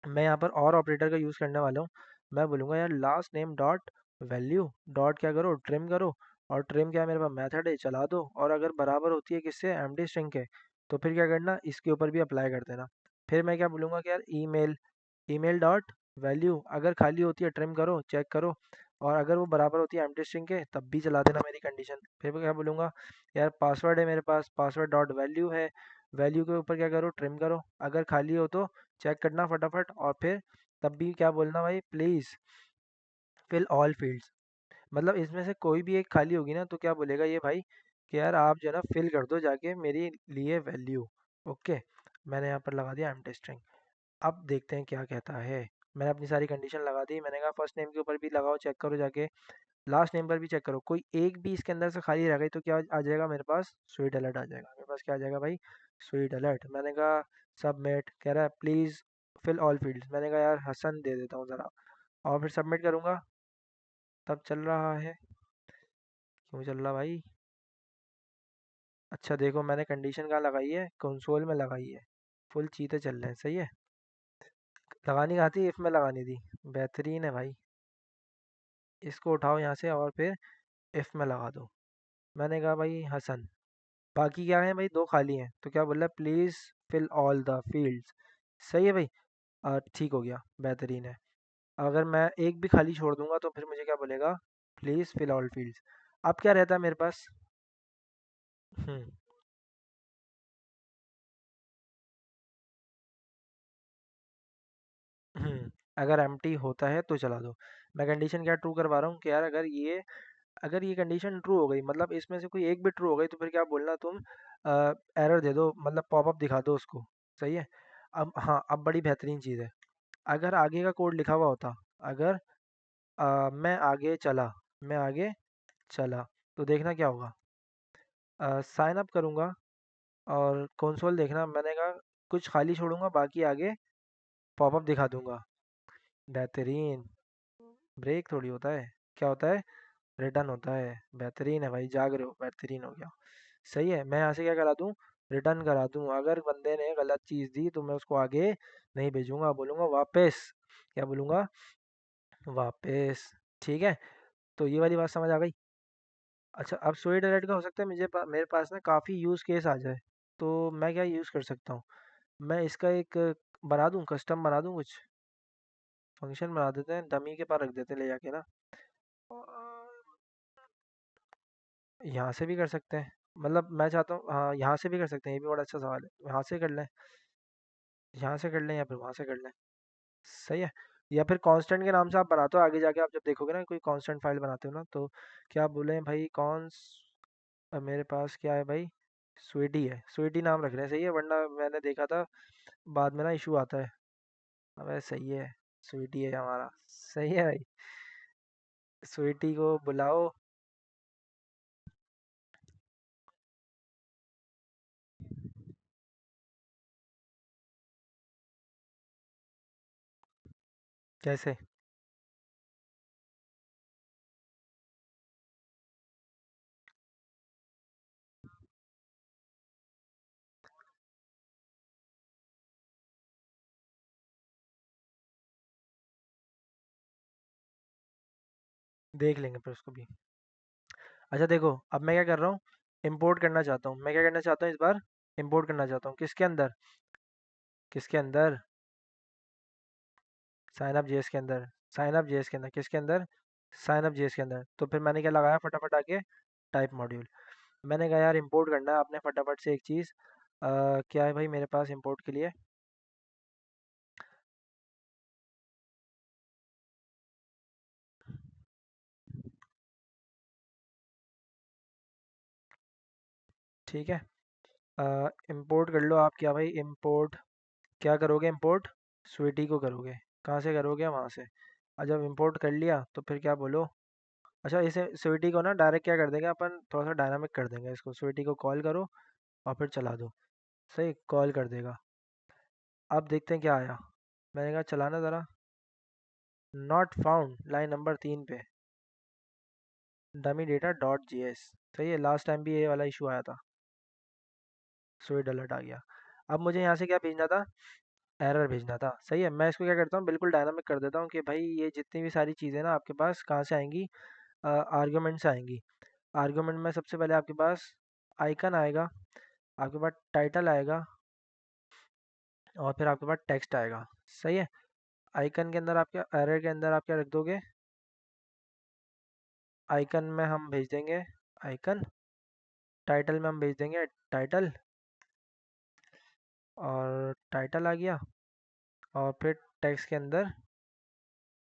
S1: मैं यहाँ पर और ऑपरेटर का यूज़ करने वाला हूँ। मैं बोलूँगा यार last name dot value dot क्या करो, ट्रिम करो। और ट्रिम क्या है, मेरे पास मेथड है, चला दो। और अगर बराबर होती है किससे, एम्प्टी स्ट्रिंग के, तो फिर क्या करना, इसके ऊपर भी अप्लाई कर देना। फिर मैं क्या बोलूँगा कि यार ईमेल, ईमेल डॉट वैल्यू अगर खाली होती है ट्रिम करो, चेक करो। और अगर वो बराबर होती है एम्प्टी स्ट्रिंग के, तब भी चला देना मेरी कंडीशन। फिर मैं क्या बोलूँगा, यार पासवर्ड है मेरे पास, पासवर्ड डॉट वैल्यू है, वैल्यू के ऊपर क्या करो, ट्रिम करो। अगर खाली हो तो चेक करना फटाफट। और फिर तब भी क्या बोलना भाई, प्लीज़ फिल ऑल फील्ड्स। मतलब इसमें से कोई भी एक खाली होगी ना तो क्या बोलेगा ये भाई कि यार आप जो है ना फिल कर दो जाके मेरी लिए वैल्यू। ओके, मैंने यहाँ पर लगा दिया एम टेस्टिंग। अब देखते हैं क्या कहता है। मैंने अपनी सारी कंडीशन लगा दी, मैंने कहा फर्स्ट नेम के ऊपर भी लगाओ, चेक करो जाके, लास्ट नेम पर भी चेक करो, कोई एक भी इसके अंदर से खाली रह गई तो क्या आ जाएगा मेरे पास, स्वीट अलर्ट आ जाएगा मेरे पास। क्या आ जाएगा भाई, स्वीट अलर्ट। मैंने कहा सबमिट, कह रहा है प्लीज़ फिल ऑल फील्ड्स। मैंने कहा यार हसन दे देता हूँ ज़रा, और फिर सबमिट करूँगा। तब चल रहा है, क्यों चल रहा भाई। अच्छा देखो, मैंने कंडीशन कहाँ लगाई है, कंसोल में लगाई है। फुल चीते चल रहे हैं, सही है। लगानी कहाँ थी, इफ में लगानी थी। बेहतरीन है भाई, इसको उठाओ यहाँ से और फिर इफ में लगा दो। मैंने कहा भाई हसन, बाकी क्या है भाई, दो खाली हैं तो क्या बोल रहा है, please fill all the fields. सही है भाई। ठीक हो गया, बेहतरीन है। अगर मैं एक भी खाली छोड़ दूंगा तो फिर मुझे क्या बोलेगा, प्लीज़ फिल ऑल फील्ड्स। अब क्या रहता है मेरे पास। हम्म। अगर एम्प्टी होता है तो चला दो। मैं कंडीशन क्या ट्रू करवा रहा हूँ कि यार अगर ये कंडीशन ट्रू हो गई, मतलब इसमें से कोई एक भी ट्रू हो गई, तो फिर क्या बोलना तुम, एरर दे दो, मतलब पॉपअप दिखा दो उसको। सही है। अब हाँ, अब बड़ी बेहतरीन चीज़ है, अगर आगे का कोड लिखा हुआ होता, अगर मैं आगे चला, मैं आगे चला, तो देखना क्या होगा। साइन अप करूँगा और कंसोल देखना, मैंने कहा कुछ खाली छोड़ूंगा, बाकी आगे पॉपअप दिखा दूंगा। बेहतरीन। ब्रेक थोड़ी होता है, क्या होता है, रिटर्न होता है। बेहतरीन है भाई, जाग रहे हो, बेहतरीन हो गया। सही है, मैं यहाँ से क्या करा दूँ, रिटर्न करा दूँ। अगर बंदे ने गलत चीज़ दी तो मैं उसको आगे नहीं भेजूंगा, बोलूँगा वापस, क्या बोलूँगा, वापस। ठीक है, तो ये वाली बात समझ आ गई। अच्छा, अब स्वेट अलर्ट का हो सकता है मेरे पास ना काफ़ी यूज़ केस आ जाए, तो मैं क्या यूज़ कर सकता हूँ, मैं इसका एक बना दूँ, कस्टम बना दूँ कुछ, फंक्शन बना देते हैं, डमी के पास रख देते हैं ले जाके ना। यहाँ से भी कर सकते हैं, मतलब मैं चाहता हूँ हाँ यहाँ से भी कर सकते हैं, ये भी बड़ा अच्छा सवाल है, यहाँ से कर लें, यहाँ से कर लें या फिर वहाँ से कर लें। सही है। या फिर कांस्टेंट के नाम से आप बनाते हो, आगे जाके आप जब देखोगे ना कोई कांस्टेंट फाइल बनाते हो ना, तो क्या बोले भाई, मेरे पास क्या है भाई, स्वीटी है, स्वीटी नाम रख रहे हैं, सही है, वरना मैंने देखा था बाद में ना इशू आता है। अबे सही है, स्वीटी है हमारा। सही है भाई। स्वीटी को बुलाओ। कैसे? देख लेंगे फिर उसको भी। अच्छा देखो, अब मैं क्या कर रहा हूँ, इंपोर्ट करना चाहता हूँ। मैं क्या करना चाहता हूँ इस बार, इंपोर्ट करना चाहता हूँ किसके अंदर, किसके अंदर, साइन अप जेएस के अंदर। साइन अप जेएस के अंदर, किसके अंदर, साइन अप जेएस के अंदर। तो फिर मैंने क्या लगाया फटाफट आके, टाइप मॉड्यूल। मैंने कहा यार इंपोर्ट करना है आपने फटाफट से एक चीज़। क्या है भाई मेरे पास इंपोर्ट के लिए? ठीक है, इंपोर्ट कर लो आप। क्या भाई इंपोर्ट, क्या करोगे इंपोर्ट? स्वीटी को करोगे। कहाँ से करोगे? वहाँ से। और जब इंपोर्ट कर लिया तो फिर क्या बोलो। अच्छा, इसे स्वीटी को ना डायरेक्ट क्या कर देंगे अपन, थोड़ा सा डायनामिक कर देंगे इसको। स्वीटी को कॉल करो और फिर चला दो। सही, कॉल कर देगा। अब देखते हैं क्या आया। मैंने कहा चलाना ज़रा। नॉट फाउंड, लाइन नंबर 3 पे। Dummy data dot J S. सही है, लास्ट टाइम भी ये वाला इशू आया था। स्वीट अलर्ट आ गया। अब मुझे यहाँ से क्या भेजना था, एरर भेजना था। सही है, मैं इसको क्या करता हूँ, बिल्कुल डायनामिक कर देता हूँ कि भाई ये जितनी भी सारी चीज़ें ना आपके पास कहाँ से आएंगी, आर्ग्यूमेंट से आएंगी। आर्ग्यूमेंट में सबसे पहले आपके पास आइकन आएगा, आपके पास टाइटल आएगा, और फिर आपके पास टेक्स्ट आएगा। सही है। आइकन के अंदर आपके, एरर के अंदर आप क्या रख दोगे, आइकन में हम भेज देंगे आइकन, टाइटल में हम भेज देंगे टाइटल, और टाइटल आ गया, और फिर टेक्स्ट के अंदर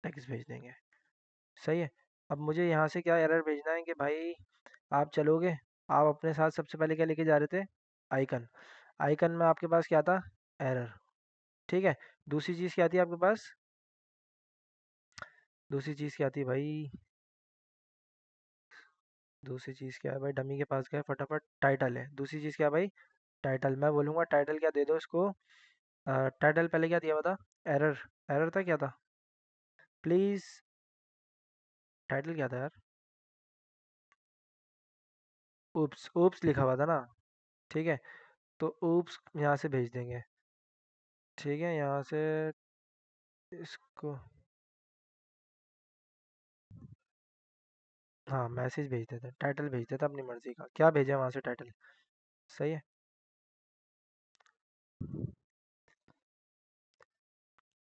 S1: टेक्स्ट भेज देंगे। सही है। अब मुझे यहाँ से क्या एरर भेजना है कि भाई आप चलोगे, आप अपने साथ सबसे पहले क्या लेके जा रहे थे, आइकन। आइकन में आपके पास क्या था, एरर। ठीक है। दूसरी चीज़ क्या थी आपके पास, दूसरी चीज़ क्या थी भाई, दूसरी चीज़ क्या है भाई, डमी के पास गए फटाफट, टाइटल है। दूसरी चीज़ क्या है भाई, टाइटल। मैं बोलूँगा टाइटल क्या दे दो इसको। टाइटल पहले क्या दिया हुआ था, एरर। एरर था, क्या था, प्लीज़। टाइटल क्या था यार, उप्स, उप्स लिखा हुआ था ना। ठीक है, तो उप्स यहाँ से भेज देंगे। ठीक है, यहाँ से इसको, हाँ मैसेज भेज देते, टाइटल भेज देता अपनी मर्जी का, क्या भेजे वहाँ से टाइटल। सही है।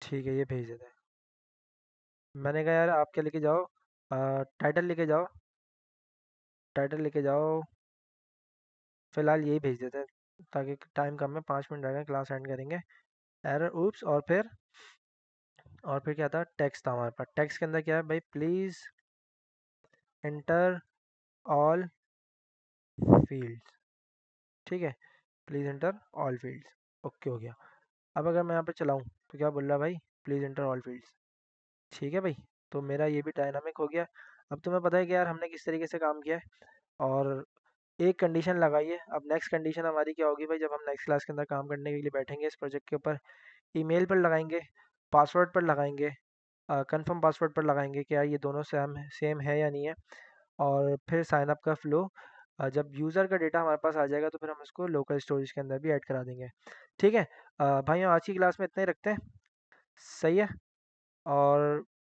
S1: ठीक है, ये भेज देते हैं। मैंने कहा यार आप क्या लेके जाओ, टाइटल लेके जाओ, टाइटल लेके जाओ। फिलहाल यही भेज देते हैं ताकि टाइम कम है, 5 मिनट रह गए, क्लास एंड करेंगे। एरर उप्स, और फिर क्या था, टेक्स्ट था हमारे पास। टेक्स्ट के अंदर क्या है भाई, प्लीज़ एंटर ऑल फील्ड्स। ठीक है, please enter all fields. Okay हो गया। अब अगर मैं यहाँ पे चलाऊँ तो क्या बोल रहा है भाई, प्लीज़ एंटर ऑल फील्ड्स। ठीक है भाई, तो मेरा ये भी डायनामिक हो गया। अब तुम्हें पता है कि यार हमने किस तरीके से काम किया है। और एक कंडीशन लगाइए। अब नेक्स्ट कंडीशन हमारी क्या होगी भाई, जब हम नेक्स्ट क्लास के अंदर काम करने के लिए बैठेंगे इस प्रोजेक्ट के ऊपर, ईमेल पर लगाएंगे, पासवर्ड पर लगाएंगे, कंफर्म पासवर्ड पर लगाएंगे कि यार ये दोनों सेम सेम है या नहीं है। और फिर साइन अप का फ्लो, जब यूज़र का डेटा हमारे पास आ जाएगा तो फिर हम इसको लोकल स्टोरेज के अंदर भी ऐड करा देंगे। ठीक है। भाई हम आज की क्लास में इतना ही रखते हैं। सही है। और